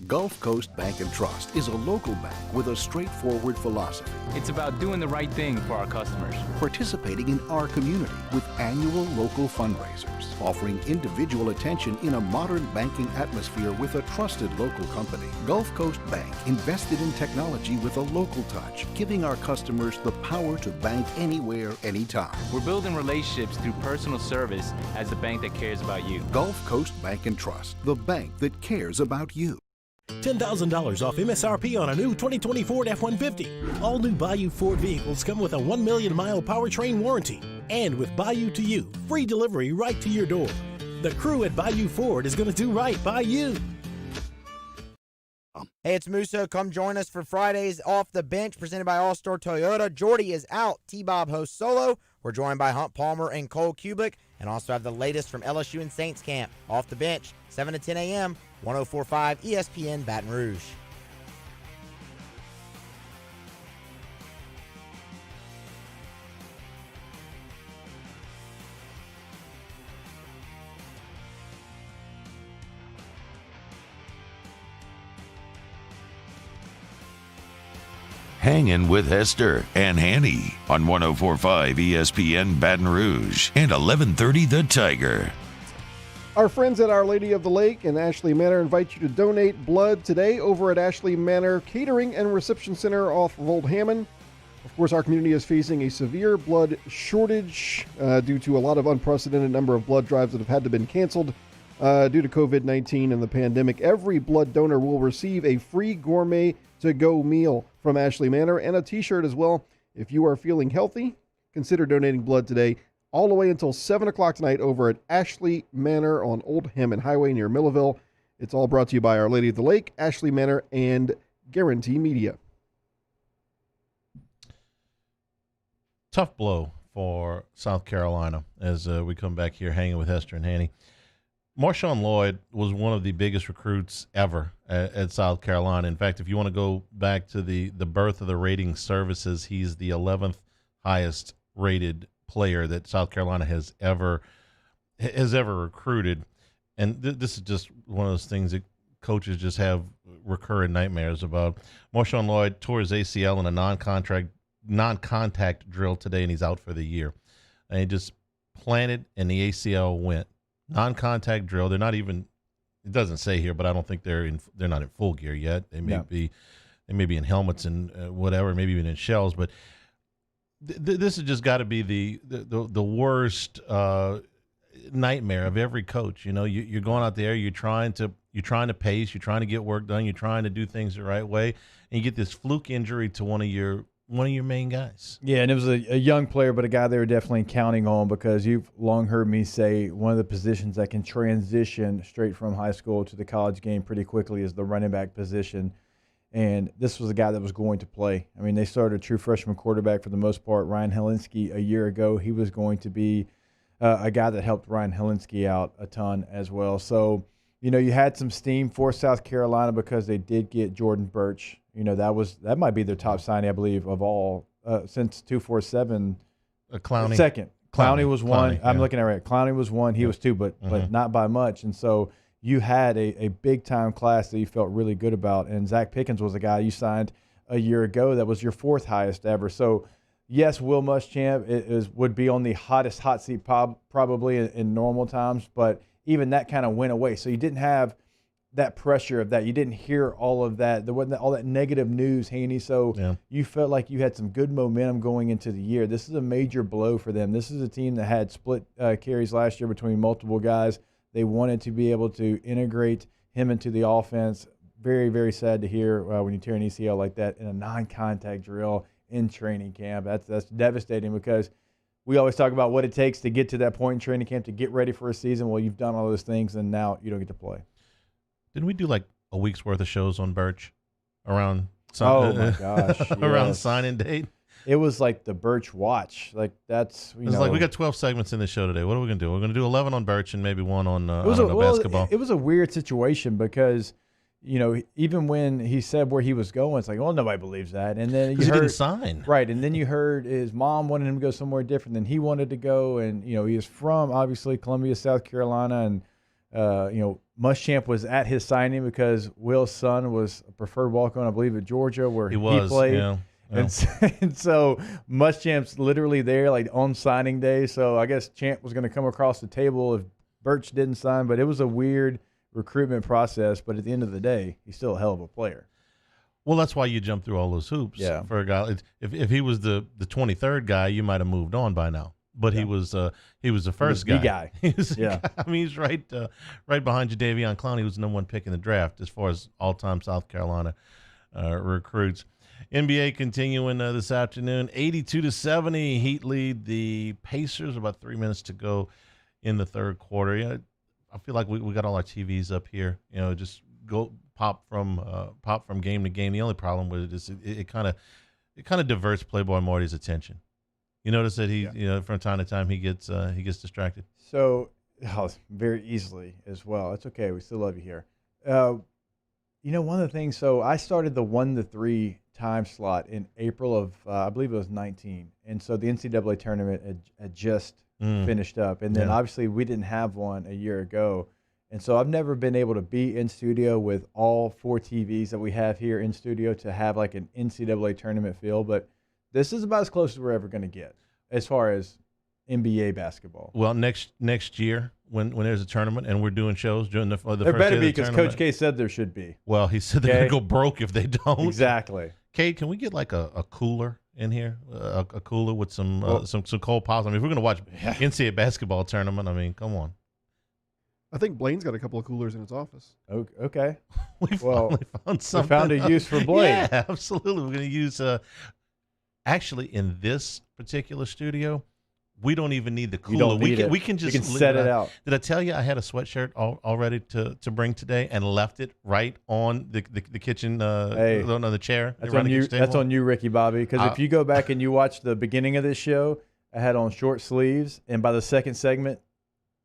Gulf Coast Bank and Trust is a local bank with a straightforward philosophy. It's about doing the right thing for our customers. Participating in our community with annual local fundraisers. Offering individual attention in a modern banking atmosphere with a trusted local company. Gulf Coast Bank invested in technology with a local touch, giving our customers the power to bank anywhere, anytime. We're building relationships through personal service as the bank that cares about you. Gulf Coast Bank and Trust, the bank that cares about you. $10,000 off MSRP on a new 2020 Ford F-150. All new Bayou Ford vehicles come with a 1 million mile powertrain warranty. And with Bayou to You, free delivery right to your door. The crew at Bayou Ford is going to do right by you. Hey, it's Musso. Come join us for Fridays Off the Bench presented by All-Star Toyota. Jordy is out. T-Bob hosts solo. We're joined by Hunt Palmer and Cole Kubik, and also have the latest from LSU and Saints camp. Off the Bench, 7 to 10 a.m., 104.5 ESPN Baton Rouge. Hangin' with Hester and Hanny on 104.5 ESPN Baton Rouge and 1130 The Tiger. Our friends at Our Lady of the Lake and Ashley Manor invite you to donate blood today over at Ashley Manor Catering and Reception Center off of Old Hammond. Of course, our community is facing a severe blood shortage due to a lot of unprecedented number of blood drives that have had to been canceled due to COVID-19 and the pandemic. Every blood donor will receive a free gourmet to-go meal from Ashley Manor and a t-shirt as well. If you are feeling healthy, consider donating blood today, all the way until 7 o'clock tonight over at Ashley Manor on Old Hammond Highway near Millaville. It's all brought to you by Our Lady of the Lake, Ashley Manor, and Guarantee Media. Tough blow for South Carolina as we come back here hanging with Hester and Hanny. Marshawn Lloyd was one of the biggest recruits ever at South Carolina. In fact, if you want to go back to the birth of the rating services, he's the 11th highest rated player that South Carolina has ever recruited. And this is just one of those things that coaches just have recurring nightmares about. Marshawn Lloyd tore his ACL in a non-contact drill today, and he's out for the year. And he just planted, and the ACL went. Non-contact drill. They're not even. It doesn't say here, but I don't think they're not in full gear yet. They may be in helmets and whatever, maybe even in shells. But this has just got to be the worst nightmare of every coach. You know, you're going out there, you're trying to pace, you're trying to get work done, you're trying to do things the right way, and you get this fluke injury to one of your main guys. Yeah, and it was a young player, but a guy they were definitely counting on, because you've long heard me say one of the positions that can transition straight from high school to the college game pretty quickly is the running back position. And this was a guy that was going to play. I mean, they started a true freshman quarterback for the most part, Ryan Helinski, a year ago. He was going to be a guy that helped Ryan Helinski out a ton as well. So, you know, you had some steam for South Carolina because they did get Jordan Birch. You know, that might be their top signing, I believe, of all since 247. Clowney. Second. Clowney was one. Clowney, I'm yeah. looking at it right. Clowney was one. He was two, but not by much. And so you had a big-time class that you felt really good about. And Zach Pickens was a guy you signed a year ago that was your fourth highest ever. So, yes, Will Muschamp would be on the hottest hot seat probably in normal times, but even that kind of went away. So you didn't have that pressure of that. You didn't hear all of that. There wasn't all that negative news, Haney. So you felt like you had some good momentum going into the year. This is a major blow for them. This is a team that had split carries last year between multiple guys. They wanted to be able to integrate him into the offense. Very, very sad to hear when you tear an ACL like that in a non-contact drill in training camp. That's devastating, because we always talk about what it takes to get to that point in training camp to get ready for a season. Well, you've done all those things, and now you don't get to play. Didn't we do like a week's worth of shows on Birch around my gosh, around yes. signing date? It was like the Birch Watch. Like that's like we got 12 segments in the show today. What are we gonna do? We're gonna do 11 on Birch and maybe one on basketball. It was a weird situation because, you know, even when he said where he was going, it's like, well, nobody believes that. And then he didn't sign, right? And then you heard his mom wanted him to go somewhere different than he wanted to go, and you know, he is from obviously Columbia, South Carolina, and you know, Muschamp was at his signing because Will's son was a preferred walk-on, I believe, at Georgia, where he played. Yeah. And so Muschamp's literally there, like on signing day. So I guess Champ was going to come across the table if Birch didn't sign. But it was a weird recruitment process. But at the end of the day, he's still a hell of a player. Well, that's why you jump through all those hoops. Yeah. For a guy, if he was the 23rd guy, you might have moved on by now. But he was the first guy. The guy. He was the guy. I mean, he's right behind Jadeveon Clowney, who's the number one pick in the draft as far as all-time South Carolina recruits. NBA continuing this afternoon, 82-70. Heat lead the Pacers. About 3 minutes to go in the third quarter. Yeah, I feel like we got all our TVs up here. You know, just go pop from game to game. The only problem with it is it kind of diverts Playboy Marty's attention. You notice that you know, from time to time he gets distracted. So very easily as well. It's okay. We still love you here. You know, one of the things. So I started the 1 to 3 time slot in April of I believe it was 19, and so the NCAA tournament had just finished up, and then obviously we didn't have one a year ago, And so I've never been able to be in studio with all 4 TVs that we have here in studio to have like an NCAA tournament feel. But this is about as close as we're ever going to get as far as NBA basketball. Well, next year when there's a tournament and we're doing shows during the There first better day be, of the because tournament. Coach K said there should be. Well, he said they're Okay? going to go broke if they don't. Exactly. Kate, can we get like a cooler in here? A cooler with some cold pops? I mean, if we're going to watch NCAA basketball tournament, I mean, come on. I think Blaine's got a couple of coolers in his office. Okay. We Well, found something. we found a use for Blaine. Yeah, absolutely. We're going to use, actually, in this particular studio, we don't even need the cooler. You don't need it. We can just You can leave set it out. Did I tell you I had a sweatshirt all ready to bring today and left it right on the kitchen, on the chair? That's around on the you. kitchen That's table? on you, Ricky Bobby. Because if you go back and you watch the beginning of this show, I had on short sleeves, and by the second segment,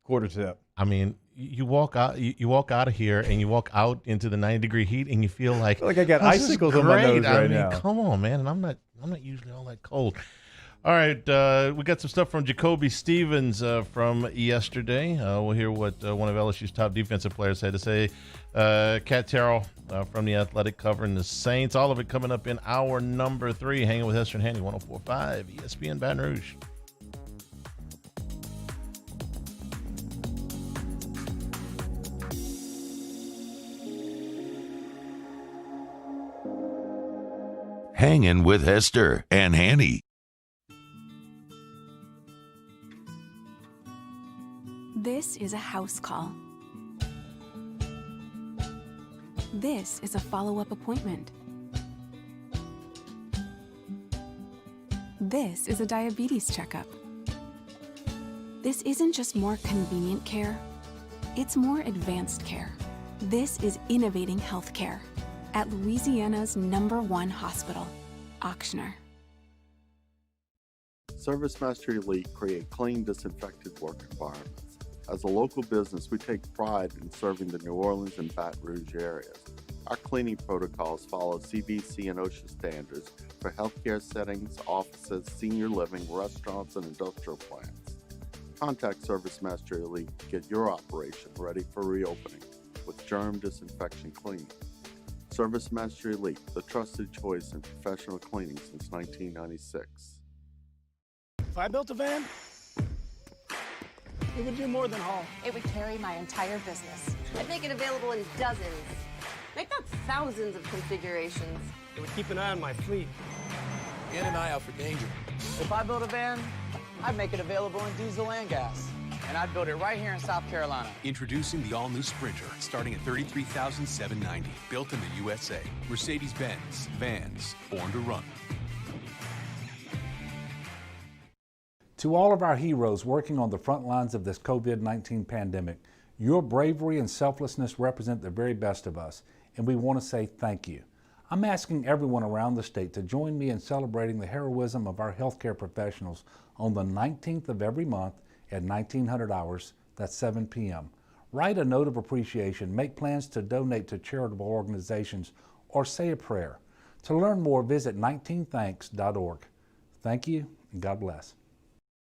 quarter zip. I mean, you walk out. You walk out of here, and you walk out into the 90-degree heat, and you feel like I got "This is icicles on my great." nose I right mean, now. come on, man. And I'm not usually all that cold. All right, we got some stuff from Jacoby Stevens from yesterday. We'll hear what one of LSU's top defensive players had to say. Kat Terrell from The Athletic covering the Saints. All of it coming up in hour number 3. Hanging with Hester and Hanny, 104.5 ESPN Baton Rouge. Hangin' with Hester and Hanny. This is a house call. This is a follow-up appointment. This is a diabetes checkup. This isn't just more convenient care, it's more advanced care. This is innovating healthcare at Louisiana's #1 hospital, Ochsner. ServiceMaster Elite create clean, disinfected work environments. As a local business, we take pride in serving the New Orleans and Baton Rouge areas. Our cleaning protocols follow CDC and OSHA standards for healthcare settings, offices, senior living, restaurants, and industrial plants. Contact ServiceMaster Elite to get your operation ready for reopening with germ disinfection cleaning. ServiceMaster Elite, the trusted choice in professional cleaning since 1996. If I built a van, it would do more than haul. It would carry my entire business. I'd make it available in dozens, make not thousands of configurations. It would keep an eye on my fleet. And an eye out for danger. If I built a van, I'd make it available in diesel and gas. And I'd build it right here in South Carolina. Introducing the all-new Sprinter, starting at $33,790. Built in the USA. Mercedes-Benz. Vans. Born to run. To all of our heroes working on the front lines of this COVID-19 pandemic, your bravery and selflessness represent the very best of us, and we want to say thank you. I'm asking everyone around the state to join me in celebrating the heroism of our healthcare professionals on the 19th of every month at 1900 hours, that's 7 p.m. Write a note of appreciation, make plans to donate to charitable organizations, or say a prayer. To learn more, visit 19thanks.org. Thank you, and God bless.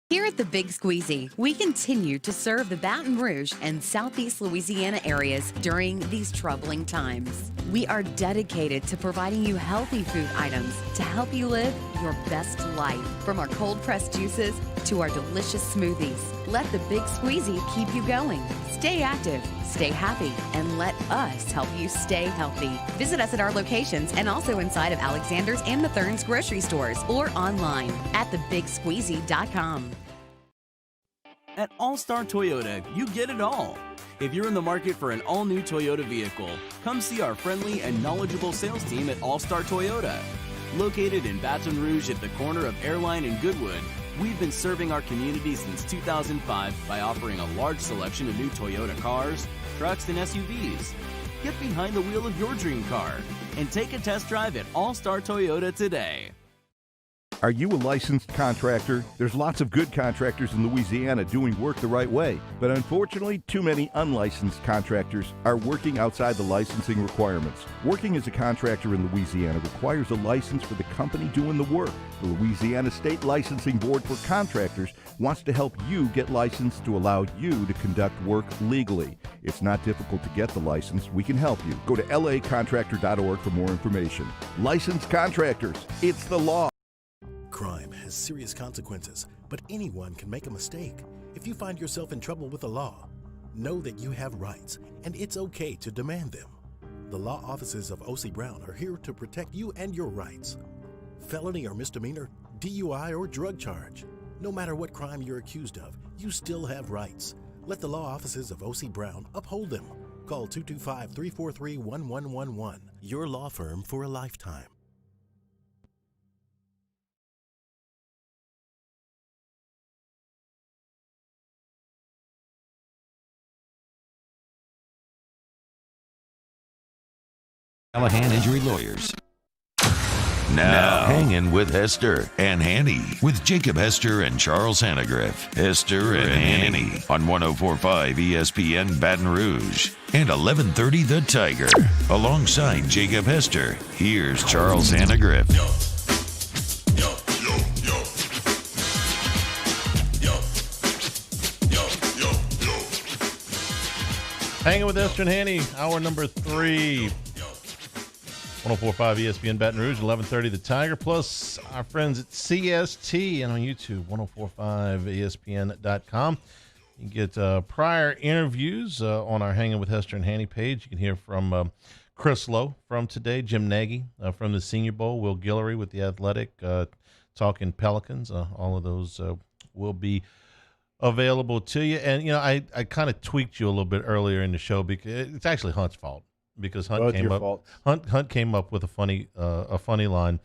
Here at the Big Squeezy, we continue to serve the Baton Rouge and Southeast Louisiana areas during these troubling times. We are dedicated to providing you healthy food items to help you live your best life. From our cold-pressed juices to our delicious smoothies, let the Big Squeezy keep you going. Stay active, stay happy, and let us help you stay healthy. Visit us at our locations and also inside of Alexander's and Mathern's grocery stores or online at thebigsqueezy.com. At All-Star Toyota, you get it all. If you're in the market for an all-new Toyota vehicle, come see our friendly and knowledgeable sales team at All-Star Toyota. Located in Baton Rouge at the corner of Airline and Goodwood, we've been serving our community since 2005 by offering a large selection of new Toyota cars, trucks, and SUVs. Get behind the wheel of your dream car and take a test drive at All-Star Toyota today. Are you a licensed contractor? There's lots of good contractors in Louisiana doing work the right way, but unfortunately, too many unlicensed contractors are working outside the licensing requirements. Working as a contractor in Louisiana requires a license for the company doing the work. The Louisiana State Licensing Board for Contractors wants to help you get licensed to allow you to conduct work legally. It's not difficult to get the license. We can help you. Go to lacontractor.org for more information. Licensed contractors, it's the law. Crime has serious consequences, but anyone can make a mistake. If you find yourself in trouble with the law, know that you have rights, and it's okay to demand them. The law offices of OSSIE Brown are here to protect you and your rights. Felony or misdemeanor, DUI or drug charge. No matter what crime you're accused of, you still have rights. Let the law offices of OSSIE Brown uphold them. Call 225-343-1111. Your law firm for a lifetime. Callahan Injury Lawyers. Now, Hangin with Hester and Hanny with Jacob Hester and Charles Hanagriff. Hester and Hanny on 104.5 ESPN Baton Rouge and 1130 The Tiger. Alongside Jacob Hester, here's Charles Hanagriff. Hanging with Hester and Hanny, hour number 3. 104.5 ESPN Baton Rouge, 1130 The Tiger, plus our friends at CST and on YouTube, 1045ESPN.com. You can get prior interviews on our Hanging with Hester and Hanny page. You can hear from Chris Lowe from today, Jim Nagy from the Senior Bowl, Will Guillory with The Athletic, talking Pelicans. All of those will be available to you. And, you know, I kind of tweaked you a little bit earlier in the show because it's actually Hunt's fault. Because Hunt came up with a funny line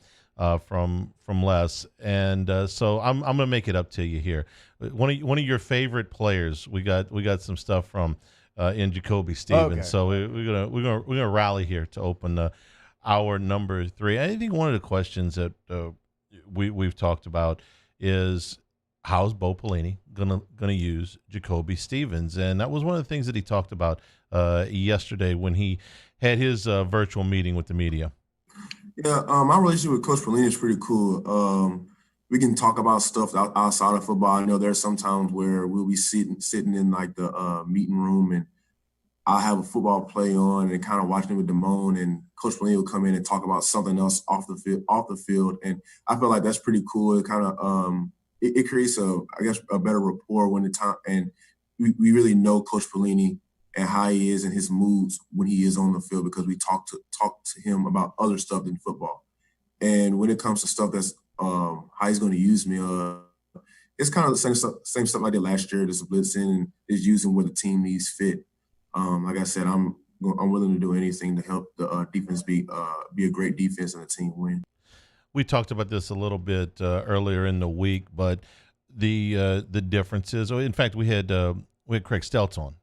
from Les, and so I'm gonna make it up to you here. One of your favorite players, we got some stuff from in Jacoby Stevens. Okay. So we're gonna rally here to open hour number 3. I think one of the questions that we've talked about is how's Bo Pelini gonna use Jacoby Stevens, and that was one of the things that he talked about yesterday when he had his virtual meeting with the media. Yeah, my relationship with Coach Pelini is pretty cool. We can talk about stuff outside of football. I know there's some times where we'll be sitting in like the meeting room, and I'll have a football play on and kind of watching it with Damone, and Coach Pelini will come in and talk about something else off the field, and I feel like that's pretty cool. It kind of it creates a better rapport when the time, and we really know Coach Pelini and how he is and his moods when he is on the field, because we talk to him about other stuff than football. And when it comes to stuff that's how he's going to use me, it's kind of the same stuff I did last year. Just blitzing and just using where the team needs fit. Like I said, I'm willing to do anything to help the defense be a great defense and the team win. We talked about this a little bit earlier in the week, but the differences. In fact, we had Craig Stelz on.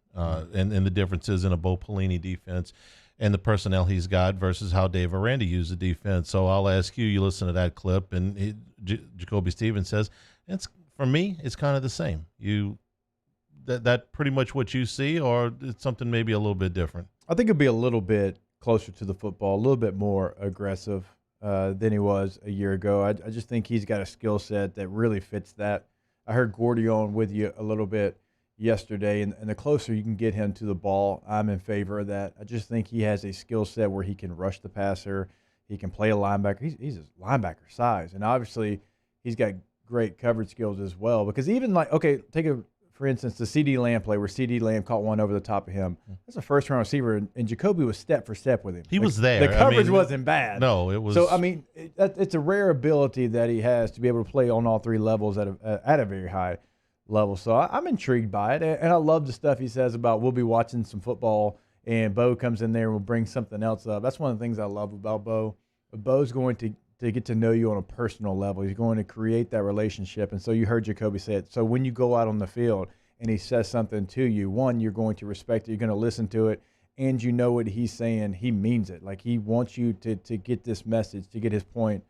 And the differences in a Bo Pelini defense and the personnel he's got versus how Dave Aranda used the defense. So I'll ask you, you listen to that clip, and Jacoby Stevens says, for me, it's kind of the same. That pretty much what you see, or it's something maybe a little bit different? I think it'd be a little bit closer to the football, a little bit more aggressive than he was a year ago. I just think he's got a skill set that really fits that. I heard Gordy on with you a little bit yesterday, and the closer you can get him to the ball, I'm in favor of that. I just think he has a skill set where he can rush the passer, he can play a linebacker. He's a linebacker size, and obviously he's got great coverage skills as well. Because even for instance, the CD Lamb play where CD Lamb caught one over the top of him. That's a first-round receiver, and Jacoby was step for step with him. He was there. The coverage wasn't bad. No, it was. So, I mean, it's a rare ability that he has to be able to play on all 3 levels at a very high level. So I'm intrigued by it, and I love the stuff he says about we'll be watching some football and Bo comes in there and will bring something else up. That's one of the things I love about Bo. Bo's going to get to know you on a personal level. He's going to create that relationship. And so you heard Jacoby say it. So when you go out on the field and he says something to you, one, you're going to respect it, you're going to listen to it, and you know what he's saying, he means it. Like he wants you to get this message, to get his point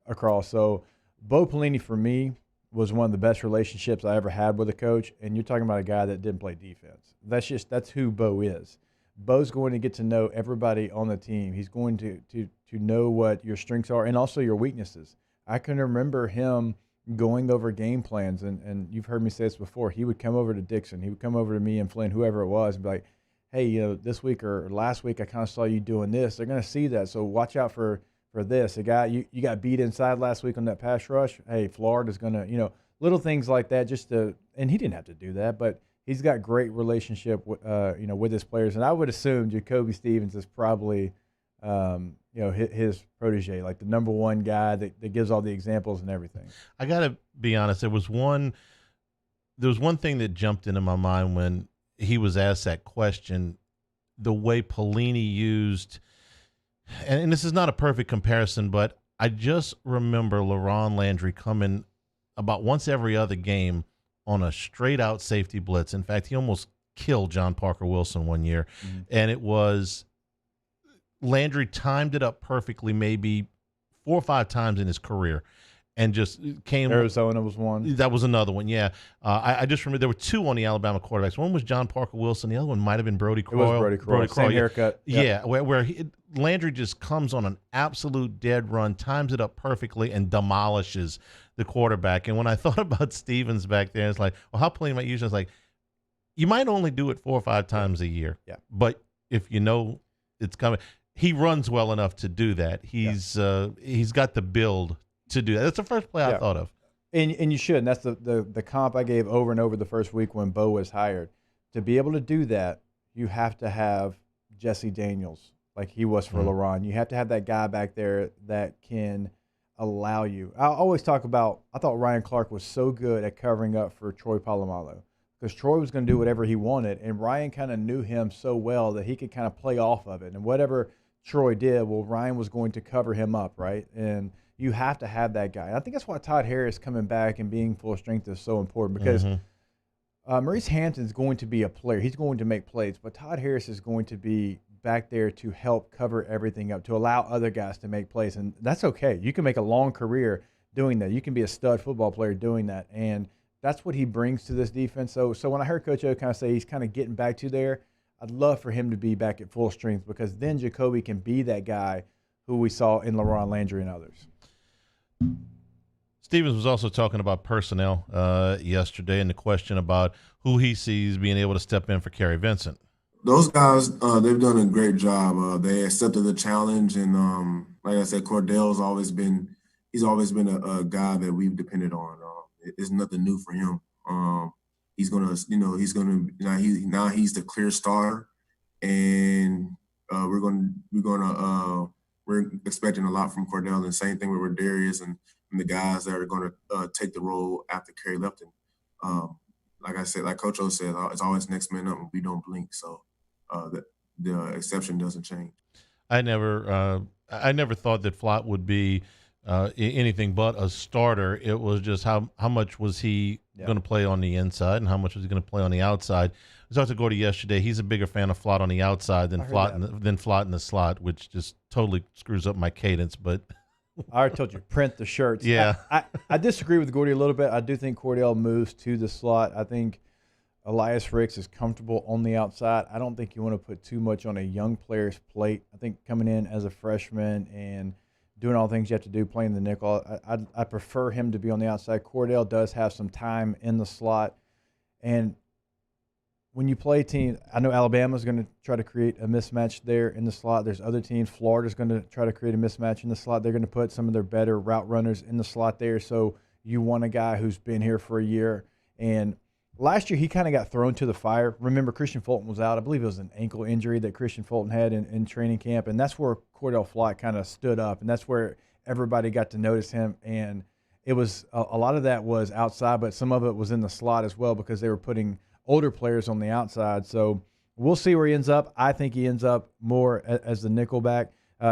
across. So Bo Pelini, for me, was one of the best relationships I ever had with a coach. And you're talking about a guy that didn't play defense. That's who Bo is. Bo's going to get to know everybody on the team. He's going to know what your strengths are and also your weaknesses. I can remember him going over game plans, and you've heard me say this before. He would come over to Dixon. He would come over to me and Flynn, whoever it was, and be like, hey, this week or last week I kind of saw you doing this. They're going to see that, so watch out for this. A guy, you got beat inside last week on that pass rush. Hey, Florida's going to, little things like that and he didn't have to do that, but he's got great relationship with his players. And I would assume Jacoby Stevens is probably, his protege, like the number one guy that gives all the examples and everything. I got to be honest. There was one thing that jumped into my mind when he was asked that question, the way Pelini used, and this is not a perfect comparison, but I just remember LaRon Landry coming about once every other game on a straight out safety blitz. In fact, he almost killed John Parker Wilson one year. Mm-hmm. And it was Landry timed it up perfectly, maybe 4 or 5 times in his career. And just came. Arizona was one. That was another one, yeah. I just remember there were 2 on the Alabama quarterbacks. One was John Parker Wilson. The other one might have been Brody Croyle. It was Brody Croyle. Same haircut. Yeah, where Landry just comes on an absolute dead run, times it up perfectly, and demolishes the quarterback. And when I thought about Stevens back there, it's like, well, how Pelini might use it? It's like, you might only do it 4 or 5 times a year. Yeah. But if you know it's coming, he runs well enough to do that. He's got the build to do that. That's the first play I thought of. And you should. And that's the comp I gave over and over the first week when Bo was hired. To be able to do that, you have to have Jesse Daniels like he was for LaRon. You have to have that guy back there that can allow you. I always talk about, I thought Ryan Clark was so good at covering up for Troy Polamalu because Troy was going to do whatever he wanted, and Ryan kind of knew him so well that he could kind of play off of it. And whatever Troy did, well, Ryan was going to cover him up, right? And you have to have that guy. And I think that's why Todd Harris coming back and being full strength is so important because Maurice Hampton's going to be a player. He's going to make plays, but Todd Harris is going to be back there to help cover everything up, to allow other guys to make plays. And that's okay. You can make a long career doing that. You can be a stud football player doing that. And that's what he brings to this defense. So when I heard Coach O kind of say he's kind of getting back to there, I'd love for him to be back at full strength because then Jacoby can be that guy who we saw in LaRon Landry and others. Stevens was also talking about personnel yesterday and the question about who he sees being able to step in for Kerry Vincent. Those guys, they've done a great job. They accepted the challenge, and like I said, Cordell's always been a guy that we've depended on. It's nothing new for him. He's gonna now he's the clear starter, and we're expecting a lot from Cordell. And same thing with Darius and the guys that are going to take the role after Kerry left him. Like I said, like Coach O said, it's always next man up, and we don't blink. So the exception doesn't change. I never thought that Flott would be anything but a starter. It was just how much was he going to play on the inside and how much was he going to play on the outside. I talked to Gordy yesterday. He's a bigger fan of Flott on the outside than Flott in the slot, which just totally screws up my cadence. But I already told you, print the shirts. Yeah. I disagree with Gordy a little bit. I do think Cordell moves to the slot. I think Elias Ricks is comfortable on the outside. I don't think you want to put too much on a young player's plate. I think coming in as a freshman and doing all the things you have to do, playing the nickel, I prefer him to be on the outside. Cordell does have some time in the slot. And when you play teams, I know Alabama's going to try to create a mismatch there in the slot. There's other teams. Florida's going to try to create a mismatch in the slot. They're going to put some of their better route runners in the slot there. So you want a guy who's been here for a year. And last year he kind of got thrown to the fire. Remember, Christian Fulton was out. I believe it was an ankle injury that Christian Fulton had in training camp. And that's where Cordell Flott kind of stood up. And that's where everybody got to notice him. And it was a lot of that was outside, but some of it was in the slot as well because they were putting older players on the outside. So we'll see where he ends up. I think he ends up more as the nickelback.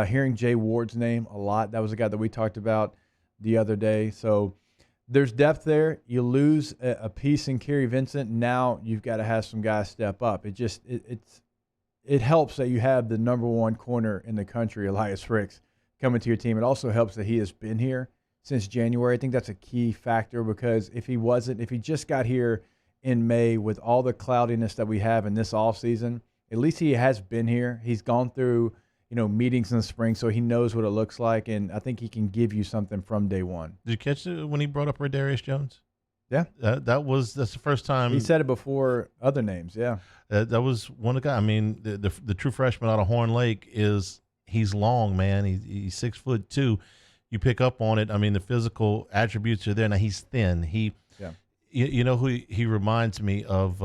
Hearing Jay Ward's name a lot. That was a guy that we talked about the other day. So there's depth there. You lose a piece in Kerry Vincent. Now you've got to have some guys step up. It helps that you have the number one corner in the country, Elias Ricks, coming to your team. It also helps that he has been here since January. I think that's a key factor because if he just got here in May with all the cloudiness that we have in this offseason, at least he has been here. He's gone through, meetings in the spring, so he knows what it looks like, and I think he can give you something from day one. Did you catch it when he brought up Radarius Jones? Yeah. That's the first time. He said it before other names, yeah. That was one of the guys. I mean, the true freshman out of Horn Lake he's long, man. He's 6'2". You pick up on it. I mean, the physical attributes are there. Now, he's thin. You know who he reminds me of?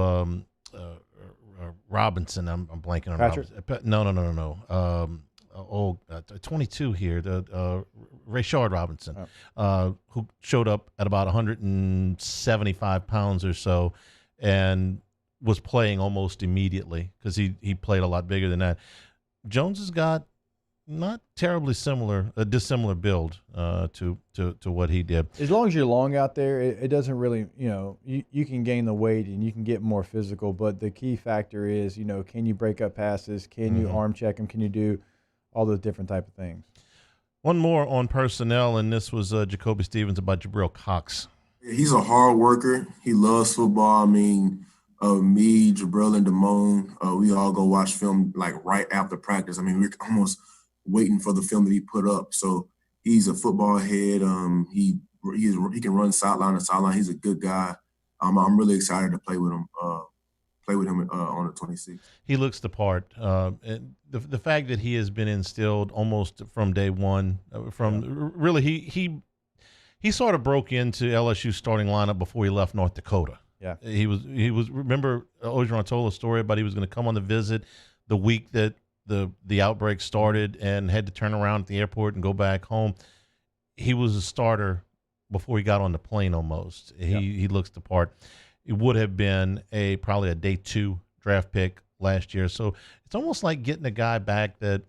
Robinson. I'm blanking on Patrick? Robinson. No. 22 here. Rayshard Robinson, who showed up at about 175 pounds or so, and was playing almost immediately because he played a lot bigger than that. Jones has got not terribly dissimilar build to what he did. As long as you're long out there, it doesn't really, you can gain the weight and you can get more physical, but the key factor is, can you break up passes? Can you arm check them? Can you do all those different type of things? One more on personnel, and this was Jacoby Stevens about Jabril Cox. He's a hard worker. He loves football. I mean, me, Jabril, and Damone, we all go watch film like right after practice. I mean, we're almost waiting for the film that he put up. So he's a football head. He can run sideline to sideline. He's a good guy. I'm really excited to play with him. On the 26th. He looks the part. And the fact that he has been instilled almost from day one. Really, he sort of broke into LSU starting lineup before he left North Dakota. Yeah, he was. Remember Ogeron told a story about he was going to come on the visit the week that the outbreak started and had to turn around at the airport and go back home. He was a starter before he got on the plane almost. He looks the part. It would have been probably a day 2 draft pick last year. So it's almost like getting a guy back that,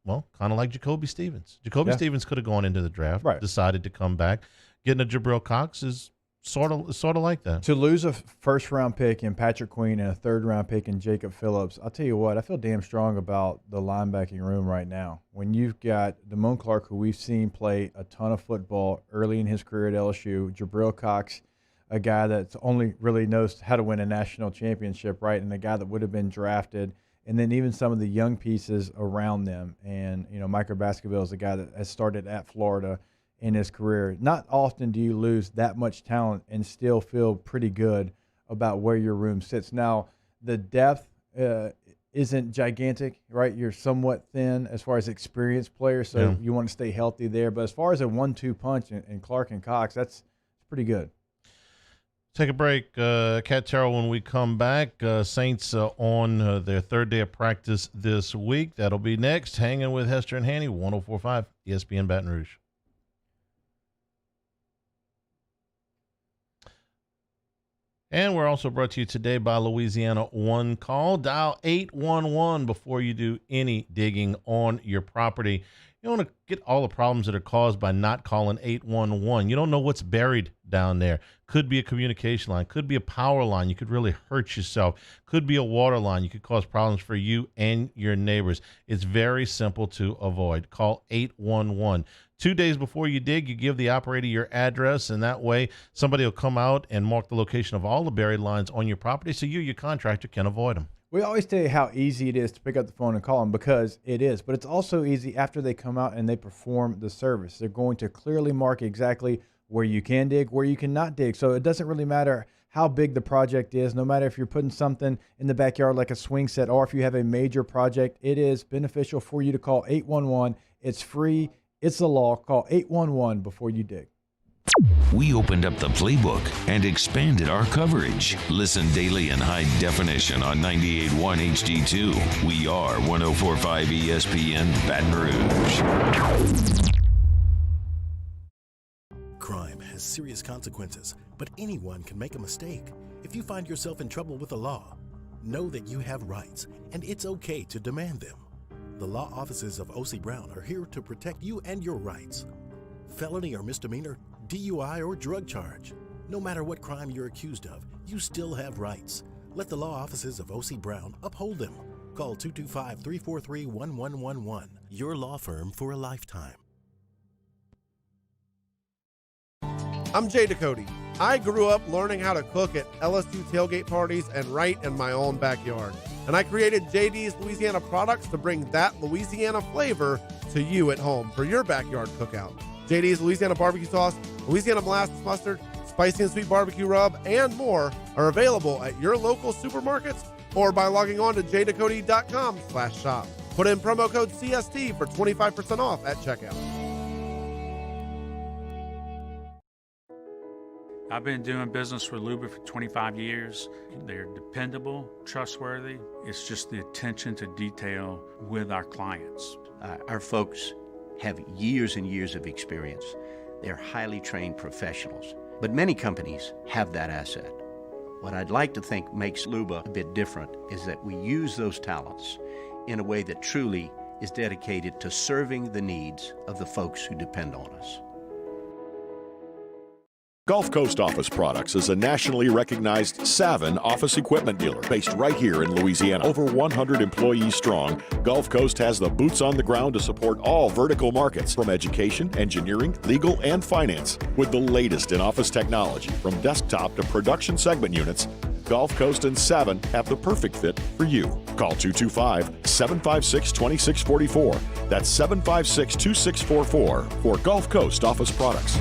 well, kind of like Jacoby Stevens. Stevens could have gone into the draft, decided to come back. Getting a Jabril Cox is sort of like that. To lose a first-round pick in Patrick Queen and a third-round pick in Jacob Phillips, I'll tell you what, I feel damn strong about the linebacking room right now. When you've got Damone Clark, who we've seen play a ton of football early in his career at LSU, Jabril Cox, a guy that's only really knows how to win a national championship, right, and a guy that would have been drafted, and then even some of the young pieces around them. And, Micah Baskerville is a guy that has started at Florida in his career. Not often do you lose that much talent and still feel pretty good about where your room sits. Now, the depth isn't gigantic, right? You're somewhat thin as far as experienced players, so you want to stay healthy there. But as far as a 1-2 punch in Clark and Cox, that's pretty good. Take a break. Cat Terrell, when we come back, Saints on their third day of practice this week. That'll be next. Hanging with Hester and Hanny, 104.5 ESPN Baton Rouge. And we're also brought to you today by Louisiana One Call. Dial 811 before you do any digging on your property. You don't want to get all the problems that are caused by not calling 811. You don't know what's buried down there. Could be a communication line. Could be a power line. You could really hurt yourself. Could be a water line. You could cause problems for you and your neighbors. It's very simple to avoid. Call 811. 2 days before you dig, you give the operator your address, and that way somebody will come out and mark the location of all the buried lines on your property so you, your contractor, can avoid them. We always tell you how easy it is to pick up the phone and call them, because it is. But it's also easy after they come out and they perform the service. They're going to clearly mark exactly where you can dig, where you cannot dig. So it doesn't really matter how big the project is, no matter if you're putting something in the backyard like a swing set or if you have a major project. It is beneficial for you to call 811. It's free. It's the law. Call 811 before you dig. We opened up the playbook and expanded our coverage. Listen daily in high definition on 98.1 HD2. We are 104.5 ESPN Baton Rouge. Crime has serious consequences, but anyone can make a mistake. If you find yourself in trouble with the law, know that you have rights, and it's okay to demand them. The law offices of OSSIE Brown are here to protect you and your rights. Felony or misdemeanor, DUI or drug charge. No matter what crime you're accused of, you still have rights. Let the law offices of OSSIE Brown uphold them. Call 225-343-1111. Your law firm for a lifetime. I'm Jay Ducote. I grew up learning how to cook at LSU tailgate parties and right in my own backyard. And I created JD's Louisiana products to bring that Louisiana flavor to you at home for your backyard cookout. JD's Louisiana barbecue sauce, Louisiana molasses mustard, spicy and sweet barbecue rub, and more are available at your local supermarkets or by logging on to jducote.com/shop. Put in promo code CST for 25% off at checkout. I've been doing business with Luba for 25 years. They're dependable, trustworthy. It's just the attention to detail with our clients. Our folks have years and years of experience. They're highly trained professionals, but many companies have that asset. What I'd like to think makes Luba a bit different is that we use those talents in a way that truly is dedicated to serving the needs of the folks who depend on us. Gulf Coast Office Products is a nationally recognized Savin office equipment dealer based right here in Louisiana. Over 100 employees strong, Gulf Coast has the boots on the ground to support all vertical markets, from education, engineering, legal, and finance. With the latest in office technology, from desktop to production segment units, Gulf Coast and Savin have the perfect fit for you. Call 225-756-2644. That's 756-2644 for Gulf Coast Office Products.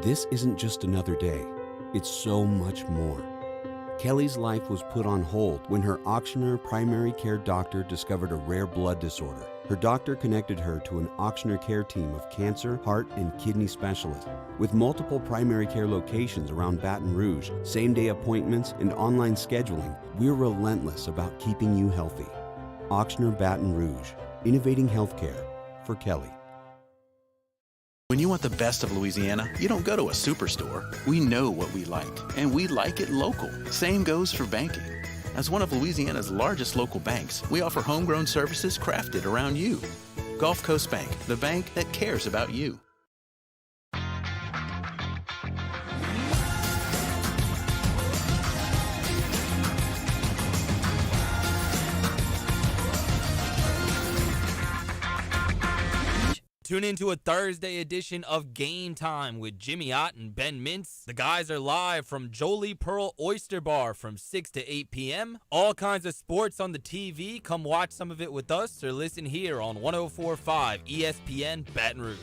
This isn't just another day. It's so much more. Kelly's life was put on hold when her auctioneer primary care doctor discovered a rare blood disorder. Her doctor connected her to an auctioneer care team of cancer, heart, and kidney specialists. With multiple primary care locations around Baton Rouge, same-day appointments, and online scheduling, we're relentless about keeping you healthy. Auctioneer Baton Rouge, innovating healthcare for Kelly. When you want the best of Louisiana, you don't go to a superstore. We know what we like, and we like it local. Same goes for banking. As one of Louisiana's largest local banks, we offer homegrown services crafted around you. Gulf Coast Bank, the bank that cares about you. Tune into a Thursday edition of Game Time with Jimmy Ott and Ben Mintz. The guys are live from Jolie Pearl Oyster Bar from 6 to 8 p.m. All kinds of sports on the TV. Come watch some of it with us or listen here on 104.5 ESPN Baton Rouge.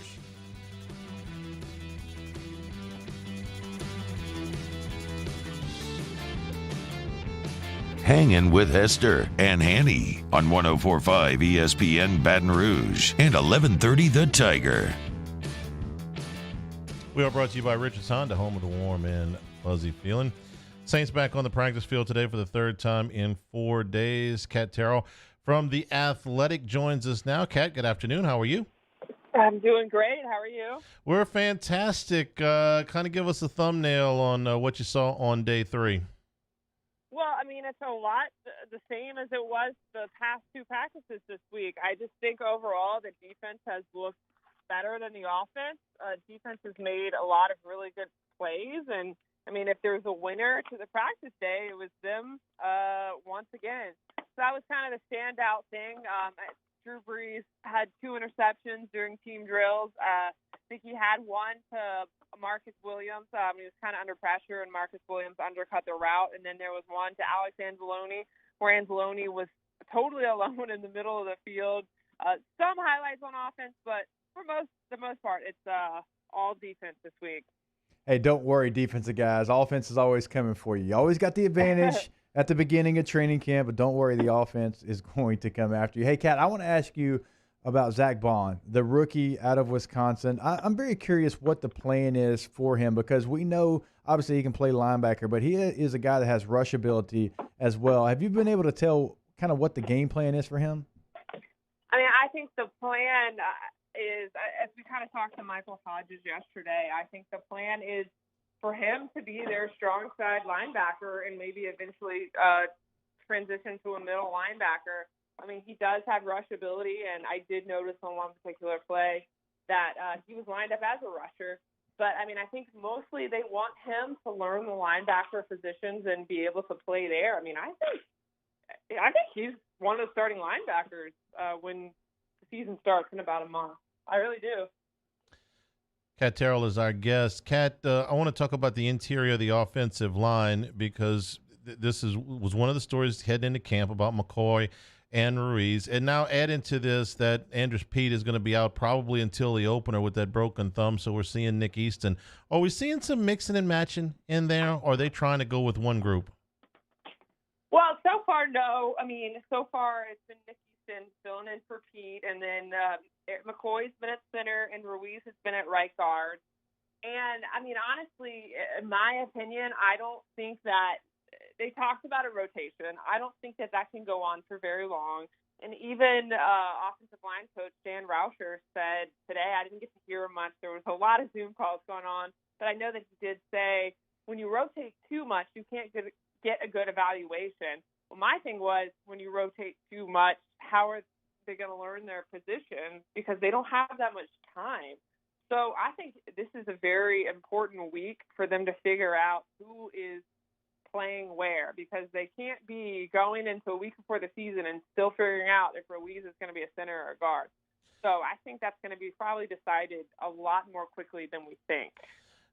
Hangin with Hester and Hanny on 104.5 ESPN Baton Rouge and 1130 The Tiger. We are brought to you by Richards Honda, home of the warm and fuzzy feeling. Saints back on the practice field today for the third time in 4 days. Kat Terrell from The Athletic joins us now. Kat, good afternoon. How are you? I'm doing great. How are you? We're fantastic. Kind of give us a thumbnail on what you saw on day 3. Well, I mean, it's a lot the same as it was the past 2 practices this week. I just think overall the defense has looked better than the offense. Defense has made a lot of really good plays. And, I mean, if there's a winner to the practice day, it was them once again. So that was kind of the standout thing. Drew Brees had 2 interceptions during team drills. I think he had one to Marcus Williams. He was kind of under pressure, and Marcus Williams undercut the route. And then there was one to Alex Anzalone, where Anzalone was totally alone in the middle of the field. Some highlights on offense, but for the most part, it's all defense this week. Hey, don't worry, defensive guys. Offense is always coming for you. You always got the advantage at the beginning of training camp, but don't worry, the offense is going to come after you. Hey, Kat, I want to ask you about Zach Bond, the rookie out of Wisconsin. I'm very curious what the plan is for him, because we know obviously he can play linebacker, but he is a guy that has rush ability as well. Have you been able to tell kind of what the game plan is for him? I mean, I think the plan is, as we kind of talked to Michael Hodges yesterday, I think the plan is for him to be their strong side linebacker and maybe eventually transition to a middle linebacker. I mean, he does have rush ability, and I did notice on one particular play that he was lined up as a rusher. But, I mean, I think mostly they want him to learn the linebacker positions and be able to play there. I mean, I think he's one of the starting linebackers when the season starts in about a month. I really do. Kat Terrell is our guest. Kat, I want to talk about the interior of the offensive line because this was one of the stories heading into camp about McCoy and Ruiz. And now add into this that Andrus Peat is going to be out probably until the opener with that broken thumb, so we're seeing Nick Easton. Are we seeing some mixing and matching in there, or are they trying to go with one group? Well, so far, no. I mean, so far it's been Nick Easton filling in for Pete, and then McCoy's been at center, and Ruiz has been at right guard. And, I mean, honestly, in my opinion, I don't think that they talked about a rotation. I don't think that can go on for very long. And even offensive line coach Dan Rauscher said today, I didn't get to hear much. There was a lot of Zoom calls going on, but I know that he did say when you rotate too much, you can't get a good evaluation. Well, my thing was when you rotate too much, how are they going to learn their position because they don't have that much time. So I think this is a very important week for them to figure out who is playing where, because they can't be going into a week before the season and still figuring out if Ruiz is going to be a center or a guard. So I think that's going to be probably decided a lot more quickly than we think.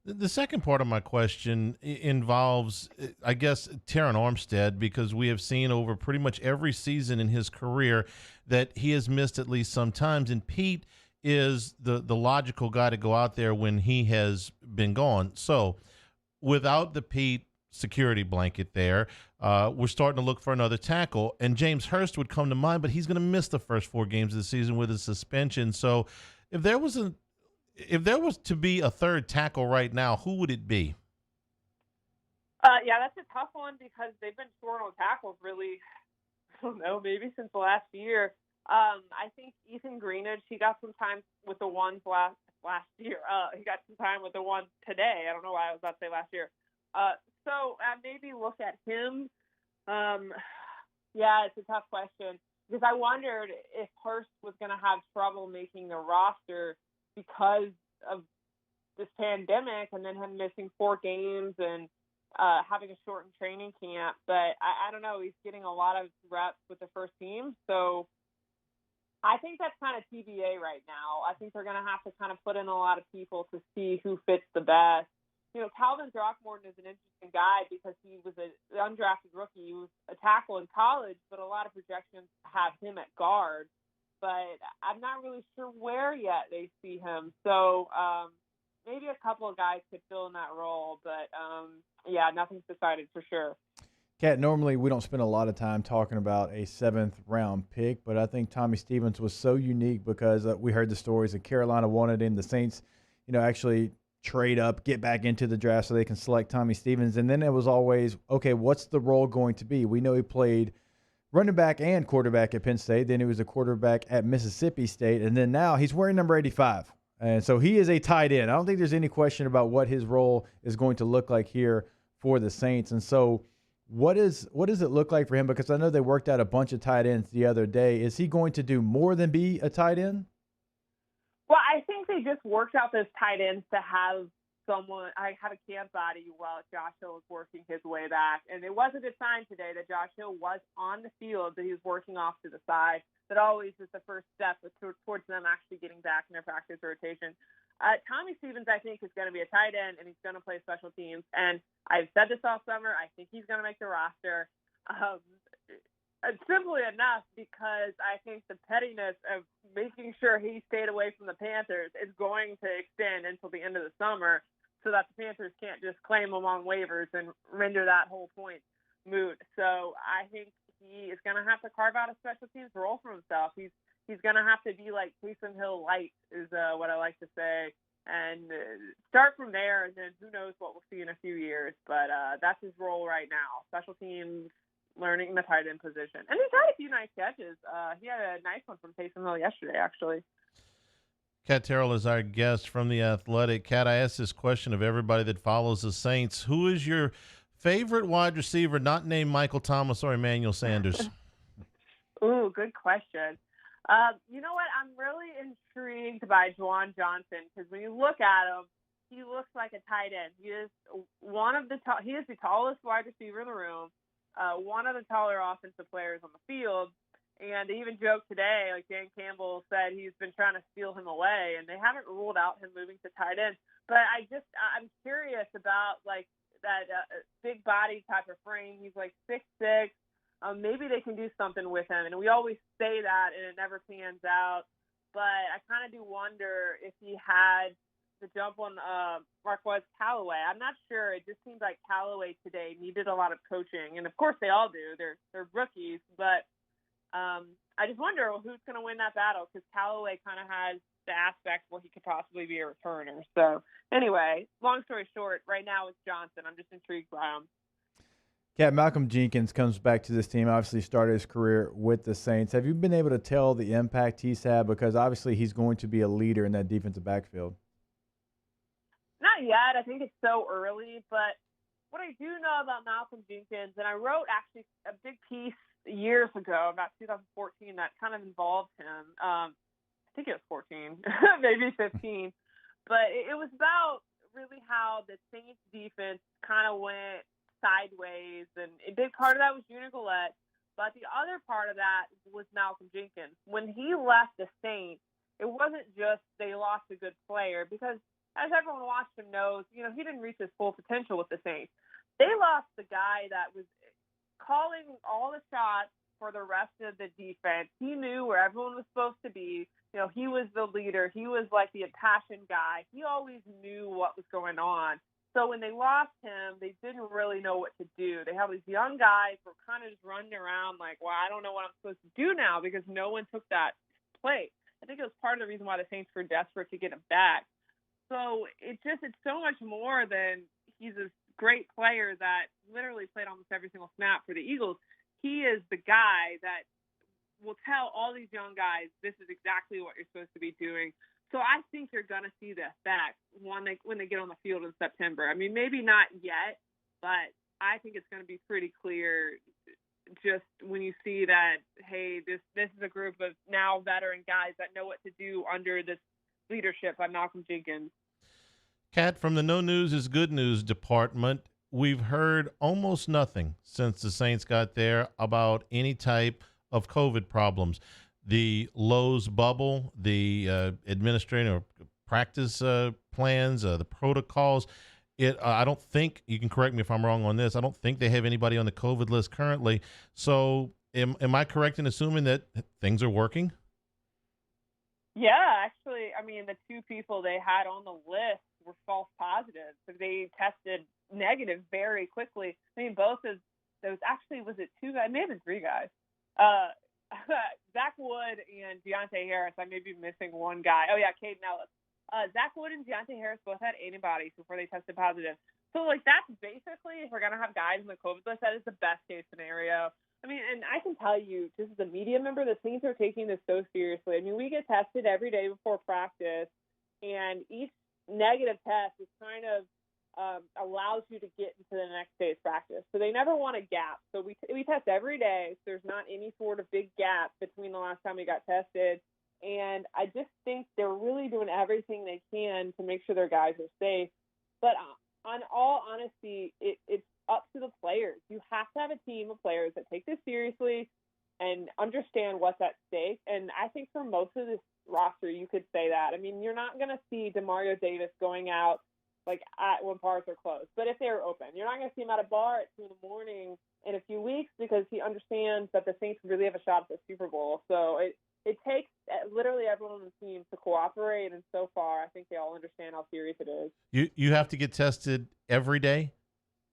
The second part of my question involves, I guess, Terran Armstead, because we have seen over pretty much every season in his career that he has missed at least sometimes, and Pete is the logical guy to go out there when he has been gone. So without the Pete security blanket there, we're starting to look for another tackle, and James Hurst would come to mind, but he's going to miss the first 4 games of the season with his suspension. So if there was to be a third tackle right now, who would it be? Yeah, that's a tough one because they've been short on tackles really, I don't know, maybe since last year. I think Ethan Greenidge, he got some time with the ones last year. He got some time with the ones today. I don't know why I was about to say last year. So maybe look at him. Yeah, it's a tough question because I wondered if Hurst was going to have trouble making the roster because of this pandemic and then him missing 4 games and having a shortened training camp. But I don't know. He's getting a lot of reps with the first team. So I think that's kind of TBA right now. I think they're going to have to kind of put in a lot of people to see who fits the best. You know, Calvin Throckmorton is an interesting guy because he was an undrafted rookie. He was a tackle in college, but a lot of projections have him at guard. But I'm not really sure where yet they see him. So maybe a couple of guys could fill in that role. But, yeah, nothing's decided for sure. Kat, normally we don't spend a lot of time talking about a 7th-round pick, but I think Tommy Stevens was so unique because we heard the stories that Carolina wanted him. The Saints, actually trade up, get back into the draft so they can select Tommy Stevens. And then it was always, okay, what's the role going to be? We know he played running back and quarterback at Penn State. Then he was a quarterback at Mississippi State. And then now he's wearing number 85. And so he is a tight end. I don't think there's any question about what his role is going to look like here for the Saints. And so what does it look like for him? Because I know they worked out a bunch of tight ends the other day. Is he going to do more than be a tight end? Well, I think they just worked out those tight ends to have someone. I have a camp body while Josh Hill was working his way back. And it was a good sign today that Josh Hill was on the field, that he was working off to the side. That always is the first step towards them actually getting back in their practice rotation. Tommy Stevens, I think, is going to be a tight end, and he's going to play special teams. And I've said this all summer. I think he's going to make the roster. Simply enough because I think the pettiness of making sure he stayed away from the Panthers is going to extend until the end of the summer so that the Panthers can't just claim him on waivers and render that whole point moot. So I think he is going to have to carve out a special teams role for himself. He's going to have to be like Taysom Hill light is what I like to say, and start from there, and then who knows what we'll see in a few years. But that's his role right now, special teams, learning the tight end position. And he's had a few nice catches. He had a nice one from Taysom Hill yesterday, actually. Kat Terrell is our guest from The Athletic. Kat, I asked this question of everybody that follows the Saints. Who is your favorite wide receiver not named Michael Thomas or Emmanuel Sanders? Ooh, good question. You know what? I'm really intrigued by Juwan Johnson because when you look at him, he looks like a tight end. He is he is the tallest wide receiver in the room. One of the taller offensive players on the field, And they even joked today, like Dan Campbell said, he's been trying to steal him away, and they haven't ruled out him moving to tight end. But I'm curious about like that big body type of frame. He's like 6'6". Maybe they can do something with him. And we always say that, and it never pans out. But I kind of do wonder if he had the jump on Marquez Callaway. I'm not sure. It just seems like Callaway today needed a lot of coaching, and of course they all do. They're rookies, but I just wonder who's going to win that battle, because Callaway kind of has the aspect where he could possibly be a returner. So anyway, long story short, right now it's Johnson. I'm just intrigued by him. Cat, Malcolm Jenkins comes back to this team, obviously started his career with the Saints. Have you been able to tell the impact he's had? Because obviously he's going to be a leader in that defensive backfield. Not yet. I think it's so early. But what I do know about Malcolm Jenkins, and I wrote actually a big piece years ago, about 2014, that kind of involved him. I think it was 14, maybe 15. But it was about really how the Saints defense kind of went sideways, and a big part of that was Junior Gillette, but the other part of that was Malcolm Jenkins. When he left the Saints, it wasn't just they lost a good player, because as everyone watched him knows, he didn't reach his full potential with the Saints. They lost the guy that was calling all the shots for the rest of the defense. He knew where everyone was supposed to be. He was the leader. He was like the impassioned guy. He always knew what was going on. So when they lost him, they didn't really know what to do. They have these young guys who are kind of just running around like, well, I don't know what I'm supposed to do now, because no one took that play. I think it was part of the reason why the Saints were desperate to get him back. So it's so much more than he's this great player that literally played almost every single snap for the Eagles. He is the guy that will tell all these young guys, this is exactly what you're supposed to be doing. So I think you're going to see the effect when they get on the field in September. I mean, maybe not yet, but I think it's going to be pretty clear just when you see that, hey, this is a group of now veteran guys that know what to do under this leadership by Malcolm Jenkins. Kat, from the No News is Good News department, we've heard almost nothing since the Saints got there about any type of COVID problems. The Lowe's bubble, the administrative practice plans, the protocols. I don't think, you can correct me if I'm wrong on this, I don't think they have anybody on the COVID list currently. So am I correct in assuming that things are working? Yeah, actually, I mean, the two people they had on the list were false positives. So they tested negative very quickly. I mean, both of those, actually, was it two guys? It may have been three guys. Zach Wood and Deontay Harris. I may be missing one guy. Oh, yeah, Caden Ellis. Zach Wood and Deontay Harris both had antibodies before they tested positive. So, that's basically, if we're going to have guys on the COVID list, that is the best-case scenario. I mean, and I can tell you, just as a media member, the Saints are taking this so seriously. I mean, we get tested every day before practice, and each negative test is kind of allows you to get into the next day's practice. So they never want a gap. So we test every day. So there's not any sort of big gap between the last time we got tested. And I just think they're really doing everything they can to make sure their guys are safe. But on all honesty, it's up to the players. You have to have a team of players that take this seriously and understand what's at stake. And I think for most of this roster, you could say that. I mean, you're not going to see Demario Davis going out when bars are closed. But if they're open, you're not going to see him at a bar at 2 a.m. in a few weeks, because he understands that the Saints really have a shot at the Super Bowl. So it takes literally everyone on the team to cooperate, and so far I think they all understand how serious it is. You have to get tested every day?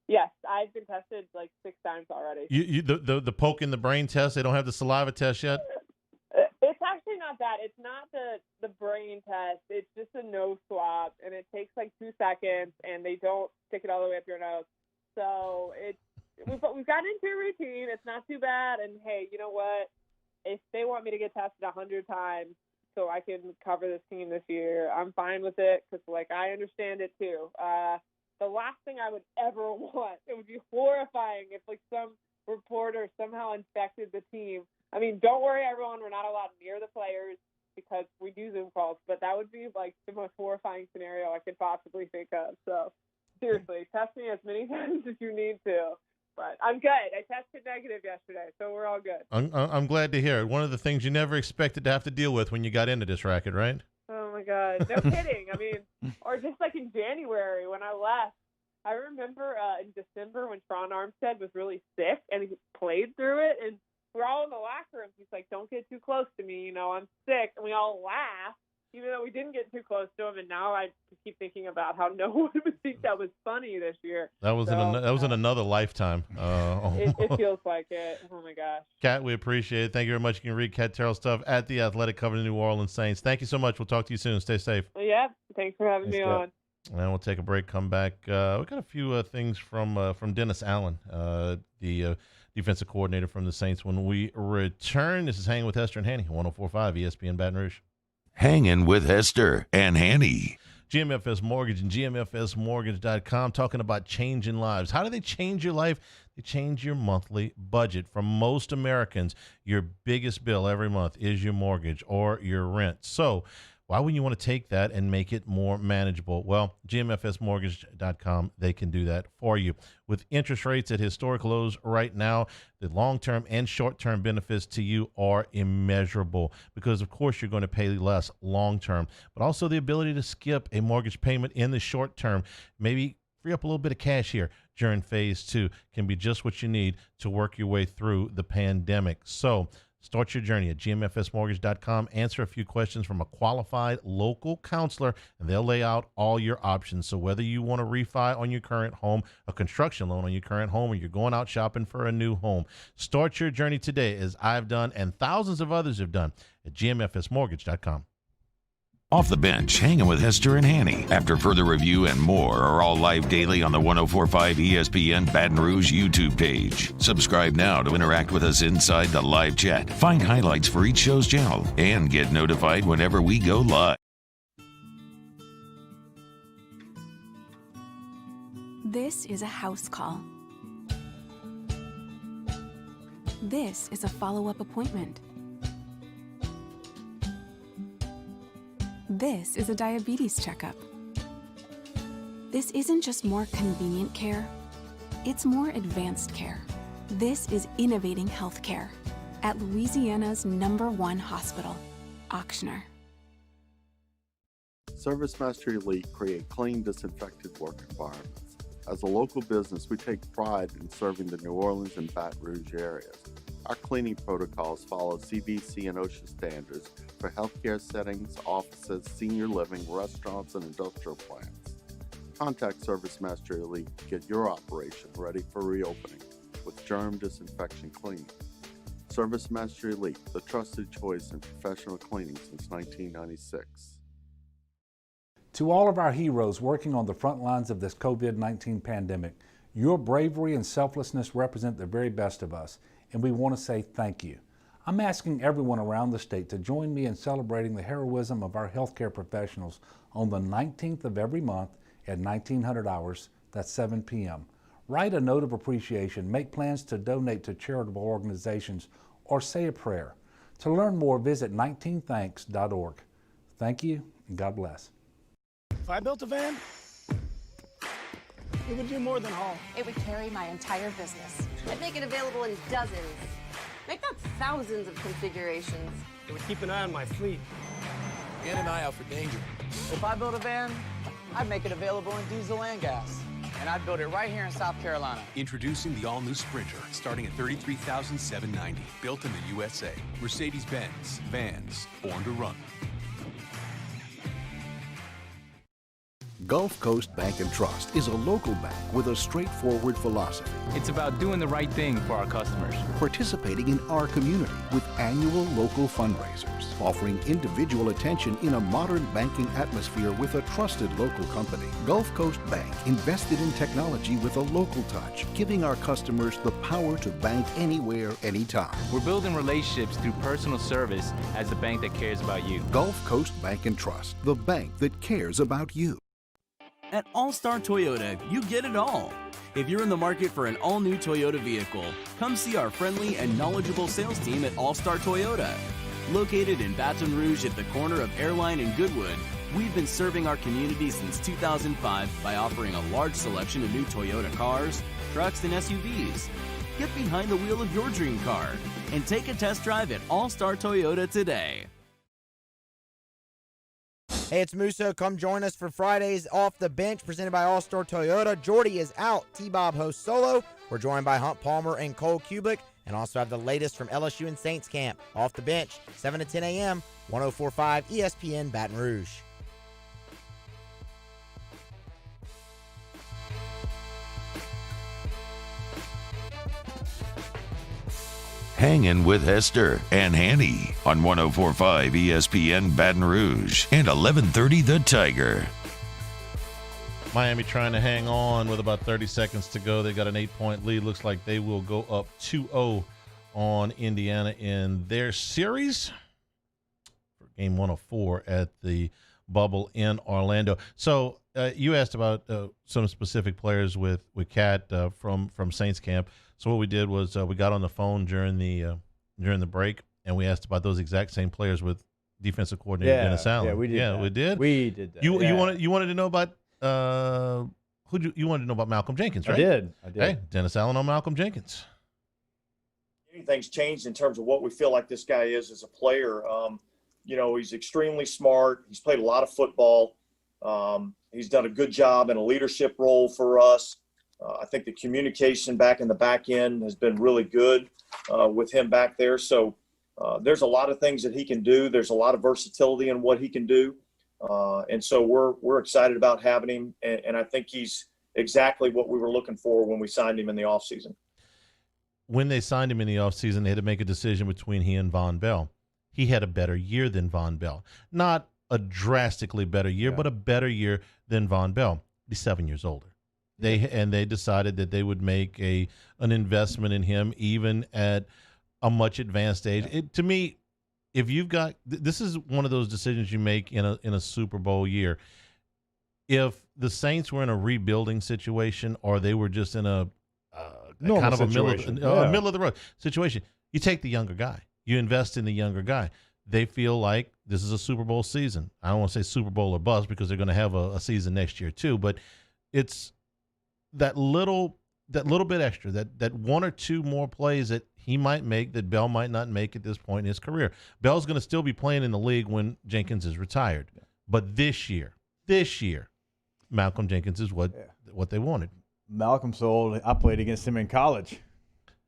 Yes, I've been tested 6 times already. The poke in the brain test, they don't have the saliva test yet? It's actually not that. It's not the brain test. It's just a nose swab, and it takes 2 seconds, and they don't stick it all the way up your nose. So we've gotten into a routine. It's not too bad. And hey, you know what? If they want me to get tested 100 times so I can cover this team this year, I'm fine with it, because I understand it too. The last thing I would ever want, it would be horrifying if some reporter somehow infected the team. I mean, don't worry, everyone, we're not allowed near the players because we do Zoom calls, but that would be the most horrifying scenario I could possibly think of. So seriously, test me as many times as you need to. But I'm good. I tested negative yesterday, so we're all good. I'm glad to hear it. One of the things you never expected to have to deal with when you got into this racket, right? Oh, my God. No kidding. I mean, or just like in January when I left. I remember in December when Tron Armstead was really sick and he played through it. And we're all in the locker room. He's like, don't get too close to me. You know, I'm sick. And we all laughed, even though we didn't get too close to him. And now I keep thinking about how no one would think that was funny this year. That was in another lifetime. It feels like it. Oh, my gosh. Kat, we appreciate it. Thank you very much. You can read Kat Terrell's stuff at The Athletic covering the New Orleans Saints. Thank you so much. We'll talk to you soon. Stay safe. Yeah. Thanks for having me on. And we'll take a break, come back. We got a few things from Dennis Allen, the defensive coordinator from the Saints. When we return, this is Hangin with Hester and Hanny, 104.5 ESPN Baton Rouge. Hangin with Hester and Hanny. GMFS Mortgage and GMFSmortgage.com talking about changing lives. How do they change your life? They change your monthly budget. For most Americans, your biggest bill every month is your mortgage or your rent. So why wouldn't you want to take that and make it more manageable? Well, GMFSmortgage.com, they can do that for you. With interest rates at historic lows right now, the long-term and short-term benefits to you are immeasurable because, of course, you're going to pay less long-term, but also the ability to skip a mortgage payment in the short term, maybe free up a little bit of cash here during phase 2 can be just what you need to work your way through the pandemic. So start your journey at GMFSmortgage.com. Answer a few questions from a qualified local counselor, and they'll lay out all your options. So whether you want to refi on your current home, a construction loan on your current home, or you're going out shopping for a new home, start your journey today, as I've done and thousands of others have done, at GMFSmortgage.com. Off the Bench, Hanging with Hester and Hanny. After further review and more are all live daily on the 104.5 ESPN Baton Rouge YouTube page. Subscribe now to interact with us inside the live chat. Find highlights for each show's channel and get notified whenever we go live. This is a house call. This is a follow-up appointment. This is a diabetes checkup. This isn't just more convenient care, it's more advanced care. This is innovating healthcare at Louisiana's #1 hospital, Ochsner. ServiceMaster Elite create clean, disinfected work environments. As a local business, we take pride in serving the New Orleans and Baton Rouge areas. Our cleaning protocols follow CDC and OSHA standards for healthcare settings, offices, senior living, restaurants, and industrial plants. Contact ServiceMaster Elite to get your operation ready for reopening with germ disinfection cleaning. ServiceMaster Elite, the trusted choice in professional cleaning since 1996. To all of our heroes working on the front lines of this COVID-19 pandemic, your bravery and selflessness represent the very best of us, and we want to say thank you. I'm asking everyone around the state to join me in celebrating the heroism of our healthcare professionals on the 19th of every month at 1900 hours, that's 7 p.m. Write a note of appreciation, make plans to donate to charitable organizations, or say a prayer. To learn more, visit 19thanks.org. Thank you, and God bless. If I built a van, it would do more than haul. It would carry my entire business. I'd make it available in dozens. Make that thousands of configurations. It would keep an eye on my fleet. And an eye out for danger. If I built a van, I'd make it available in diesel and gas. And I'd build it right here in South Carolina. Introducing the all-new Sprinter, starting at $33,790. Built in the USA. Mercedes-Benz. Vans. Born to run. Gulf Coast Bank and Trust is a local bank with a straightforward philosophy. It's about doing the right thing for our customers. Participating in our community with annual local fundraisers. Offering individual attention in a modern banking atmosphere with a trusted local company. Gulf Coast Bank invested in technology with a local touch, giving our customers the power to bank anywhere, anytime. We're building relationships through personal service as the bank that cares about you. Gulf Coast Bank and Trust, the bank that cares about you. At All-Star Toyota, you get it all. If you're in the market for an all-new Toyota vehicle, come see our friendly and knowledgeable sales team at All-Star Toyota. Located in Baton Rouge at the corner of Airline and Goodwood, we've been serving our community since 2005 by offering a large selection of new Toyota cars, trucks and SUVs. Get behind the wheel of your dream car and take a test drive at All Star Toyota today. Hey, it's Musso. Come join us for Fridays Off the Bench presented by All Star Toyota. Jordy is out. T-Bob hosts solo. We're joined by Hunt Palmer and Cole Kubik, and also have the latest from LSU and Saints camp. Off the Bench, 7 to 10 a.m., 104.5 ESPN Baton Rouge. Hangin' with Hester and Hanny on 104.5 ESPN Baton Rouge and 1130 The Tiger. Miami trying to hang on with about 30 seconds to go. They got an 8-point lead. Looks like they will go up 2-0 on Indiana in their series for game 104 at the Bubble in Orlando. So you asked about some specific players with Cat from Saints camp. So what we did was we got on the phone during the break, and we asked about those exact same players with defensive coordinator Dennis Allen. Yeah, we did. Yeah, we did. We did that. You wanted to know about you wanted to know about Malcolm Jenkins, right? I did. Hey, Dennis Allen on Malcolm Jenkins. Anything's changed in terms of what we feel like this guy is as a player. He's extremely smart. He's played a lot of football. He's done a good job in a leadership role for us. I think the communication back in the back end has been really good with him back there. So there's a lot of things that he can do. There's a lot of versatility in what he can do. And so we're excited about having him. And I think he's exactly what we were looking for when we signed him in the offseason. When they signed him in the offseason, they had to make a decision between he and Von Bell. He had a better year than Von Bell. Not a drastically better year, but a better year than Von Bell. He's 7 years older. They decided that they would make an investment in him even at a much advanced age. To me, if you've got this is one of those decisions you make in a Super Bowl year. If the Saints were in a rebuilding situation or they were just in a kind of a middle of the road situation, you take the younger guy. You invest in the younger guy. They feel like this is a Super Bowl season. I don't want to say Super Bowl or bust because they're going to have a season next year too, but it's that little bit extra, that one or two more plays that he might make that Bell might not make at this point in his career. Bell's going to still be playing in the league when Jenkins is retired. Yeah. But this year, Malcolm Jenkins is what they wanted. Malcolm's so old. I played against him in college,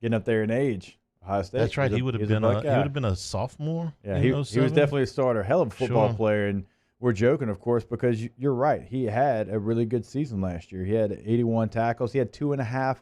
getting up there in age. Ohio State. That's right. He would have been a sophomore. Yeah, he was definitely a starter. Hell of a football player. And we're joking, of course, because you're right. He had a really good season last year. He had 81 tackles. He had 2.5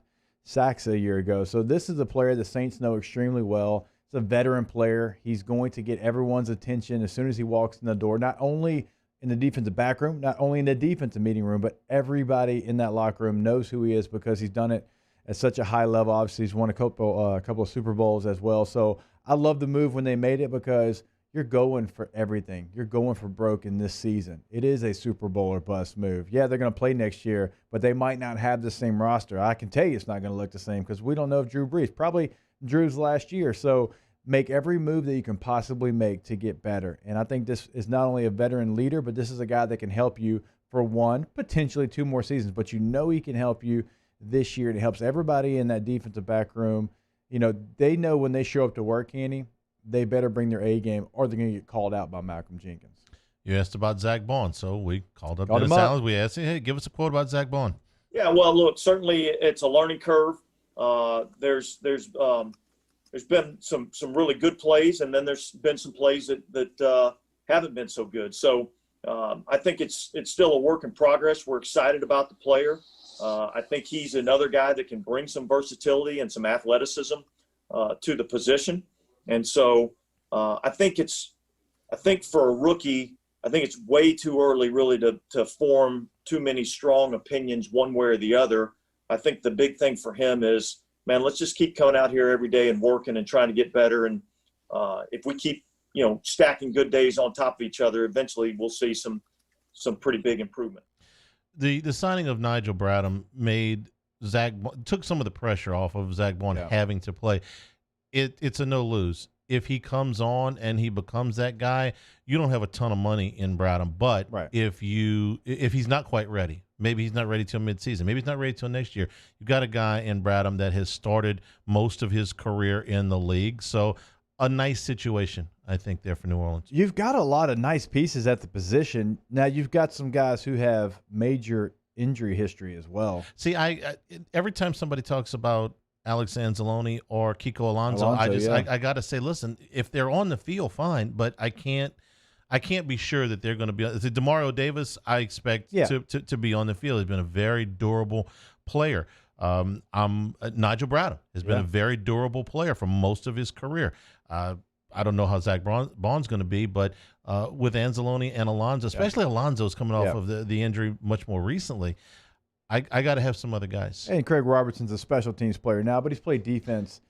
sacks a year ago. So this is a player the Saints know extremely well. He's a veteran player. He's going to get everyone's attention as soon as he walks in the door, not only in the defensive back room, not only in the defensive meeting room, but everybody in that locker room knows who he is because he's done it at such a high level. Obviously, he's won a couple of Super Bowls as well. So I love the move when they made it because you're going for everything. You're going for broke in this season. It is a Super Bowl or bust move. Yeah, they're going to play next year, but they might not have the same roster. I can tell you it's not going to look the same because we don't know if Drew Brees, probably Drew's last year. So make every move that you can possibly make to get better. And I think this is not only a veteran leader, but this is a guy that can help you for one, potentially 2 more seasons. But you know he can help you this year. And it helps everybody in that defensive back room. You know, they know when they show up to work, Hanny, they better bring their A game or they're going to get called out by Malcolm Jenkins. You asked about Zach Bond, so we called Dennis Allen. We asked him, hey, give us a quote about Zach Bond. Yeah, well, look, certainly it's a learning curve. There's been some really good plays, and then there's been some plays that haven't been so good. So I think it's still a work in progress. We're excited about the player. I think he's another guy that can bring some versatility and some athleticism to the position. And so I think for a rookie, I think it's way too early really to form too many strong opinions one way or the other. I think the big thing for him is, man, let's just keep coming out here every day and working and trying to get better. And if we keep, stacking good days on top of each other, eventually we'll see some pretty big improvement. The signing of Nigel Bradham took some of the pressure off of Zach Bond having to play. It's a no lose. if he comes on and he becomes that guy, you don't have a ton of money in Bradham. But if he's not quite ready, maybe he's not ready till midseason, maybe he's not ready till next year, you've got a guy in Bradham that has started most of his career in the league. So a nice situation, I think, there for New Orleans. You've got a lot of nice pieces at the position. Now you've got some guys who have major injury history as well. See, I every time somebody talks about Alex Anzalone or Kiko Alonso, I got to say, listen, if they're on the field, fine, but I can't be sure that they're going to be. DeMario Davis, I expect to be on the field. He's been a very durable player. Nigel Bradham has been a very durable player for most of his career. I don't know how Zach Bond's going to be, but with Anzalone and Alonso, especially Alonso's coming off of the injury much more recently, I got to have some other guys. And Craig Robertson's a special teams player now, but he's played defense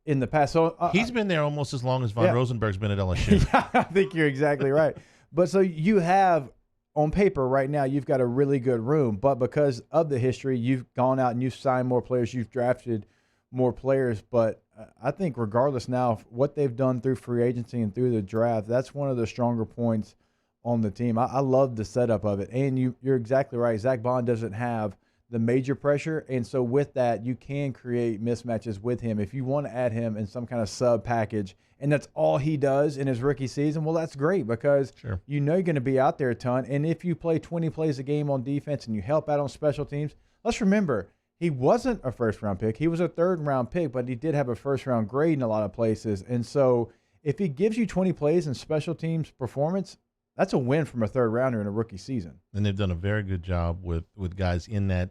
in the past. So he's been there almost as long as Von Rosenberg's been at LSU. I think you're exactly right. But so you have, on paper right now, you've got a really good room. But because of the history, you've gone out and you've signed more players, you've drafted more players. But I think regardless now of what they've done through free agency and through the draft, that's one of the stronger points on the team. I love the setup of it. And you're exactly right. Zach Bond doesn't have the major pressure. And so with that, you can create mismatches with him. If you want to add him in some kind of sub package, and that's all he does in his rookie season, well, that's great because you know you're going to be out there a ton. And if you play 20 plays a game on defense and you help out on special teams, let's remember, he wasn't a first-round pick. He was a third-round pick, but he did have a first-round grade in a lot of places. And so if he gives you 20 plays in special teams performance, that's a win from a third-rounder in a rookie season. And they've done a very good job with guys in that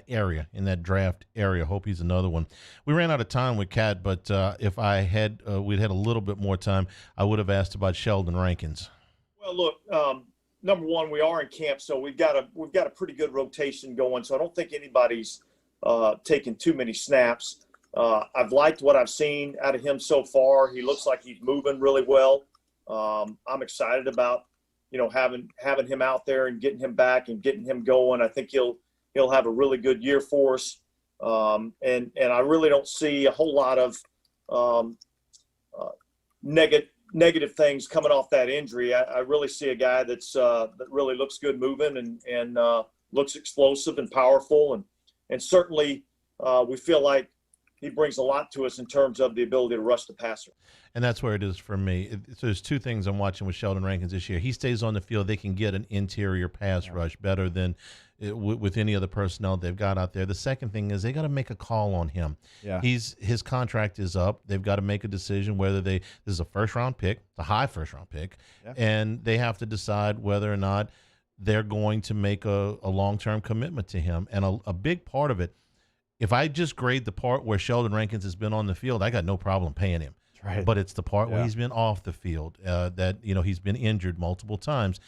area, in that draft area. Hope he's another one. We ran out of time with Kat, but if we'd had a little bit more time, I would have asked about Sheldon Rankins. Well, look, number one, we are in camp, so we've got a pretty good rotation going. So I don't think anybody's taken too many snaps. I've liked what I've seen out of him so far. He looks like he's moving really well. I'm excited about having him out there and getting him back and getting him going. I think he'll have a really good year for us. And I really don't see a whole lot of negative things coming off that injury. I really see a guy that really looks good moving and looks explosive and powerful. And certainly we feel like he brings a lot to us in terms of the ability to rush the passer. And that's where it is for me. So there's two things I'm watching with Sheldon Rankins this year. He stays on the field. They can get an interior pass rush better than with any other personnel they've got out there. The second thing is they got to make a call on him. Yeah. His contract is up. They've got to make a decision whether this is a first-round pick, a high first-round pick, and they have to decide whether or not they're going to make a long-term commitment to him. And a big part of it, if I just grade the part where Sheldon Rankins has been on the field, I got no problem paying him. Right. But it's the part where he's been off the field that he's been injured multiple times.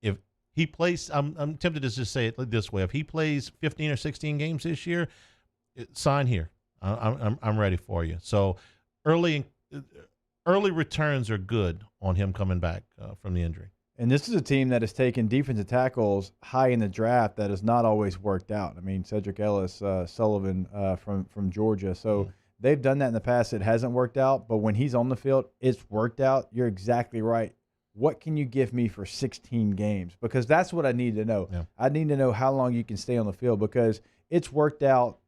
If he plays, I'm tempted to just say it this way: if he plays 15 or 16 games this year, sign here. I'm ready for you. So early returns are good on him coming back from the injury. And this is a team that has taken defensive tackles high in the draft that has not always worked out. I mean, Cedric Ellis, Sullivan from Georgia. So they've done that in the past. It hasn't worked out. But when he's on the field, it's worked out. You're exactly right. What can you give me for 16 games? Because that's what I need to know. Yeah. I need to know how long you can stay on the field because it's worked out,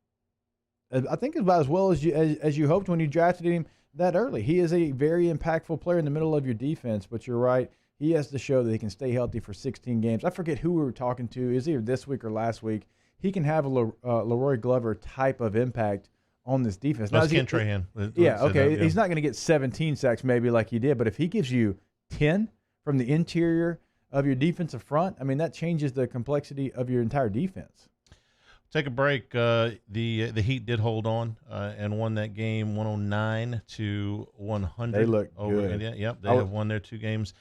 I think, about as well as you hoped when you drafted him that early. He is a very impactful player in the middle of your defense. But you're right. He has to show that he can stay healthy for 16 games. I forget who we were talking to. It was either this week or last week. He can have a Leroy Glover type of impact on this defense. That's Ken Trahan. Yeah, okay. He's not going to get 17 sacks maybe like he did, but if he gives you 10 from the interior of your defensive front, I mean, that changes the complexity of your entire defense. Take a break. The Heat did hold on and won that game 109-100. They look good. Yep, they have won their two games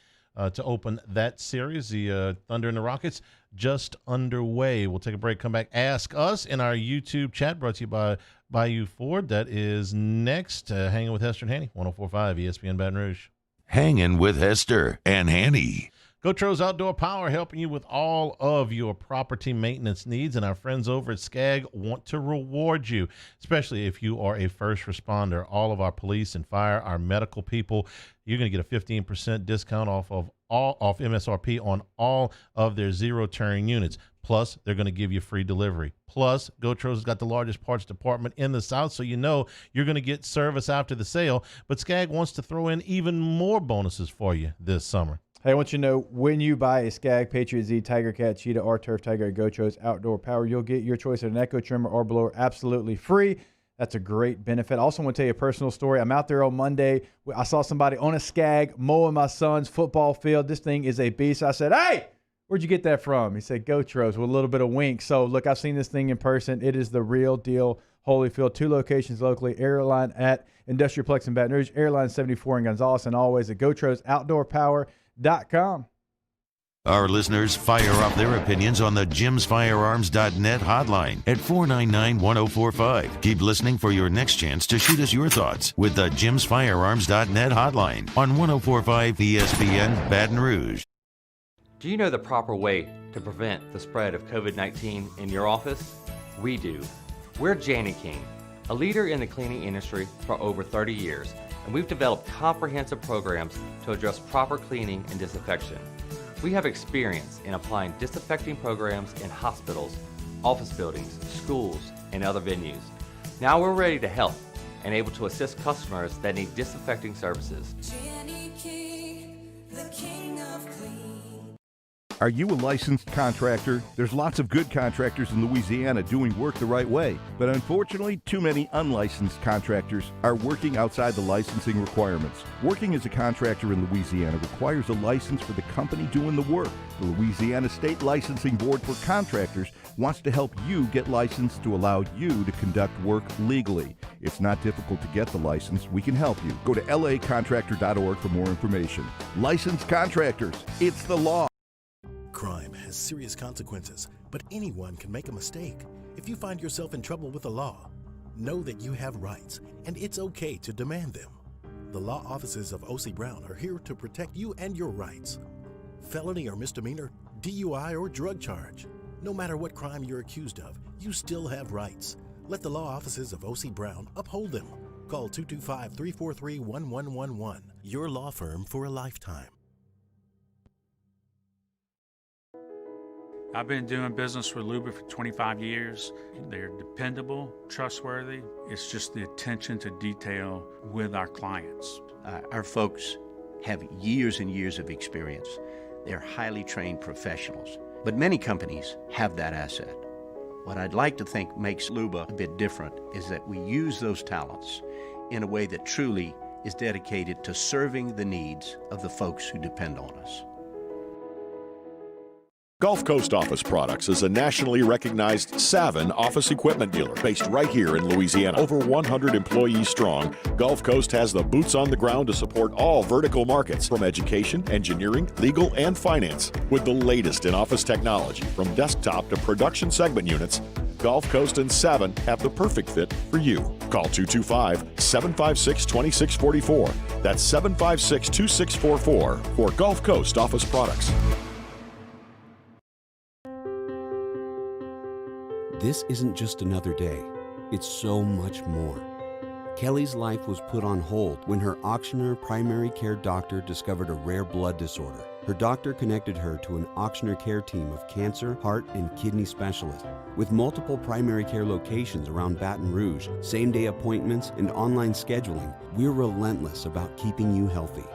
to open that series. The Thunder and the Rockets just underway. We'll take a break, come back, ask us in our YouTube chat brought to you by Bayou Ford. That is next. Hanging with Hester and Hanny, 104.5 ESPN Baton Rouge. Hanging with Hester and Hanny. Gotros Outdoor Power, helping you with all of your property maintenance needs. And our friends over at SCAG want to reward you, especially if you are a first responder. All of our police and fire, our medical people, you're going to get a 15% discount off MSRP on all of their zero-turn units. Plus, they're going to give you free delivery. Plus, Gotros has got the largest parts department in the South, so you know you're going to get service after the sale. But SCAG wants to throw in even more bonuses for you this summer. Hey, I want you to know, when you buy a SCAG, Patriot Z, Tiger Cat, Cheetah, or Turf Tiger at Gotros Outdoor Power, you'll get your choice of an echo trimmer or blower absolutely free. That's a great benefit. I also want to tell you a personal story. I'm out there on Monday. I saw somebody on a SCAG mowing my son's football field. This thing is a beast. I said, hey, where'd you get that from? He said, Gotros, with a little bit of wink. So, look, I've seen this thing in person. It is the real deal. Holyfield, 2 locations locally, Airline at Industrialplex in Baton Rouge, Airline 74 in Gonzales, and always at GotrosOutdoorPower.com. Our listeners fire off their opinions on the jimsfirearms.net hotline at 499-1045. Keep listening for your next chance to shoot us your thoughts with the jimsfirearms.net hotline on 1045 ESPN Baton Rouge. Do you know the proper way to prevent the spread of COVID-19 in your office? We do. We're Janny King, a leader in the cleaning industry for over 30 years, and we've developed comprehensive programs to address proper cleaning and disinfection. We have experience in applying disinfecting programs in hospitals, office buildings, schools, and other venues. Now we're ready to help and able to assist customers that need disinfecting services. Janny King, the king of clean. Are you a licensed contractor? There's lots of good contractors in Louisiana doing work the right way, but unfortunately, too many unlicensed contractors are working outside the licensing requirements. Working as a contractor in Louisiana requires a license for the company doing the work. The Louisiana State Licensing Board for Contractors wants to help you get licensed to allow you to conduct work legally. It's not difficult to get the license. We can help you. Go to lacontractor.org for more information. Licensed contractors, it's the law. Crime has serious consequences, but anyone can make a mistake. If you find yourself in trouble with the law, know that you have rights, and it's okay to demand them. The law offices of OSSIE Brown are here to protect you and your rights. Felony or misdemeanor, DUI or drug charge. No matter what crime you're accused of, you still have rights. Let the law offices of OSSIE Brown uphold them. Call 225-343-1111. Your law firm for a lifetime. I've been doing business with Luba for 25 years. They're dependable, trustworthy. It's just the attention to detail with our clients. Our folks have years and years of experience. They're highly trained professionals, but many companies have that asset. What I'd like to think makes Luba a bit different is that we use those talents in a way that truly is dedicated to serving the needs of the folks who depend on us. Gulf Coast Office Products is a nationally recognized Savin office equipment dealer based right here in Louisiana. Over 100 employees strong, Gulf Coast has the boots on the ground to support all vertical markets from education, engineering, legal, and finance. With the latest in office technology from desktop to production segment units, Gulf Coast and Savin have the perfect fit for you. Call 225-756-2644. That's 756-2644 for Gulf Coast Office Products. This isn't just another day. It's so much more. Kelly's life was put on hold when her auctioneer primary care doctor discovered a rare blood disorder. Her doctor connected her to an auctioneer care team of cancer, heart, and kidney specialists. With multiple primary care locations around Baton Rouge, same-day appointments, and online scheduling, we're relentless about keeping you healthy.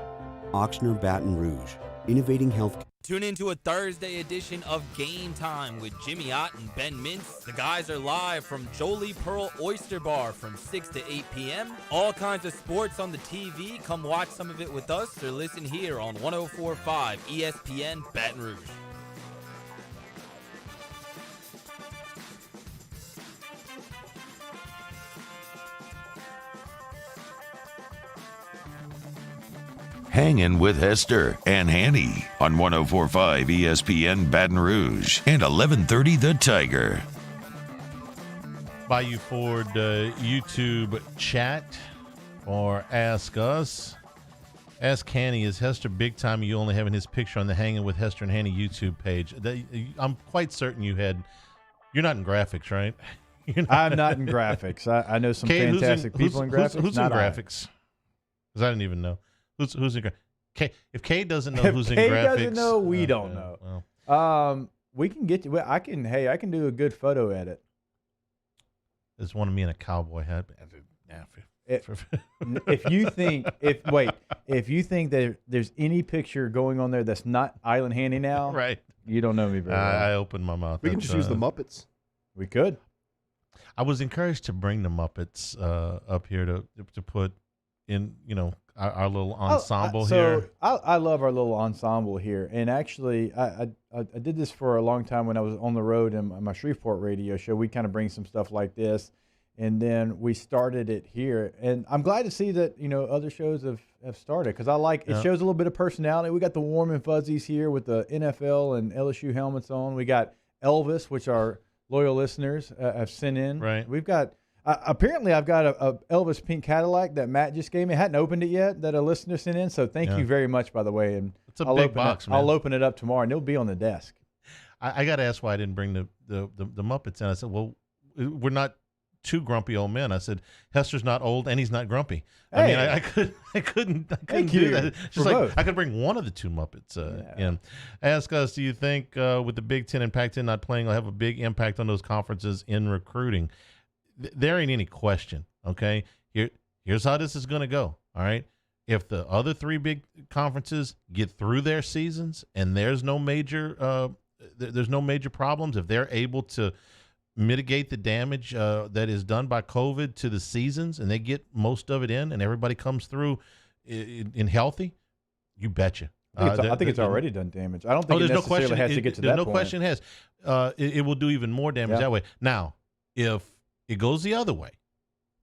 Auctioneer Baton Rouge, innovating health. Tune into a Thursday edition of Game Time with Jimmy Ott and Ben Mintz. The guys are live from Jolie Pearl Oyster Bar from 6 to 8 p.m. All kinds of sports on the TV. Come watch some of it with us or listen here on 104.5 ESPN Baton Rouge. Hangin with Hester and Hanny on 104.5 ESPN Baton Rouge and 1130 The Tiger. Bayou Ford YouTube chat or Ask Us. Ask Hanny, is Hester big time? You only having his picture on the Hangin with Hester and Hanny YouTube page. I'm quite certain you're not in graphics, right? I'm not in graphics. I know some Kate, fantastic people in graphics. Who's in graphics? Because I didn't even know. Who's in graphics? If Kate doesn't know who's in graphics. If Kate doesn't know, we don't know. Well. We can get you. I can do a good photo edit. There's one of me in a cowboy hat. If you think that there's any picture going on there that's not Island Handy now, right? You don't know me very well. I opened my mouth. We can just use the Muppets. We could. I was encouraged to bring the Muppets up here to put in, our little ensemble here. I love our little ensemble here, and actually, I did this for a long time when I was on the road in my Shreveport radio show. We kind of bring some stuff like this, and then we started it here, and I'm glad to see that other shows have started because I like it. Shows a little bit of personality. We got the warm and fuzzies here with the NFL and LSU helmets on. We got Elvis, which our loyal listeners have sent in. Right. We've got. Apparently, I've got a Elvis pink Cadillac that Matt just gave me. I hadn't opened it yet that a listener sent in, so thank you very much, by the way. And it's a big box, man. I'll open it up tomorrow, and it'll be on the desk. I got to ask why I didn't bring the Muppets in. I said, well, we're not two grumpy old men. I said, Hester's not old, and he's not grumpy. Hey. I couldn't Thank do you that. It's for just like both. I could bring one of the two Muppets in. Ask us, do you think with the Big Ten and Pac-10 not playing will have a big impact on those conferences in recruiting? There ain't any question, okay? Here's how this is going to go, all right? If the other three big conferences get through their seasons and there's no major problems, if they're able to mitigate the damage that is done by COVID to the seasons and they get most of it in and everybody comes through in healthy, you betcha. I think it's already done damage. I don't think it necessarily has to get to that point. There's no question it has. It will do even more damage that way. Now, if it goes the other way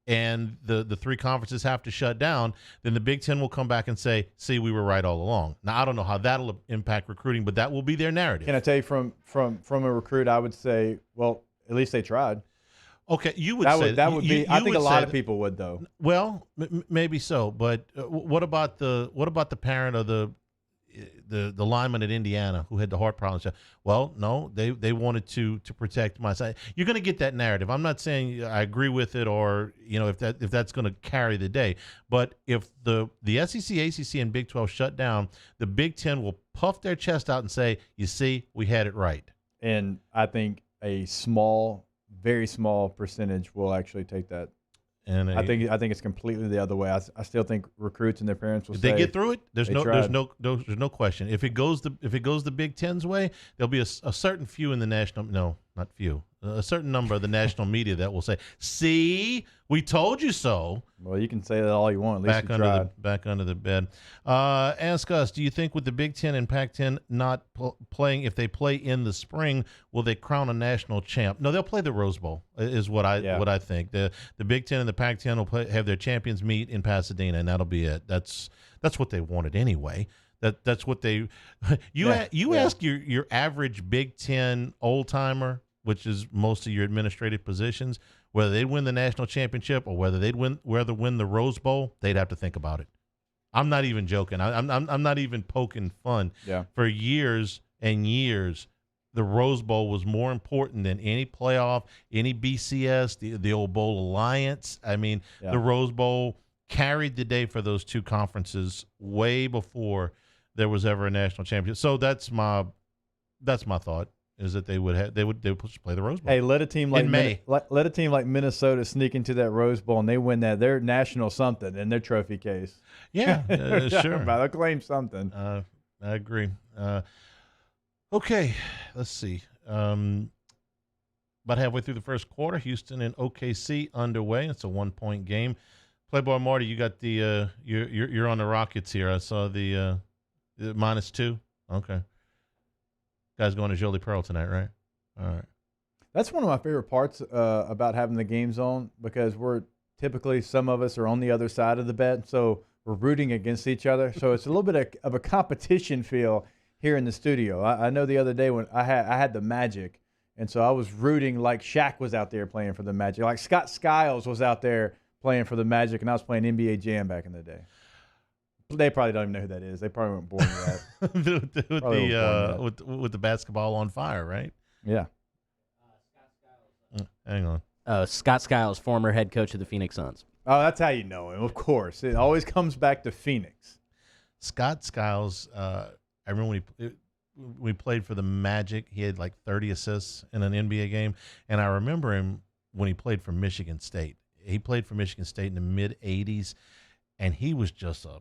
and the three conferences have to shut down, then the Big Ten will come back and say, see, we were right all along. Now, I don't know how that'll impact recruiting, but that will be their narrative. Can I tell you from a recruit, I would say, well, at least they tried. Okay, you would say that would be. I think a lot of people would, though. Well, maybe so, but what about the parent of the lineman at Indiana who had the heart problems? Well, no, they wanted to protect my side. You're going to get that narrative. I'm not saying I agree with it or if that's going to carry the day, but if the SEC, ACC, and Big 12 shut down, the Big 10 will puff their chest out and say, "You see, we had it right." And I think a very small percentage will actually take that. And I think it's completely the other way. I still think recruits and their parents will say if they get through it, there's no question. If it goes the Big Ten's way, there'll be a certain few in the a certain number of the national media that will say, "See, we told you so." Well, you can say that all you want. At least you tried. Back under the bed. Ask us, do you think with the Big Ten and Pac-10 not playing, if they play in the spring, will they crown a national champ? No, they'll play the Rose Bowl, is what I think. The Big Ten and the Pac-10 will have their champions meet in Pasadena, and that'll be it. That's what they wanted anyway. That's what they. Ask your average Big Ten old timer, which is most of your administrative positions, whether they'd win the national championship or whether they'd win the Rose Bowl, they'd have to think about it. I'm not even joking. I'm not even poking fun. Yeah. For years and years, the Rose Bowl was more important than any playoff, any BCS, the old Bowl Alliance. I mean, the Rose Bowl carried the day for those two conferences way before there was ever a national championship. So that's my thought. Is that they would play the Rose Bowl? Hey, let a team like in May. Let a team like Minnesota sneak into that Rose Bowl and they win their national something in their trophy case. Yeah, sure. They'll claim something. I agree. Okay, let's see. About halfway through the first quarter, Houston and OKC underway. It's a 1-point game. Playboy Marty, you got the you're on the Rockets here. I saw the -2. Okay. Guys going to Jolie Pearl tonight, right? All right. That's one of my favorite parts about having the games on because we're typically, some of us are on the other side of the bet, so we're rooting against each other. So it's a little bit of a competition feel here in the studio. I know the other day when I had the Magic, and so I was rooting like Shaq was out there playing for the Magic, like Scott Skiles was out there playing for the Magic, and I was playing NBA Jam back in the day. They probably don't even know who that is. They probably weren't born yet. with the basketball on fire, right? Yeah. Hang on. Scott Skiles, former head coach of the Phoenix Suns. Oh, that's how you know him, of course. It always comes back to Phoenix. Scott Skiles, I remember when we played for the Magic, he had like 30 assists in an NBA game. And I remember him when he played for Michigan State. He played for Michigan State in the mid-'80s, and he was just a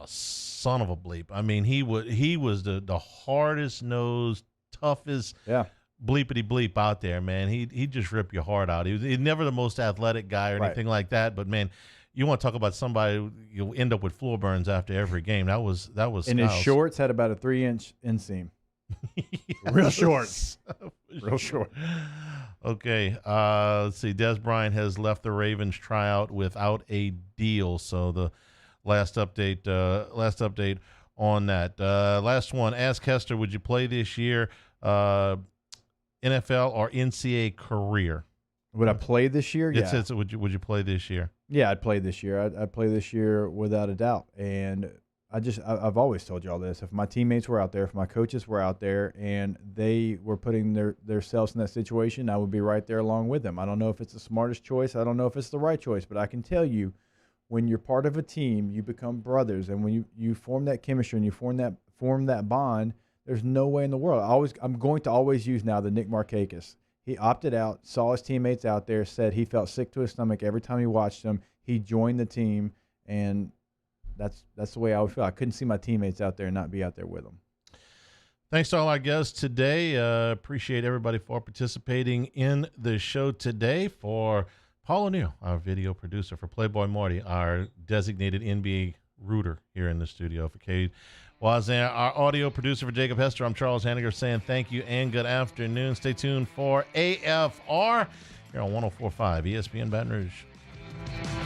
son of a bleep. I mean, he was the hardest-nosed, toughest bleepity bleep out there, man. He'd just rip your heart out. He's never the most athletic guy or anything like that, but man, you want to talk about somebody you'll end up with floor burns after every game. That was And his shorts had about a 3-inch inseam. Real short. Real short. Okay, let's see. Des Bryant has left the Ravens tryout without a deal. So the last update on that. Last one. Ask Hester, would you play this year? NFL or NCAA career? Would I play this year? It Yeah. says, would you play this year? Yeah, I'd play this year. I'd play this year without a doubt. And I've always told you all this. If my teammates were out there, if my coaches were out there, and they were putting themselves in that situation, I would be right there along with them. I don't know if it's the smartest choice. I don't know if it's the right choice, but I can tell you, when you're part of a team, you become brothers, and when you form that chemistry and you form that bond, there's no way in the world. I'm going to always use now the Nick Markakis. He opted out, saw his teammates out there, said he felt sick to his stomach every time he watched them. He joined the team, and that's the way I would feel. I couldn't see my teammates out there and not be out there with them. Thanks to all our guests today. Appreciate everybody for participating in the show today. For Paul O'Neill, our video producer, for Playboy Marty, our designated NBA rooter here in the studio, for Cade Wazan, our audio producer, for Jacob Hester, I'm Charles Hanagriff saying thank you and good afternoon. Stay tuned for AFR here on 104.5 ESPN Baton Rouge.